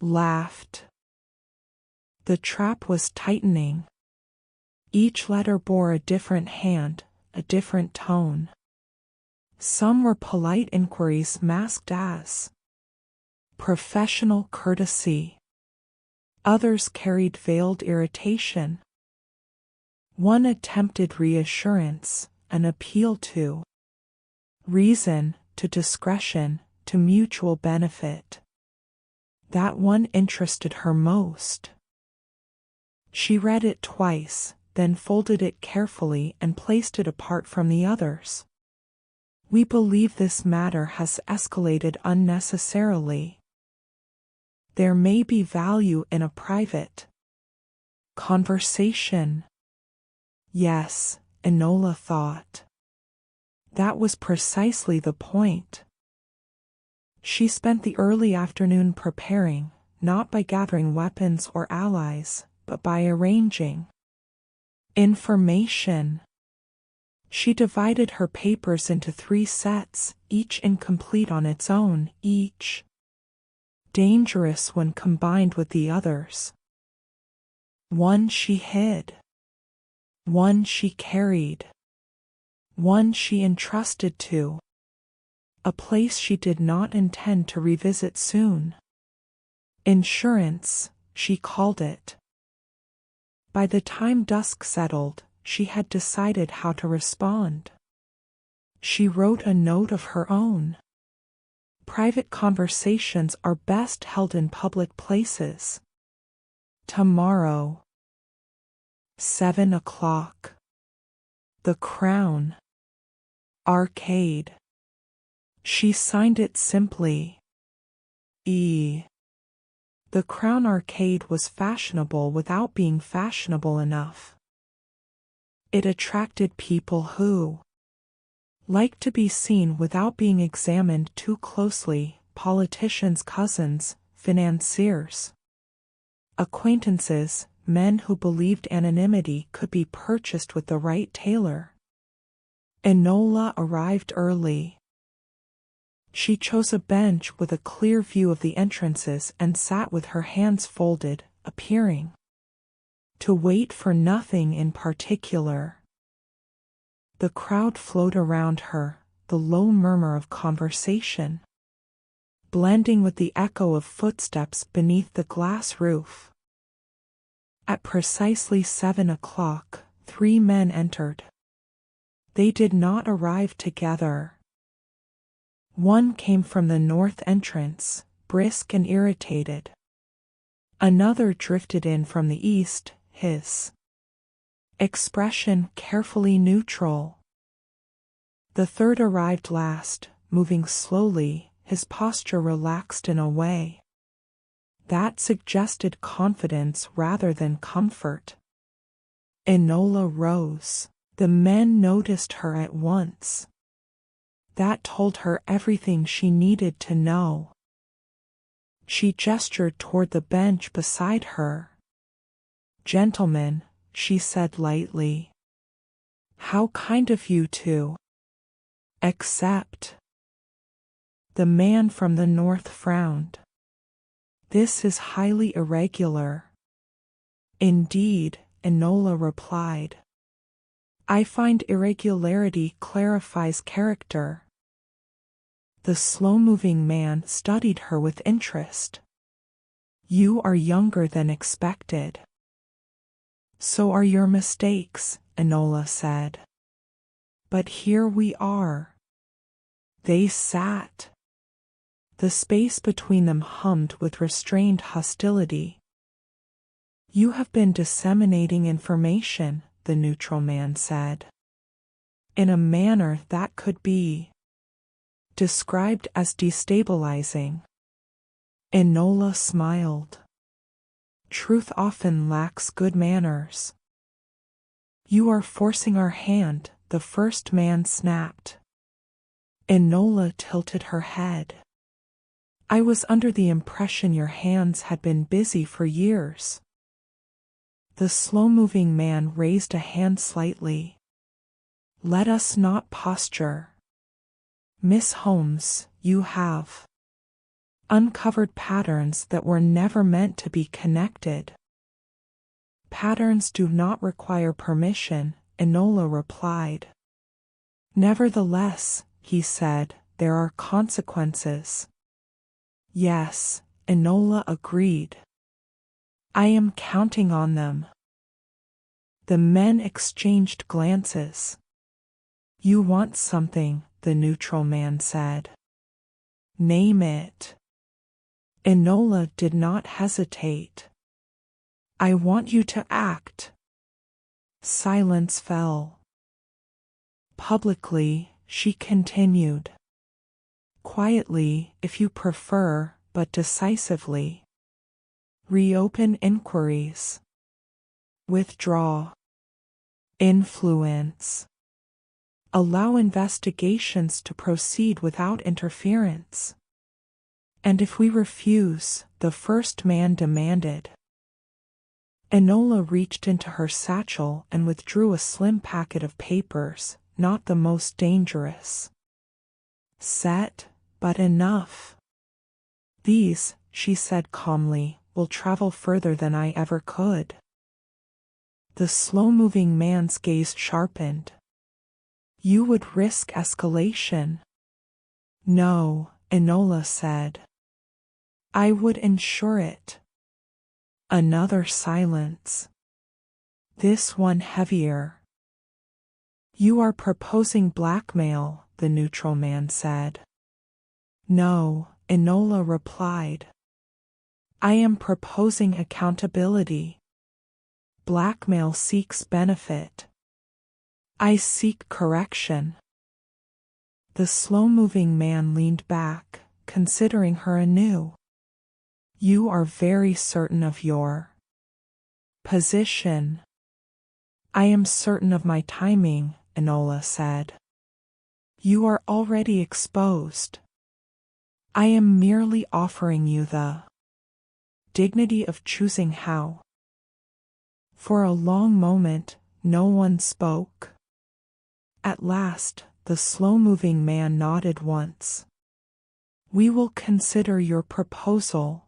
laughed. The trap was tightening. Each letter bore a different hand, a different tone. Some were polite inquiries masked as professional courtesy. Others carried veiled irritation. One attempted reassurance, an appeal to reason, to discretion, to mutual benefit. That one interested her most. She read it twice, then folded it carefully and placed it apart from the others. We believe this matter has escalated unnecessarily. There may be value in a private conversation. Yes, Enola thought. That was precisely the point. She spent the early afternoon preparing, not by gathering weapons or allies, but by arranging information. She divided her papers into 3 sets, each incomplete on its own, each dangerous when combined with the others. One she hid. One she carried. One she entrusted to a place she did not intend to revisit soon. Insurance, she called it. By the time dusk settled, she had decided how to respond. She wrote a note of her own. Private conversations are best held in public places. Tomorrow, 7 o'clock. The Crown Arcade. She signed it simply. E. The Crown Arcade was fashionable without being fashionable enough. It attracted people who liked to be seen without being examined too closely, politicians' cousins, financiers, acquaintances, men who believed anonymity could be purchased with the right tailor. Enola arrived early. She chose a bench with a clear view of the entrances and sat with her hands folded, appearing to wait for nothing in particular. The crowd flowed around her, the low murmur of conversation blending with the echo of footsteps beneath the glass roof. At precisely 7 o'clock, 3 men entered. They did not arrive together. One came from the north entrance, brisk and irritated. Another drifted in from the east, his expression carefully neutral. The third arrived last, moving slowly, his posture relaxed in a way that suggested confidence rather than comfort. Enola rose. The men noticed her at once. That told her everything she needed to know. She gestured toward the bench beside her. "Gentlemen," she said lightly. "How kind of you to accept." The man from the north frowned. "This is highly irregular." "Indeed," Enola replied. "I find irregularity clarifies character." The slow-moving man studied her with interest. "You are younger than expected." "So are your mistakes," Enola said. "But here we are." They sat. The space between them hummed with restrained hostility. "You have been disseminating information," the neutral man said, "in a manner that could be described as destabilizing." Enola smiled. "Truth often lacks good manners." "You are forcing our hand," the first man snapped. Enola tilted her head. "I was under the impression your hands had been busy for years." The slow-moving man raised a hand slightly. "Let us not posture. Miss Holmes, you have uncovered patterns that were never meant to be connected." "Patterns do not require permission," Enola replied. "Nevertheless," he said, "there are consequences." "Yes," Enola agreed. "I am counting on them." The men exchanged glances. "You want something," the neutral man said. "Name it." Enola did not hesitate. "I want you to act." Silence fell. Publicly, she continued. "Quietly, if you prefer, but decisively. Reopen inquiries. Withdraw. Influence. Allow investigations to proceed without interference." "And if we refuse?" the first man demanded. Enola reached into her satchel and withdrew a slim packet of papers, not the most dangerous set, but enough. "These," she said calmly, "will travel further than I ever could." The slow-moving man's gaze sharpened. "You would risk escalation." "No," Enola said. "I would ensure it." Another silence. This one heavier. "You are proposing blackmail," the neutral man said. "No," Enola replied. "I am proposing accountability. Blackmail seeks benefit. I seek correction." The slow-moving man leaned back, considering her anew. "You are very certain of your position." "I am certain of my timing," Enola said. "You are already exposed. I am merely offering you the dignity of choosing how." For a long moment, no one spoke. At last, the slow-moving man nodded once. We will consider your proposal.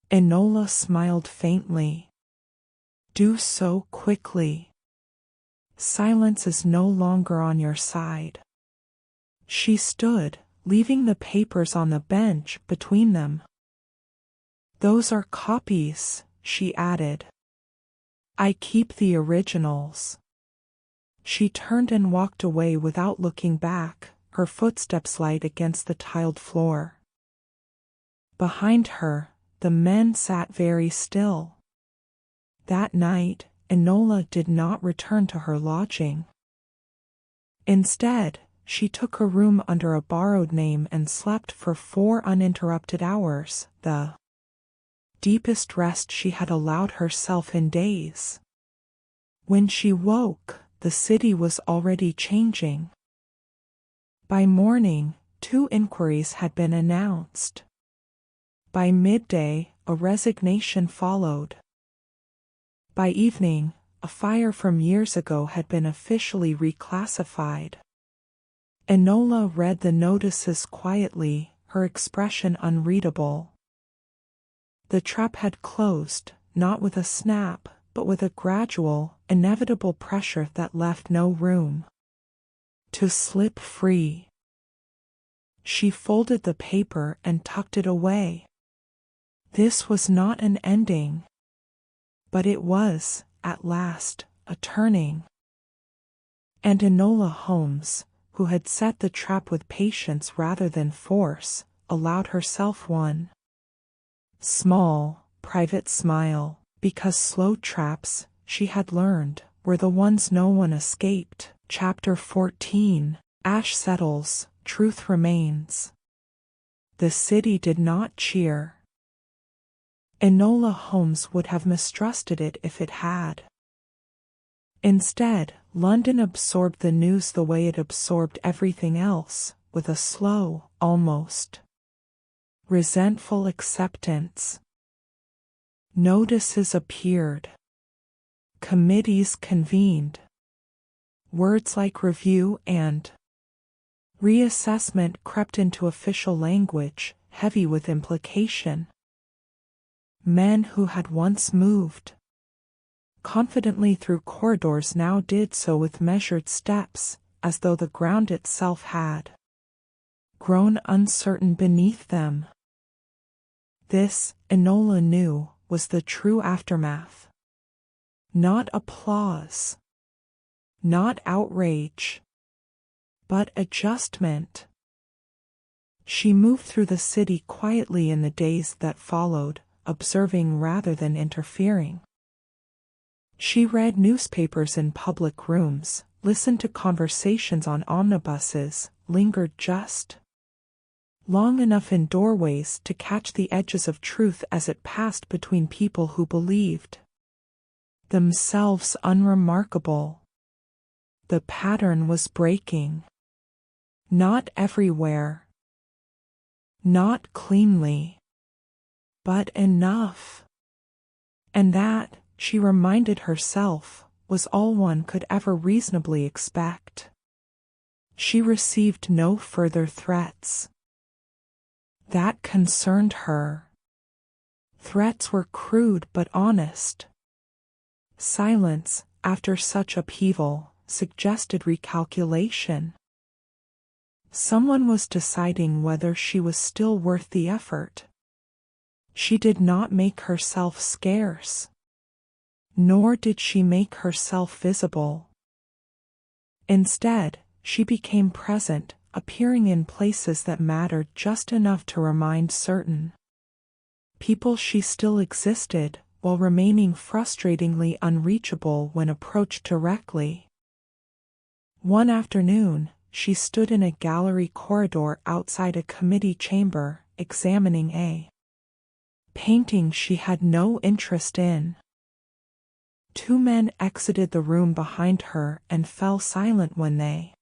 Enola smiled faintly. Do so quickly. Silence is no longer on your side. She stood, leaving the papers on the bench between them. Those are copies, she added. I keep the originals. She turned and walked away without looking back, her footsteps light against the tiled floor. Behind her, the men sat very still. That night, Enola did not return to her lodging. Instead, she took a room under a borrowed name and slept for 4 uninterrupted hours, the deepest rest she had allowed herself in days. When she woke, the city was already changing. By morning, 2 inquiries had been announced. By midday, a resignation followed. By evening, a fire from years ago had been officially reclassified. Enola read the notices quietly, her expression unreadable. The trap had closed, not with a snap, but with a gradual, inevitable pressure that left no room to slip free. She folded the paper and tucked it away. This was not an ending. But it was, at last, a turning. And Enola Holmes, who had set the trap with patience rather than force, allowed herself one small, private smile, because slow traps, she had learned, were the ones no one escaped. Chapter 14. Ash settles, truth remains. The city did not cheer. Enola Holmes would have mistrusted it if it had. Instead, London absorbed the news the way it absorbed everything else, with a slow, almost resentful acceptance. Notices appeared. Committees convened. Words like review and reassessment crept into official language, heavy with implication. Men who had once moved confidently through corridors now did so with measured steps, as though the ground itself had grown uncertain beneath them. This, Enola knew, was the true aftermath. Not applause, not outrage, but adjustment. She moved through the city quietly in the days that followed, observing rather than interfering. She read newspapers in public rooms, listened to conversations on omnibuses, lingered just long enough in doorways to catch the edges of truth as it passed between people who believed themselves unremarkable. The pattern was breaking. Not everywhere. Not cleanly. But enough. And that, she reminded herself, was all one could ever reasonably expect. She received no further threats. That concerned her. Threats were crude but honest. Silence, after such upheaval, suggested recalculation. Someone was deciding whether she was still worth the effort. She did not make herself scarce. Nor did she make herself visible. Instead, she became present, appearing in places that mattered just enough to remind certain people she still existed, while remaining frustratingly unreachable when approached directly. One afternoon, she stood in a gallery corridor outside a committee chamber, examining a painting she had no interest in. 2 men exited the room behind her and fell silent when they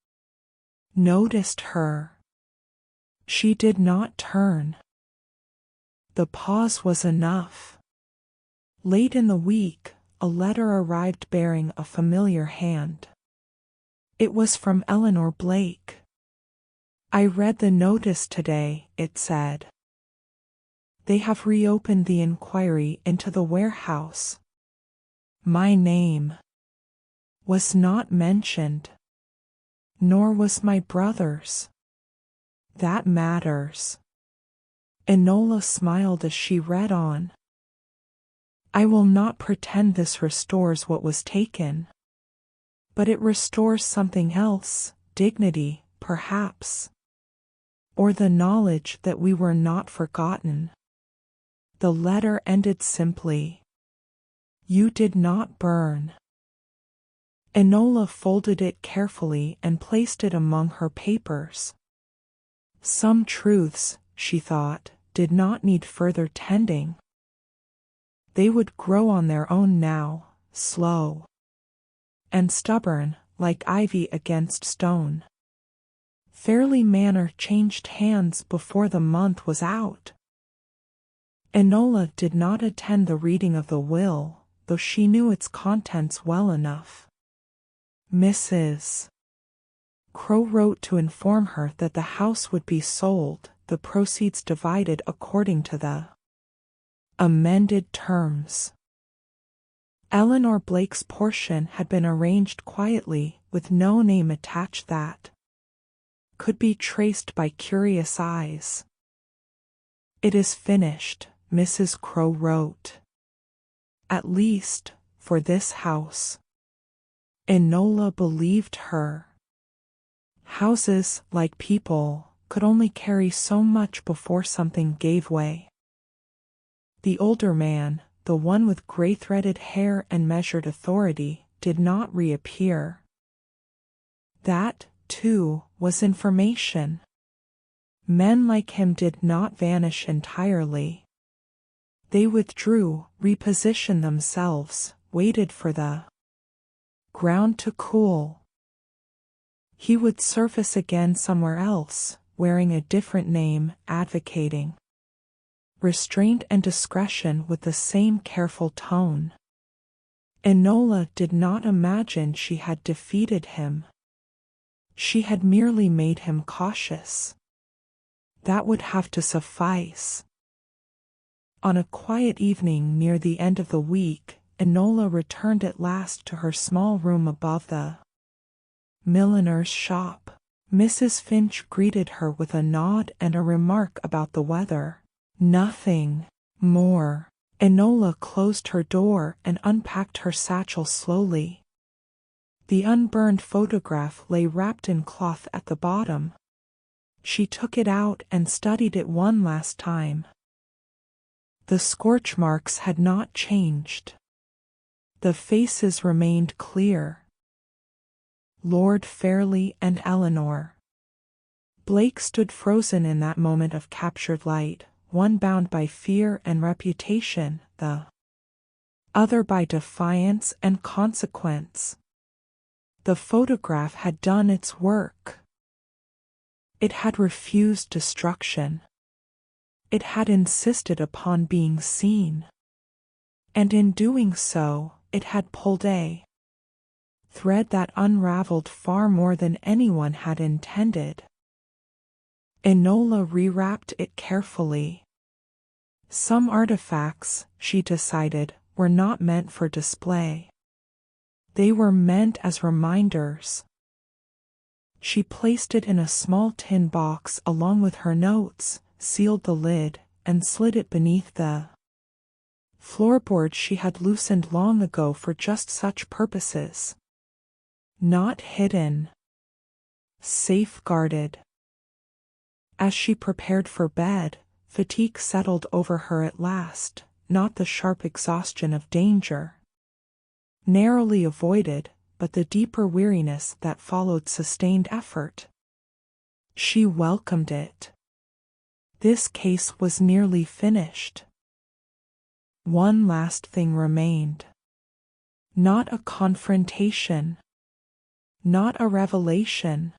noticed her. She did not turn. The pause was enough. Late in the week, a letter arrived bearing a familiar hand. It was from Eleanor Blake. I read the notice today, it said. They have reopened the inquiry into the warehouse. My name was not mentioned, nor was my brother's. That matters. Enola smiled as she read on. I will not pretend this restores what was taken. But it restores something else, dignity, perhaps. Or the knowledge that we were not forgotten. The letter ended simply. You did not burn. Enola folded it carefully and placed it among her papers. Some truths, she thought, did not need further tending. They would grow on their own now, slow and stubborn, like ivy against stone. Fairly Manor changed hands before the month was out. Enola did not attend the reading of the will, though she knew its contents well enough. Mrs. Crow wrote to inform her that the house would be sold, the proceeds divided according to the amended terms. Eleanor Blake's portion had been arranged quietly, with no name attached that could be traced by curious eyes. It is finished, Mrs. Crow wrote. At least, for this house. Enola believed her. Houses, like people, could only carry so much before something gave way. The older man, the one with gray-threaded hair and measured authority, did not reappear. That, too, was information. Men like him did not vanish entirely. They withdrew, repositioned themselves, waited for the ground to cool. He would surface again somewhere else, wearing a different name, advocating restraint and discretion with the same careful tone. Enola did not imagine she had defeated him. She had merely made him cautious. That would have to suffice. On a quiet evening near the end of the week, Enola returned at last to her small room above the milliner's shop. Mrs. Finch greeted her with a nod and a remark about the weather. Nothing more. Enola closed her door and unpacked her satchel slowly. The unburned photograph lay wrapped in cloth at the bottom. She took it out and studied it one last time. The scorch marks had not changed. The faces remained clear. Lord Fairlie and Eleanor. Blake stood frozen in that moment of captured light, one bound by fear and reputation, the other by defiance and consequence. The photograph had done its work. It had refused destruction. It had insisted upon being seen. And in doing so, it had pulled a thread that unraveled far more than anyone had intended. Enola rewrapped it carefully. Some artifacts, she decided, were not meant for display. They were meant as reminders. She placed it in a small tin box along with her notes, sealed the lid, and slid it beneath the floorboard she had loosened long ago for just such purposes. Not hidden. Safeguarded. As she prepared for bed, fatigue settled over her at last, not the sharp exhaustion of danger. Narrowly avoided, but the deeper weariness that followed sustained effort. She welcomed it. This case was nearly finished. One last thing remained. Not a confrontation. Not a revelation.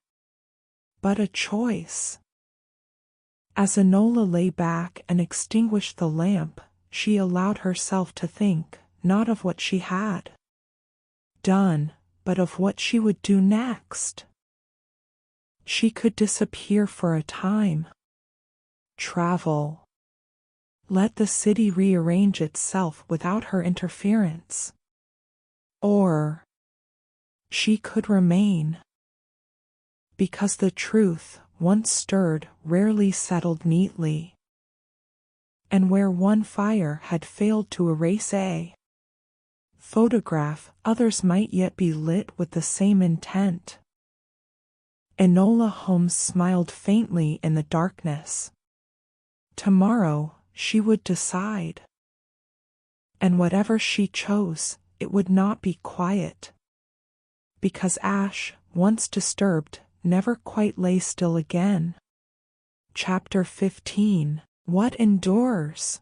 But a choice. As Enola lay back and extinguished the lamp, she allowed herself to think, not of what she had done, but of what she would do next. She could disappear for a time. Travel. Let the city rearrange itself without her interference. Or she could remain. Because the truth, once stirred, rarely settled neatly. And where one fire had failed to erase a photograph, others might yet be lit with the same intent. Enola Holmes smiled faintly in the darkness. Tomorrow, she would decide. And whatever she chose, it would not be quiet. Because ash, once disturbed, never quite lay still again. Chapter 15. What endures?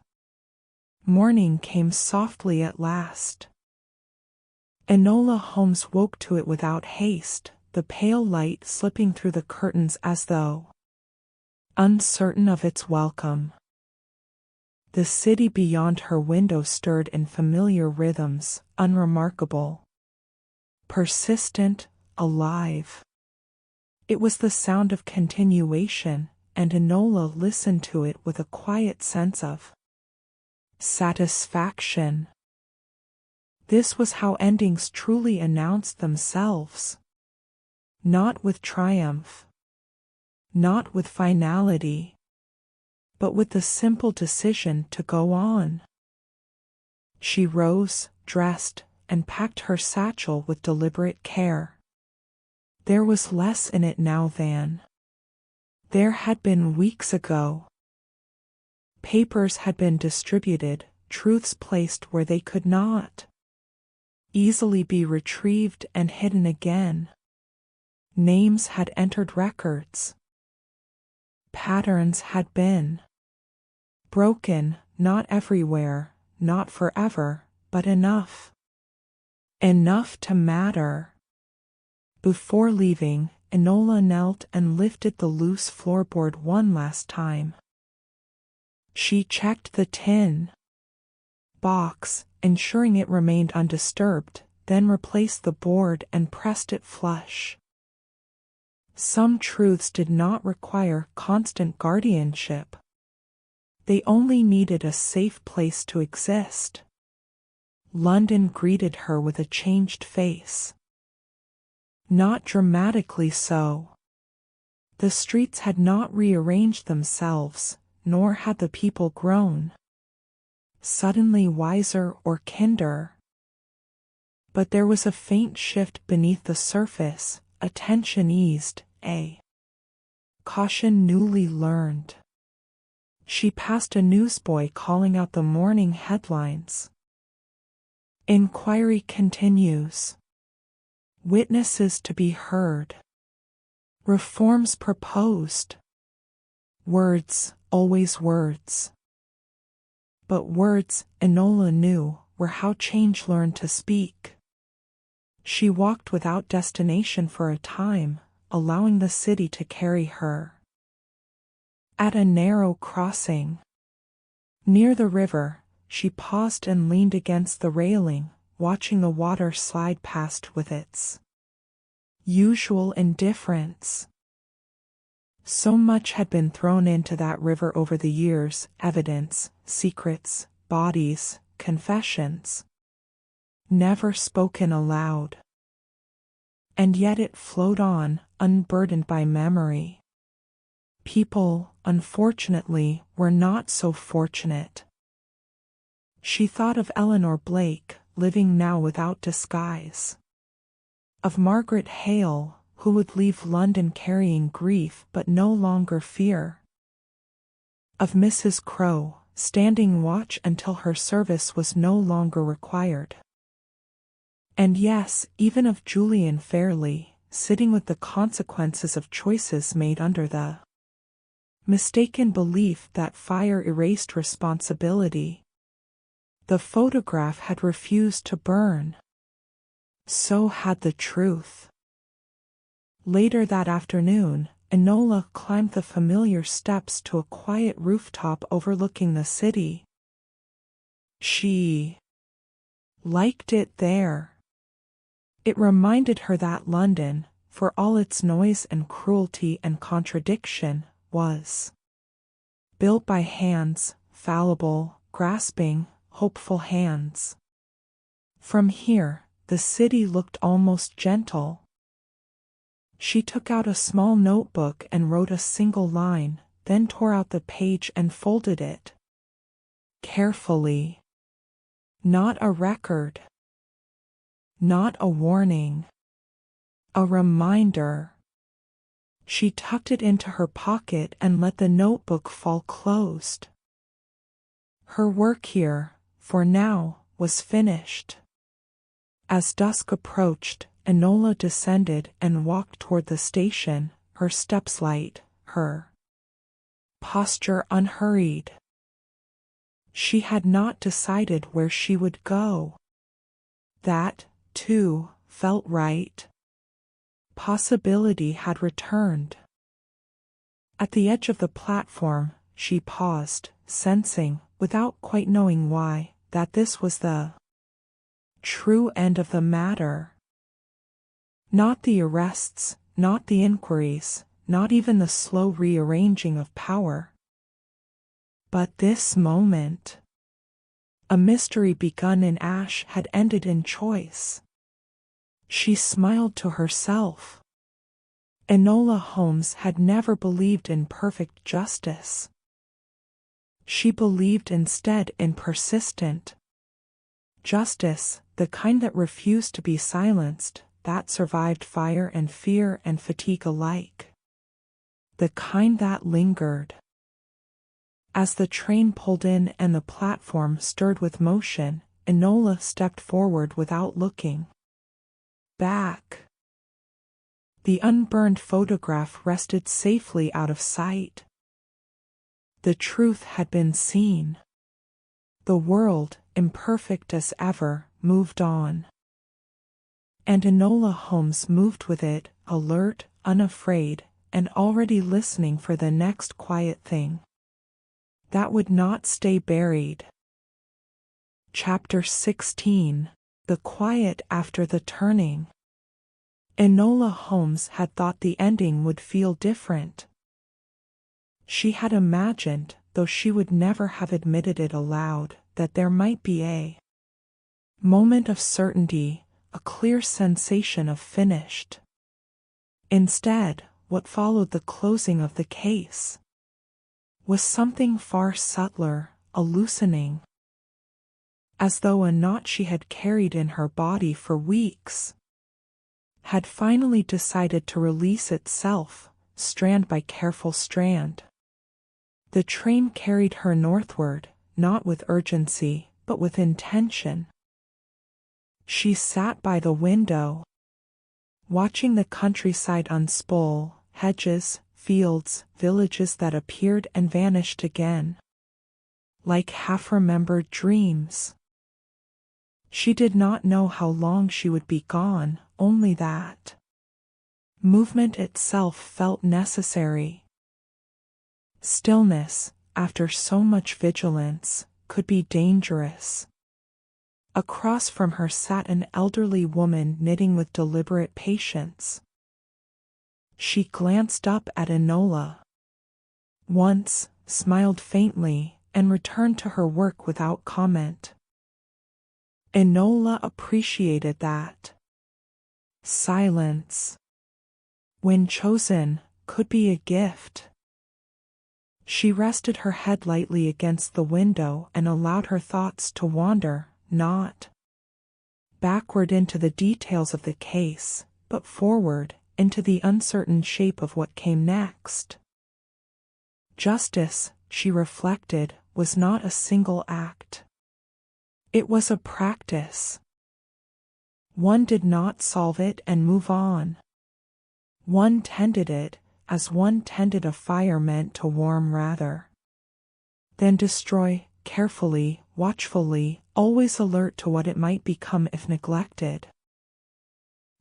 Morning came softly at last. Enola Holmes woke to it without haste, the pale light slipping through the curtains as though uncertain of its welcome. The city beyond her window stirred in familiar rhythms, unremarkable, persistent, alive. It was the sound of continuation, and Enola listened to it with a quiet sense of satisfaction. This was how endings truly announced themselves. Not with triumph, not with finality, but with the simple decision to go on. She rose, dressed, and packed her satchel with deliberate care. There was less in it now than there had been weeks ago. Papers had been distributed, truths placed where they could not easily be retrieved and hidden again. Names had entered records. Patterns had been broken, not everywhere, not forever, but enough. Enough to matter. Before leaving, Enola knelt and lifted the loose floorboard one last time. She checked the tin box, ensuring it remained undisturbed, then replaced the board and pressed it flush. Some truths did not require constant guardianship. They only needed a safe place to exist. London greeted her with a changed face. Not dramatically so. The streets had not rearranged themselves, nor had the people grown suddenly wiser or kinder. But there was a faint shift beneath the surface, a tension eased, a caution newly learned. She passed a newsboy calling out the morning headlines. Inquiry continues. Witnesses to be heard. Reforms proposed. Words, always words. But words, Enola knew, were how change learned to speak. She walked without destination for a time, allowing the city to carry her. At a narrow crossing, near the river, she paused and leaned against the railing, watching the water slide past with its usual indifference. So much had been thrown into that river over the years, evidence, secrets, bodies, confessions, never spoken aloud. And yet it flowed on, unburdened by memory. People, unfortunately, were not so fortunate. She thought of Eleanor Blake, living now without disguise. Of Margaret Hale, who would leave London carrying grief but no longer fear. Of Mrs. Crowe, standing watch until her service was no longer required. And yes, even of Julian Fairley, sitting with the consequences of choices made under the mistaken belief that fire erased responsibility. The photograph had refused to burn. So had the truth. Later that afternoon, Enola climbed the familiar steps to a quiet rooftop overlooking the city. She liked it there. It reminded her that London, for all its noise and cruelty and contradiction, was built by hands, fallible, grasping, hopeful hands. From here, the city looked almost gentle. She took out a small notebook and wrote a single line, then tore out the page and folded it carefully. Not a record. Not a warning. A reminder. She tucked it into her pocket and let the notebook fall closed. Her work here, for now, was finished. As dusk approached, Enola descended and walked toward the station, her steps light, her posture unhurried. She had not decided where she would go. That, too, felt right. Possibility had returned. At the edge of the platform, she paused, sensing, without quite knowing why, that this was the true end of the matter. Not the arrests, not the inquiries, not even the slow rearranging of power. But this moment. A mystery begun in ash had ended in choice. She smiled to herself. Enola Holmes had never believed in perfect justice. She believed instead in persistent justice, the kind that refused to be silenced, that survived fire and fear and fatigue alike. The kind that lingered. As the train pulled in and the platform stirred with motion, Enola stepped forward without looking back. The unburned photograph rested safely out of sight. The truth had been seen. The world, imperfect as ever, moved on. And Enola Holmes moved with it, alert, unafraid, and already listening for the next quiet thing that would not stay buried. Chapter 16. The Quiet After the Turning. Enola Holmes had thought the ending would feel different. She had imagined, though she would never have admitted it aloud, that there might be a moment of certainty, a clear sensation of finished. Instead, what followed the closing of the case was something far subtler, a loosening. As though a knot she had carried in her body for weeks had finally decided to release itself, strand by careful strand. The train carried her northward, not with urgency, but with intention. She sat by the window, watching the countryside unspool, hedges, fields, villages that appeared and vanished again, like half-remembered dreams. She did not know how long she would be gone, only that movement itself felt necessary. Stillness, after so much vigilance, could be dangerous. Across from her sat an elderly woman knitting with deliberate patience. She glanced up at Enola once, smiled faintly, and returned to her work without comment. Enola appreciated that silence, when chosen, could be a gift. She rested her head lightly against the window and allowed her thoughts to wander, not backward into the details of the case, but forward into the uncertain shape of what came next. Justice, she reflected, was not a single act. It was a practice. One did not solve it and move on. One tended it, as one tended a fire meant to warm rather than destroy, carefully, watchfully, always alert to what it might become if neglected.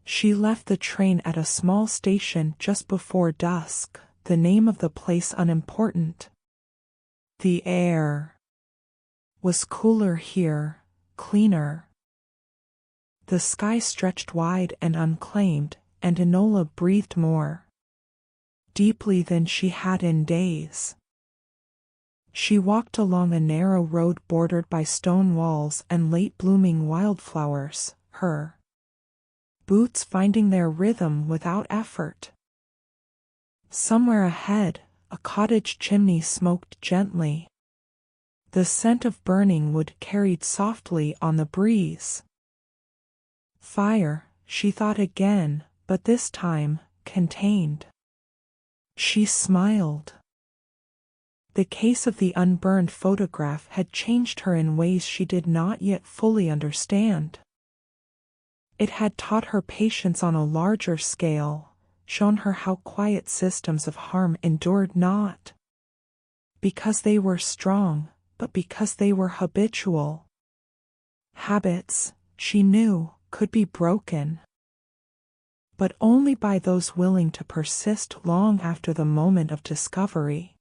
She left the train at a small station just before dusk, the name of the place unimportant. The air was cooler here, cleaner. The sky stretched wide and unclaimed, and Enola breathed more deeply than she had in days. She walked along a narrow road bordered by stone walls and late-blooming wildflowers, her boots finding their rhythm without effort. Somewhere ahead, a cottage chimney smoked gently. The scent of burning wood carried softly on the breeze. Fire, she thought again, but this time, contained. She smiled. The case of the unburned photograph had changed her in ways she did not yet fully understand. It had taught her patience on a larger scale, shown her how quiet systems of harm endured not because they were strong, but because they were habitual. Habits, she knew, could be broken, but only by those willing to persist long after the moment of discovery.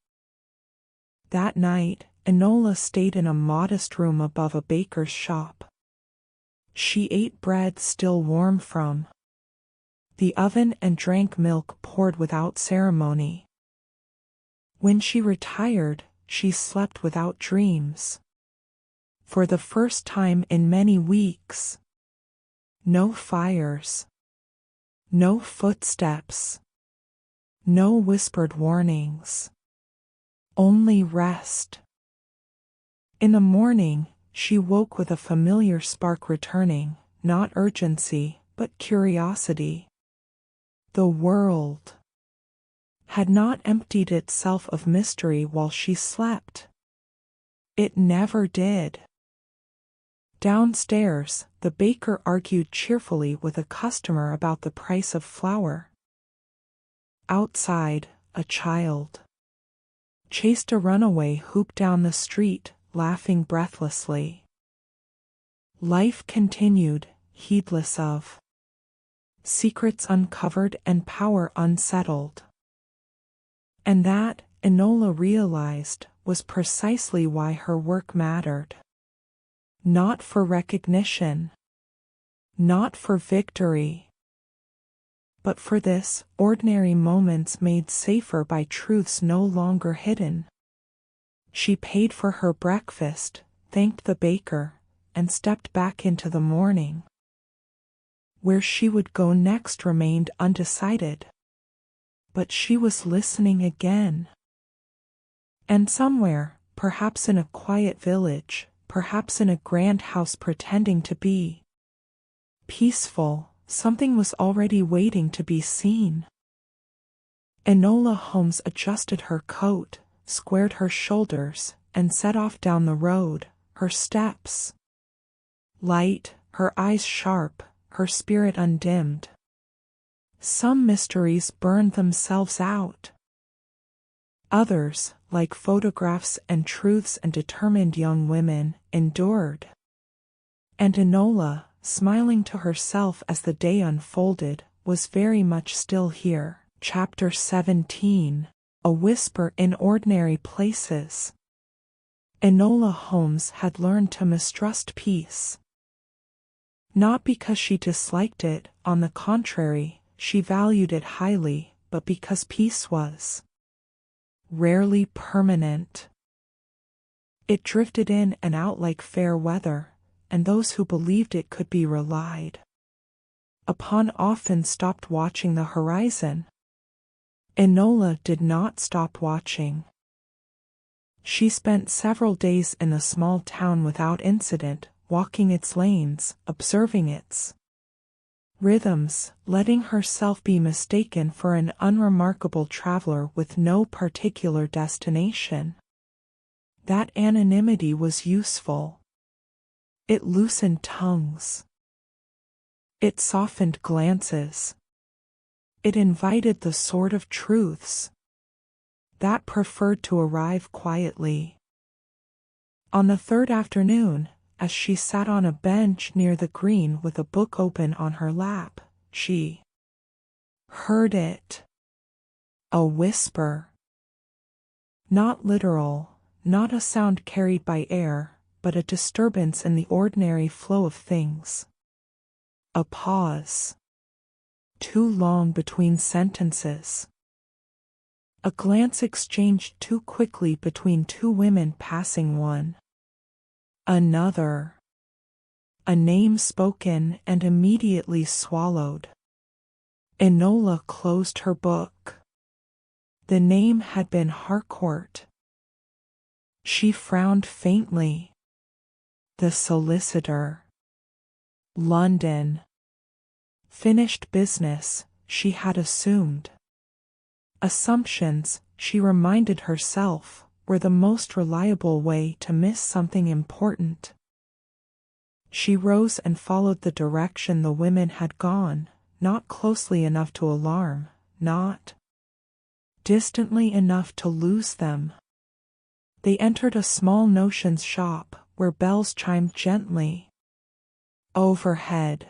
That night, Enola stayed in a modest room above a baker's shop. She ate bread still warm from the oven and drank milk poured without ceremony. When she retired, she slept without dreams. For the first time in many weeks. No fires. No footsteps. No whispered warnings. Only rest. In the morning, she woke with a familiar spark returning, not urgency, but curiosity. The world had not emptied itself of mystery while she slept. It never did. Downstairs, the baker argued cheerfully with a customer about the price of flour. Outside, a child chased a runaway hoop down the street, laughing breathlessly. Life continued, heedless of secrets uncovered and power unsettled. And that, Enola realized, was precisely why her work mattered. Not for recognition, not for victory, but for this, ordinary moments made safer by truths no longer hidden. She paid for her breakfast, thanked the baker, and stepped back into the morning. Where she would go next remained undecided. But she was listening again. And somewhere, perhaps in a quiet village, perhaps in a grand house pretending to be peaceful, something was already waiting to be seen. Enola Holmes adjusted her coat, squared her shoulders, and set off down the road, her steps light, her eyes sharp, her spirit undimmed. Some mysteries burned themselves out. Others, like photographs and truths and determined young women, endured. And Enola, smiling to herself as the day unfolded, was very much still here. Chapter 17. A Whisper in Ordinary Places. Enola Holmes had learned to mistrust peace. Not because she disliked it, on the contrary, she valued it highly, but because peace was rarely permanent. It drifted in and out like fair weather, and those who believed it could be relied upon often stopped watching the horizon. Enola did not stop watching. She spent several days in the small town without incident, walking its lanes, observing its rhythms, letting herself be mistaken for an unremarkable traveler with no particular destination. That anonymity was useful. It loosened tongues. It softened glances. It invited the sort of truths that preferred to arrive quietly. On the third afternoon, as she sat on a bench near the green with a book open on her lap, she heard it. A whisper. Not literal, not a sound carried by air, but a disturbance in the ordinary flow of things. A pause. too long between sentences. A glance exchanged too quickly between two women passing one another. A name spoken and immediately swallowed. Enola closed her book. The name had been Harcourt. She frowned faintly. The solicitor. London. Finished business, she had assumed. Assumptions, she reminded herself, were the most reliable way to miss something important. She rose and followed the direction the women had gone, not closely enough to alarm, not distantly enough to lose them. They entered a small notions shop, where bells chimed gently. Overhead.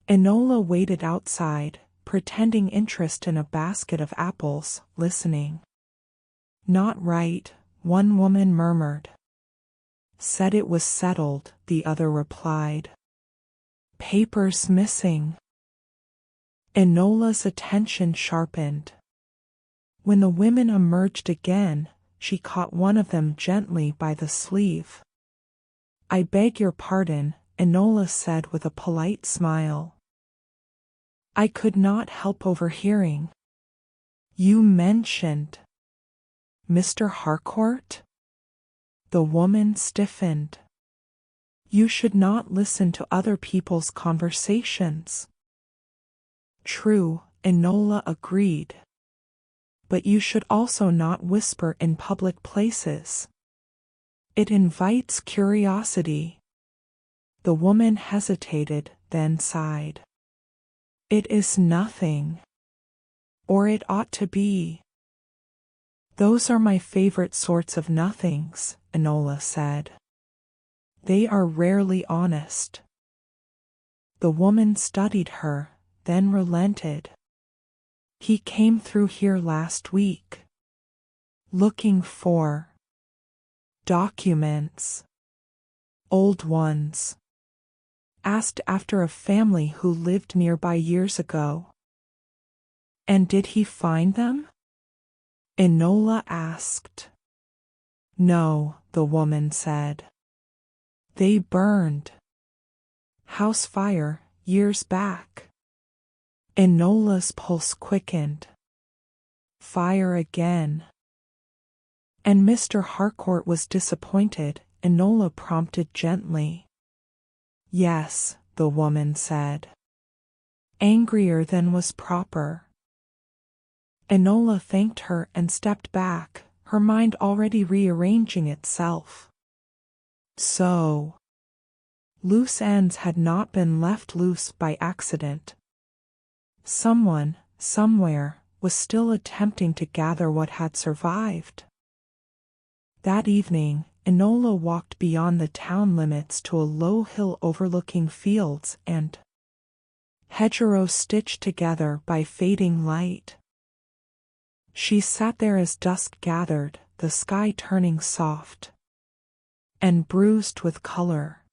Enola waited outside, pretending interest in a basket of apples, listening. Not right, one woman murmured. Said it was settled, the other replied. Papers missing. Enola's attention sharpened. When the women emerged again, she caught one of them gently by the sleeve. I beg your pardon, Enola said with a polite smile. I could not help overhearing. You mentioned Mr. Harcourt? The woman stiffened. You should not listen to other people's conversations. True, Enola agreed. But you should also not whisper in public places. It invites curiosity. The woman hesitated, then sighed. It is nothing. Or it ought to be. Those are my favorite sorts of nothings, Enola said. They are rarely honest. The woman studied her, then relented. He came through here last week. Looking for documents. Old ones. Asked after a family who lived nearby years ago. And did he find them? Enola asked. No, the woman said. They burned. House fire, years back. Enola's pulse quickened. Fire again. And Mr. Harcourt was disappointed, Enola prompted gently. Yes, the woman said. Angrier than was proper. Enola thanked her and stepped back, her mind already rearranging itself. So, loose ends had not been left loose by accident. Someone, somewhere, was still attempting to gather what had survived. That evening, Enola walked beyond the town limits to a low hill overlooking fields and hedgerows stitched together by fading light. She sat there as dusk gathered, the sky turning soft and bruised with color.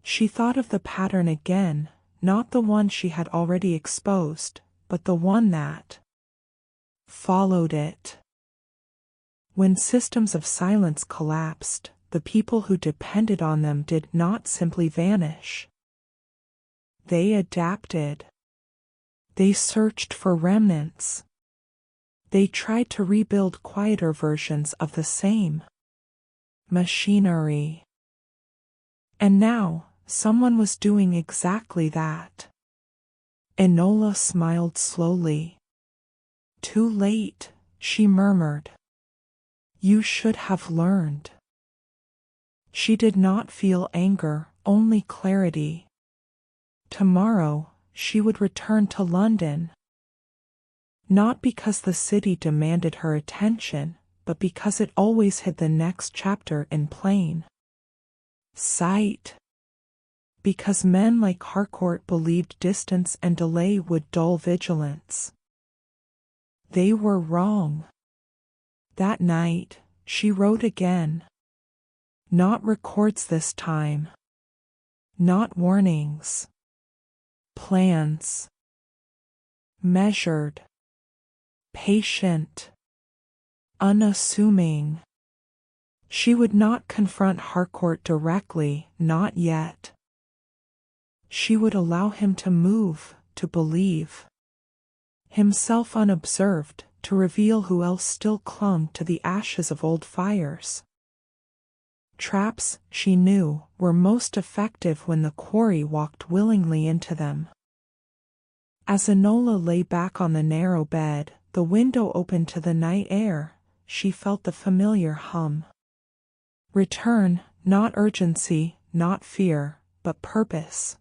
She thought of the pattern again, not the one she had already exposed, but the one that followed it. When systems of silence collapsed, the people who depended on them did not simply vanish. They adapted. They searched for remnants. They tried to rebuild quieter versions of the same machinery. And now, someone was doing exactly that. Enola smiled slowly. Too late, she murmured. You should have learned. She did not feel anger, only clarity. Tomorrow, she would return to London. Not because the city demanded her attention, but because it always hid the next chapter in plain sight. Because men like Harcourt believed distance and delay would dull vigilance. They were wrong. That night, she wrote again. Not records this time. Not warnings. Plans. Measured. Patient. Unassuming. She would not confront Harcourt directly, not yet. She would allow him to move, to believe. Himself unobserved, to reveal who else still clung to the ashes of old fires. Traps, she knew, were most effective when the quarry walked willingly into them. As Enola lay back on the narrow bed, the window open to the night air, she felt the familiar hum. Return, not urgency, not fear, but purpose.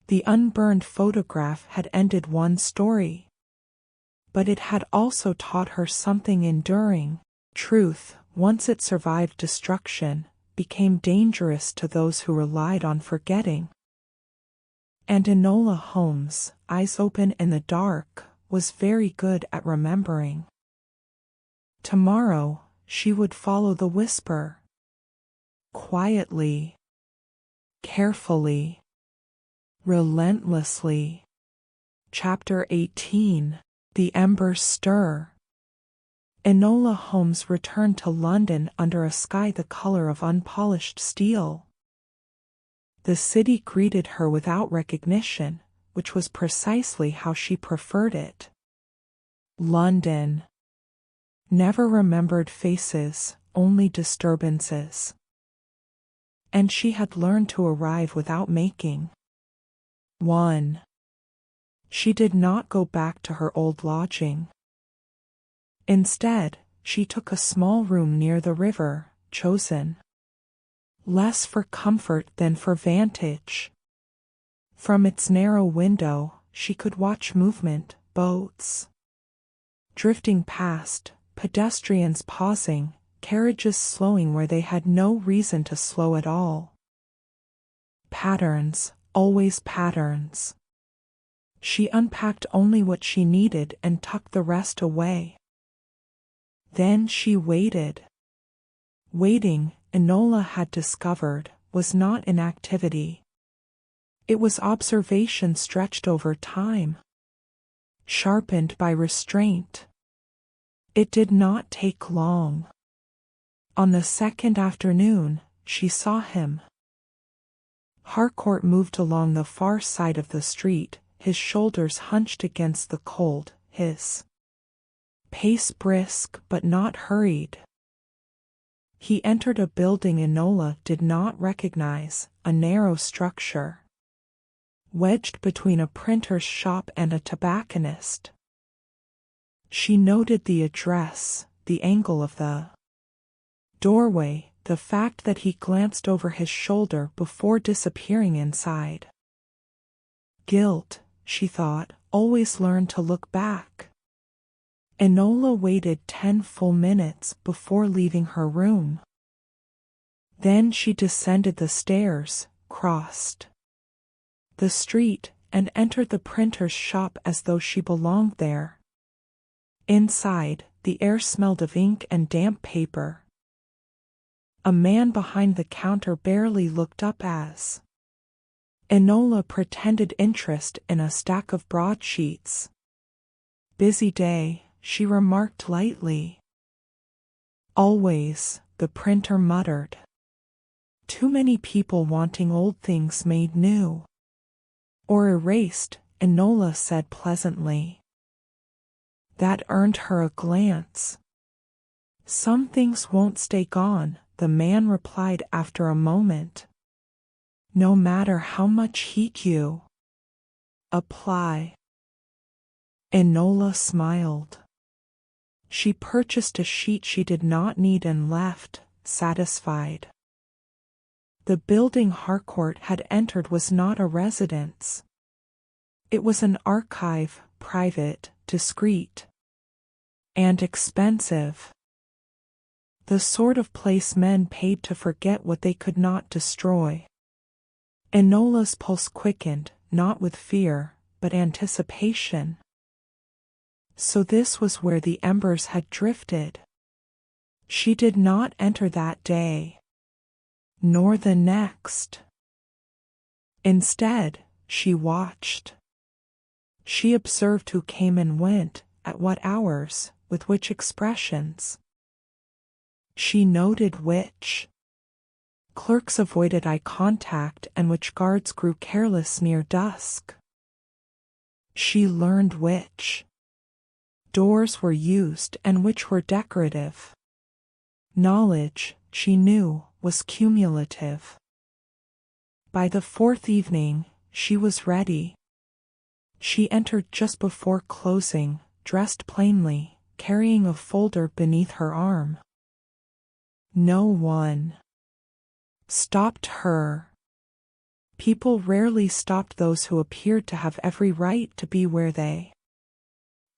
The unburned photograph had ended one story. But it had also taught her something enduring. Truth, once it survived destruction, became dangerous to those who relied on forgetting. And Enola Holmes, eyes open in the dark, was very good at remembering. Tomorrow, she would follow the whisper. Quietly. Carefully. Relentlessly. Chapter 18. The Embers Stir. Enola Holmes returned to London under a sky the color of unpolished steel. The city greeted her without recognition, which was precisely how she preferred it. London. Never remembered faces, only disturbances. And she had learned to arrive without making one. She did not go back to her old lodging. Instead, she took a small room near the river, chosen less for comfort than for vantage. From its narrow window, she could watch movement, boats drifting past, pedestrians pausing, carriages slowing where they had no reason to slow at all. Patterns, always patterns. She unpacked only what she needed and tucked the rest away. Then she waited. Waiting, Enola had discovered, was not inactivity. It was observation stretched over time, sharpened by restraint. It did not take long. On the second afternoon, she saw him. Harcourt moved along the far side of the street, his shoulders hunched against the cold, his pace brisk but not hurried. He entered a building Enola did not recognize, a narrow structure, wedged between a printer's shop and a tobacconist. She noted the address, the angle of the doorway, the fact that he glanced over his shoulder before disappearing inside. Guilt, she thought, always learned to look back. Enola waited 10 full minutes before leaving her room. Then she descended the stairs, crossed the street, and entered the printer's shop as though she belonged there. Inside, the air smelled of ink and damp paper. A man behind the counter barely looked up as Enola pretended interest in a stack of broadsheets. Busy day, she remarked lightly. Always, the printer muttered. Too many people wanting old things made new. Or erased, Enola said pleasantly. That earned her a glance. Some things won't stay gone, the man replied after a moment. No matter how much heat you apply. Enola smiled. She purchased a sheet she did not need and left, satisfied. The building Harcourt had entered was not a residence. It was an archive, private, discreet, and expensive. The sort of place men paid to forget what they could not destroy. Enola's pulse quickened, not with fear, but anticipation. So this was where the embers had drifted. She did not enter that day, nor the next. Instead, she watched. She observed who came and went, at what hours, with which expressions. She noted which clerks avoided eye contact and which guards grew careless near dusk. She learned which doors were used and which were decorative. Knowledge, she knew, was cumulative. By the fourth evening, she was ready. She entered just before closing, dressed plainly, carrying a folder beneath her arm. No one stopped her. People rarely stopped those who appeared to have every right to be where they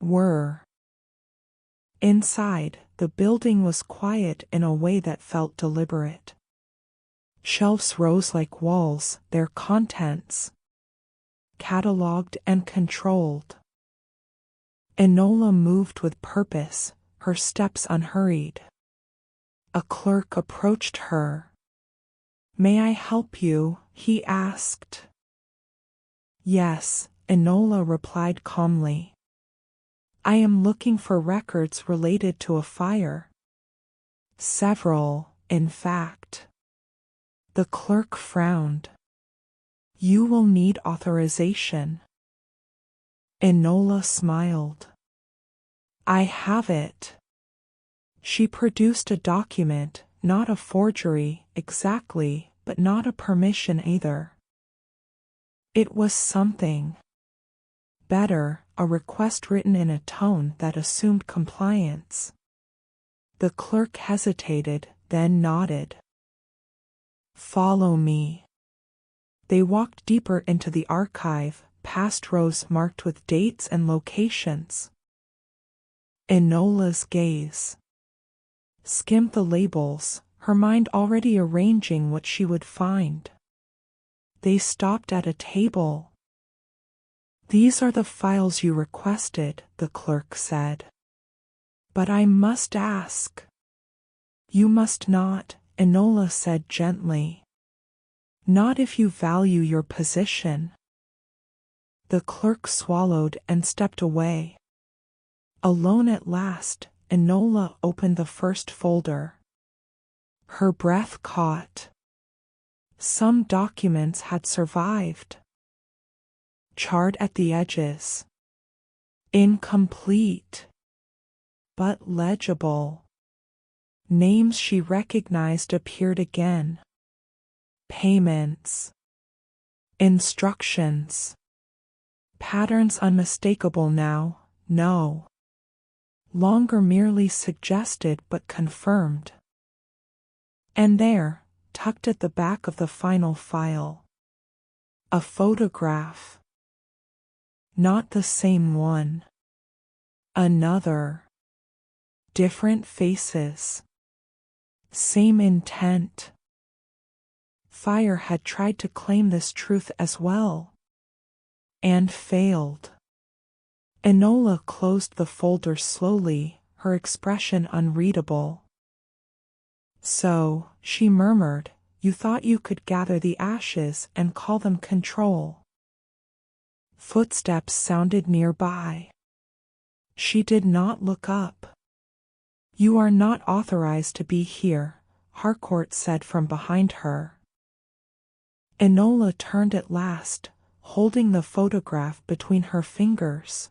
were. Inside, the building was quiet in a way that felt deliberate. Shelves rose like walls, their contents catalogued and controlled. Enola moved with purpose, her steps unhurried. A clerk approached her. "May I help you?" he asked. "Yes," Enola replied calmly. "I am looking for records related to a fire." "Several, in fact." The clerk frowned. "You will need authorization." Enola smiled. "I have it." She produced a document, not a forgery, exactly, but not a permission either. It was something better, a request written in a tone that assumed compliance. The clerk hesitated, then nodded. "Follow me." They walked deeper into the archive, past rows marked with dates and locations. Enola's gaze skimmed the labels, her mind already arranging what she would find. They stopped at a table. "These are the files you requested," the clerk said. "But I must ask." "You must not," Enola said gently. "Not if you value your position." The clerk swallowed and stepped away. Alone at last, Enola opened the first folder. Her breath caught. Some documents had survived. Charred at the edges. Incomplete, but legible. Names she recognized appeared again. Payments. Instructions. Patterns unmistakable now, no longer merely suggested but confirmed. And there, tucked at the back of the final file, a photograph. Not the same one. Another. Different faces. Same intent. Fire had tried to claim this truth as well. And failed. Enola closed the folder slowly, her expression unreadable. "So," she murmured, "you thought you could gather the ashes and call them control." Footsteps sounded nearby. She did not look up. "You are not authorized to be here," Harcourt said from behind her. Enola turned at last, holding the photograph between her fingers.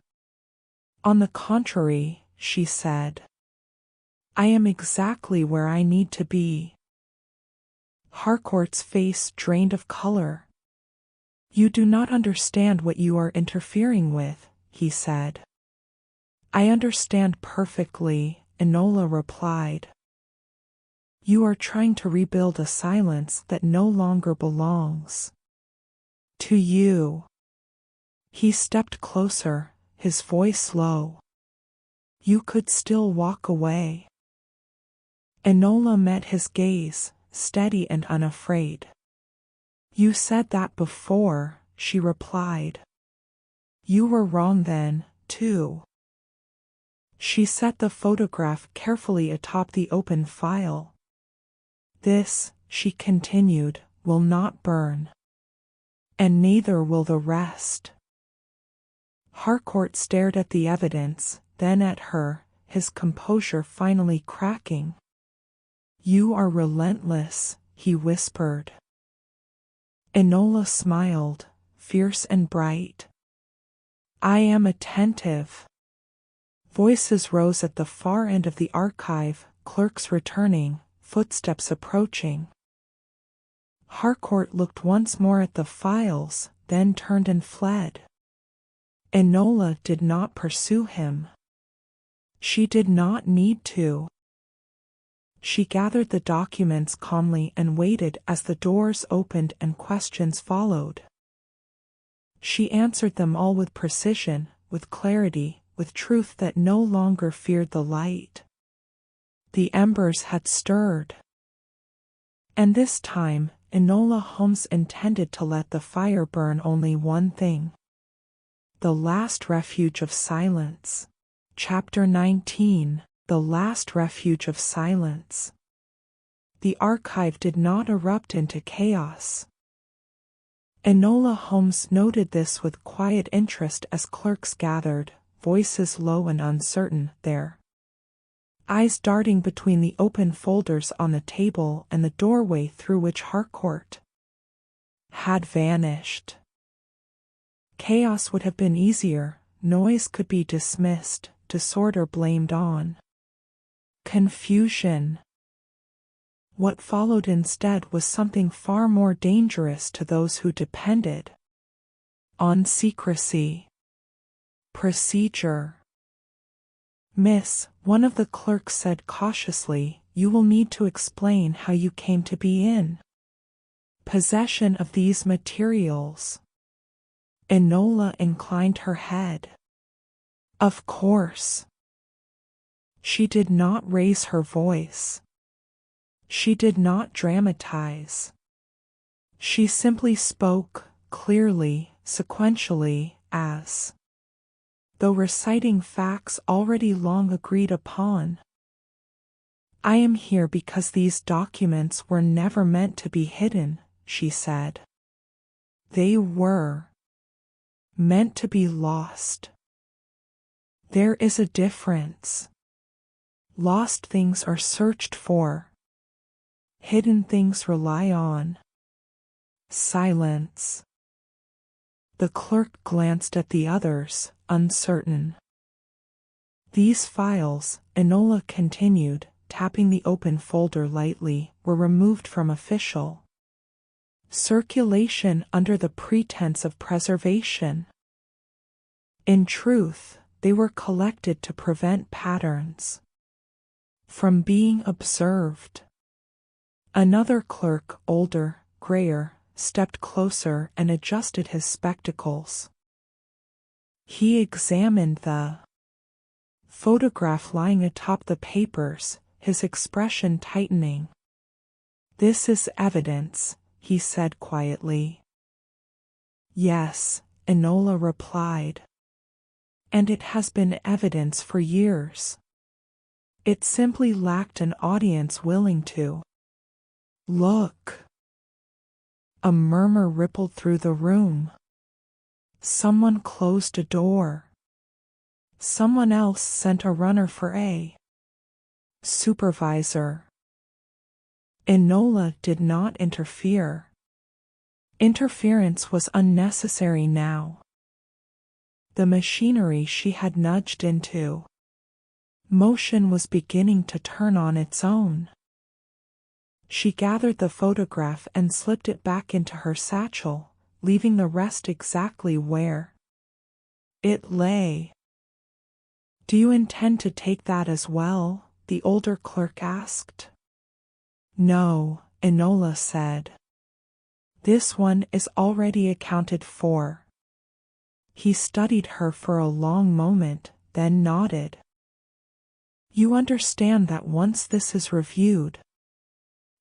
"On the contrary," she said. "I am exactly where I need to be." Harcourt's face drained of color. "You do not understand what you are interfering with," he said. "I understand perfectly," Enola replied. "You are trying to rebuild a silence that no longer belongs to you." He stepped closer, his voice low. "You could still walk away." Enola met his gaze, steady and unafraid. "You said that before," she replied. "You were wrong then, too." She set the photograph carefully atop the open file. "This," she continued, "will not burn. And neither will the rest. Harcourt stared at the evidence, then at her, his composure finally cracking. "You are relentless," he whispered. Enola smiled, fierce and bright. "I am attentive." Voices rose at the far end of the archive, clerks returning, footsteps approaching. Harcourt looked once more at the files, then turned and fled. Enola did not pursue him. She did not need to. She gathered the documents calmly and waited as the doors opened and questions followed. She answered them all with precision, with clarity, with truth that no longer feared the light. The embers had stirred. And this time, Enola Holmes intended to let the fire burn only one thing. The last refuge of silence. Chapter 19. The last refuge of silence. The archive did not erupt into chaos. Enola Holmes noted this with quiet interest as clerks gathered, voices low and uncertain, there. Eyes darting between the open folders on the table and the doorway through which Harcourt had vanished. Chaos would have been easier, noise could be dismissed, disorder blamed on. Confusion. What followed instead was something far more dangerous to those who depended on secrecy. Procedure. "Miss," one of the clerks said cautiously, "you will need to explain how you came to be in possession of these materials." Enola inclined her head. "Of course." She did not raise her voice. She did not dramatize. She simply spoke, clearly, sequentially, as though reciting facts already long agreed upon. "I am here because these documents were never meant to be hidden," she said. "They were meant to be lost. There is a difference. Lost things are searched for. Hidden things rely on silence." The clerk glanced at the others, uncertain. "These files," Enola continued, tapping the open folder lightly, "were removed from official circulation under the pretense of preservation. In truth, they were collected to prevent patterns from being observed." Another clerk, older, grayer, stepped closer and adjusted his spectacles. He examined the photograph lying atop the papers, his expression tightening. "This is evidence," he said quietly. "Yes," Enola replied. "And it has been evidence for years. It simply lacked an audience willing to look." A murmur rippled through the room. Someone closed a door. Someone else sent a runner for a supervisor. Enola did not interfere. Interference was unnecessary now. The machinery she had nudged into motion was beginning to turn on its own. She gathered the photograph and slipped it back into her satchel, leaving the rest exactly where it lay. "Do you intend to take that as well?" the older clerk asked. "No," Enola said. "This one is already accounted for." He studied her for a long moment, then nodded. "You understand that once this is reviewed,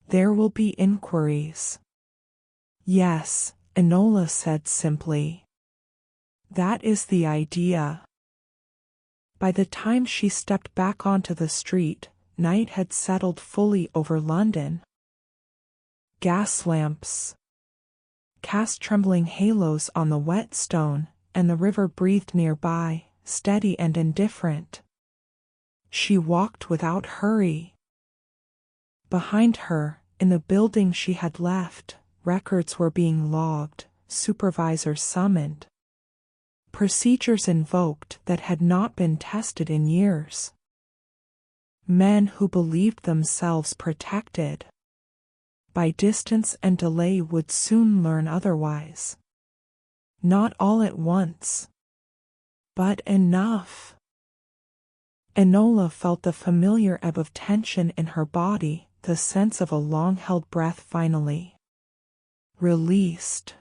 there will be inquiries?" "Yes," Enola said simply. "That is the idea." By the time she stepped back onto the street, night had settled fully over London. Gas lamps, cast trembling halos on the wet stone, and the river breathed nearby, steady and indifferent. She walked without hurry. Behind her, in the building she had left, records were being logged, supervisors summoned, procedures invoked that had not been tested in years. Men who believed themselves protected by distance and delay would soon learn otherwise. Not all at once, but enough. Enola felt the familiar ebb of tension in her body, the sense of a long-held breath finally released.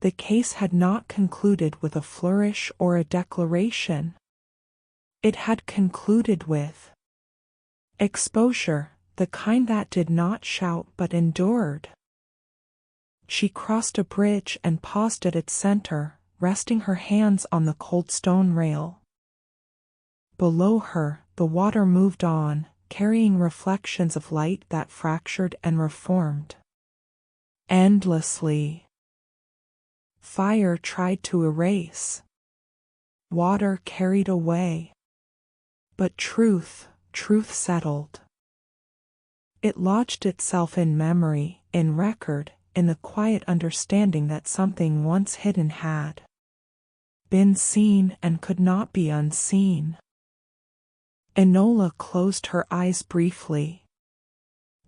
The case had not concluded with a flourish or a declaration. It had concluded with exposure, the kind that did not shout but endured. She crossed a bridge and paused at its center, resting her hands on the cold stone rail. Below her, the water moved on, carrying reflections of light that fractured and reformed endlessly. Fire tried to erase. Water carried away. But truth settled. It lodged itself in memory, in record, in the quiet understanding that something once hidden had been seen and could not be unseen. Enola closed her eyes briefly.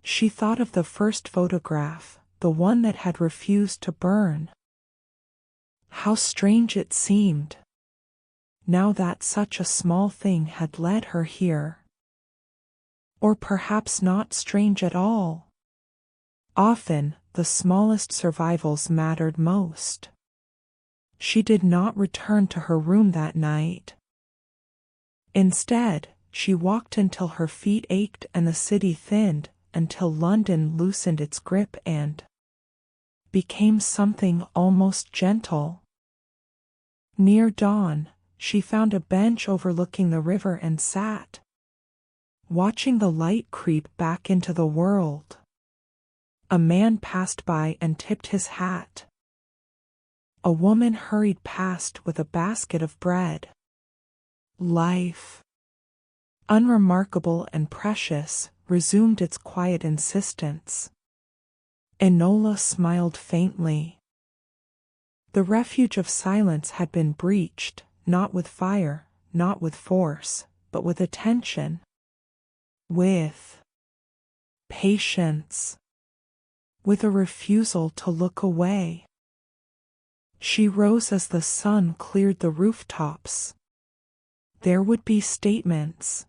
She thought of the first photograph, the one that had refused to burn. How strange it seemed, now that such a small thing had led her here. Or perhaps not strange at all. Often, the smallest survivals mattered most. She did not return to her room that night. Instead, she walked until her feet ached and the city thinned, until London loosened its grip and became something almost gentle. Near dawn, she found a bench overlooking the river and sat, watching the light creep back into the world. A man passed by and tipped his hat. A woman hurried past with a basket of bread. Life, unremarkable and precious, resumed its quiet insistence. Enola smiled faintly. The refuge of silence had been breached, not with fire, not with force, but with attention. With patience. With a refusal to look away. She rose as the sun cleared the rooftops. There would be statements,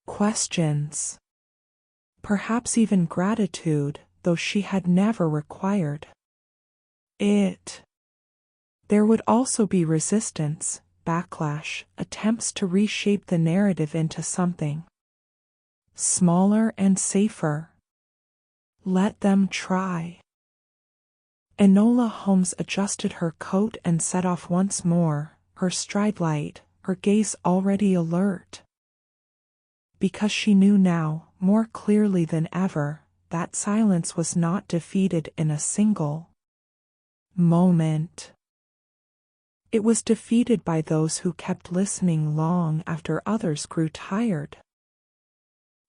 questions, perhaps even gratitude, though she had never required it. There would also be resistance, backlash, attempts to reshape the narrative into something smaller and safer. Let them try. Enola Holmes adjusted her coat and set off once more, her stride light, her gaze already alert. Because she knew now, more clearly than ever, that silence was not defeated in a single moment. It was defeated by those who kept listening long after others grew tired.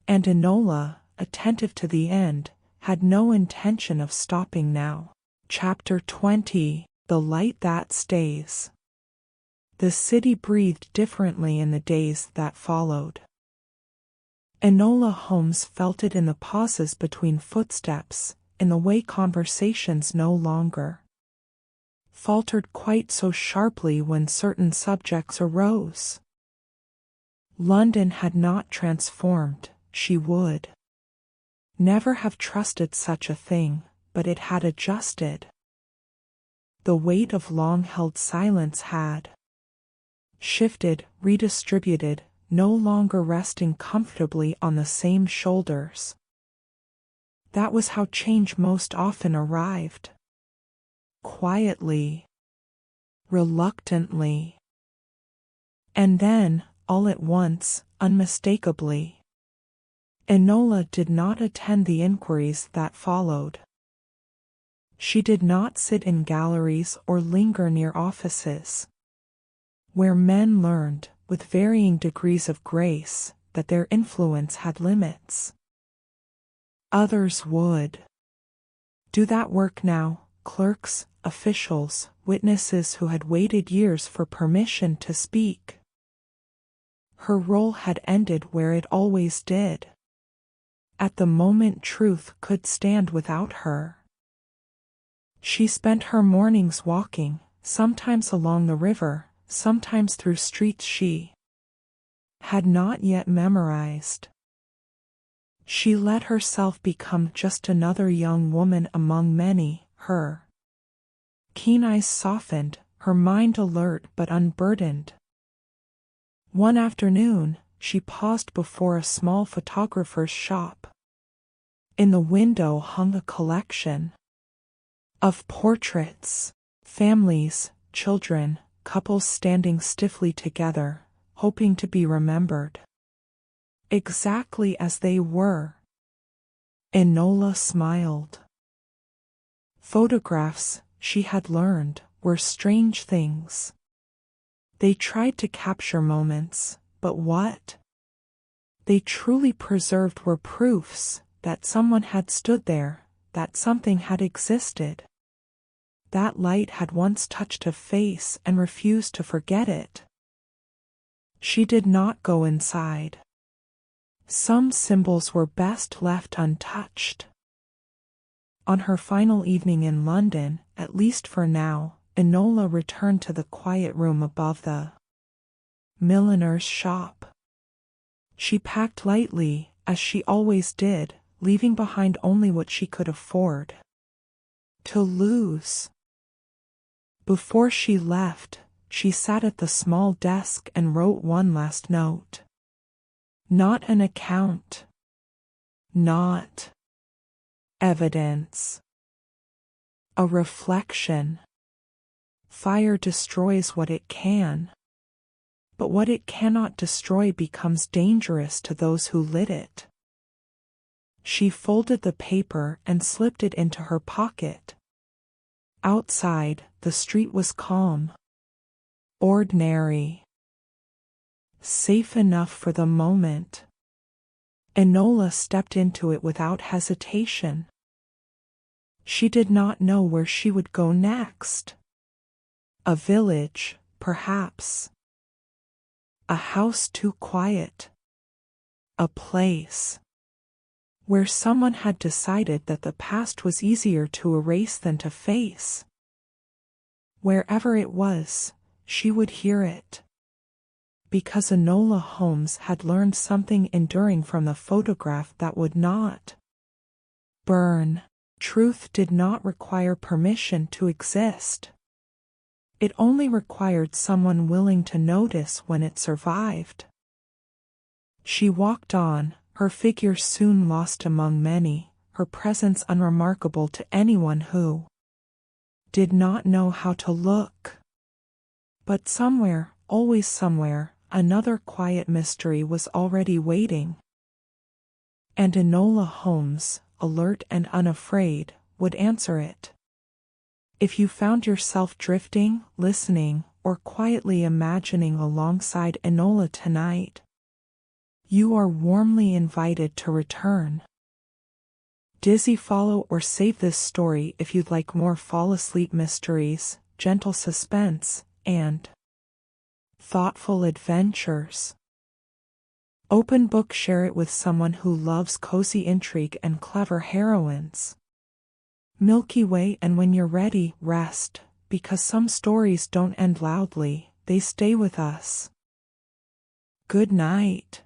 And Enola, attentive to the end, had no intention of stopping now. Chapter 20: The Light That Stays. The city breathed differently in the days that followed. Enola Holmes felt it in the pauses between footsteps, in the way conversations no longer faltered quite so sharply when certain subjects arose. London had not transformed, she would never have trusted such a thing, but it had adjusted. The weight of long-held silence had shifted, redistributed, no longer resting comfortably on the same shoulders. That was how change most often arrived. Quietly, reluctantly, and then, all at once, unmistakably. Enola did not attend the inquiries that followed. She did not sit in galleries or linger near offices, where men learned, with varying degrees of grace, that their influence had limits. Others would do that work now: clerks, officials, witnesses who had waited years for permission to speak. Her role had ended where it always did. At the moment truth could stand without her. She spent her mornings walking, sometimes along the river, sometimes through streets she had not yet memorized. She let herself become just another young woman among many, her keen eyes softened, her mind alert but unburdened. One afternoon, she paused before a small photographer's shop. In the window hung a collection of portraits, families, children, couples standing stiffly together, hoping to be remembered exactly as they were. Enola smiled. Photographs, she had learned, were strange things. They tried to capture moments, but what they truly preserved were proofs that someone had stood there, that something had existed. That light had once touched a face and refused to forget it. She did not go inside. Some symbols were best left untouched. On her final evening in London, at least for now, Enola returned to the quiet room above the milliner's shop. She packed lightly, as she always did, leaving behind only what she could afford to lose. Before she left, she sat at the small desk and wrote one last note. Not an account. Not evidence. A reflection. Fire destroys what it can, but what it cannot destroy becomes dangerous to those who lit it. She folded the paper and slipped it into her pocket. Outside, the street was calm. Ordinary. Safe enough for the moment. Enola stepped into it without hesitation. She did not know where she would go next. A village, perhaps. A house too quiet. A place where someone had decided that the past was easier to erase than to face. Wherever it was, she would hear it. Because Enola Holmes had learned something enduring from the photograph that would not burn. Truth did not require permission to exist. It only required someone willing to notice when it survived. She walked on, her figure soon lost among many, her presence unremarkable to anyone who did not know how to look. But somewhere, always somewhere, another quiet mystery was already waiting. And Enola Holmes, alert and unafraid, would answer it. If you found yourself drifting, listening, or quietly imagining alongside Enola tonight, you are warmly invited to return. Dizzy, follow or save this story if you'd like more fall asleep mysteries, gentle suspense, and thoughtful adventures. Open book, share it with someone who loves cozy intrigue and clever heroines. Milky Way, and when you're ready, rest, because some stories don't end loudly, they stay with us. Good night.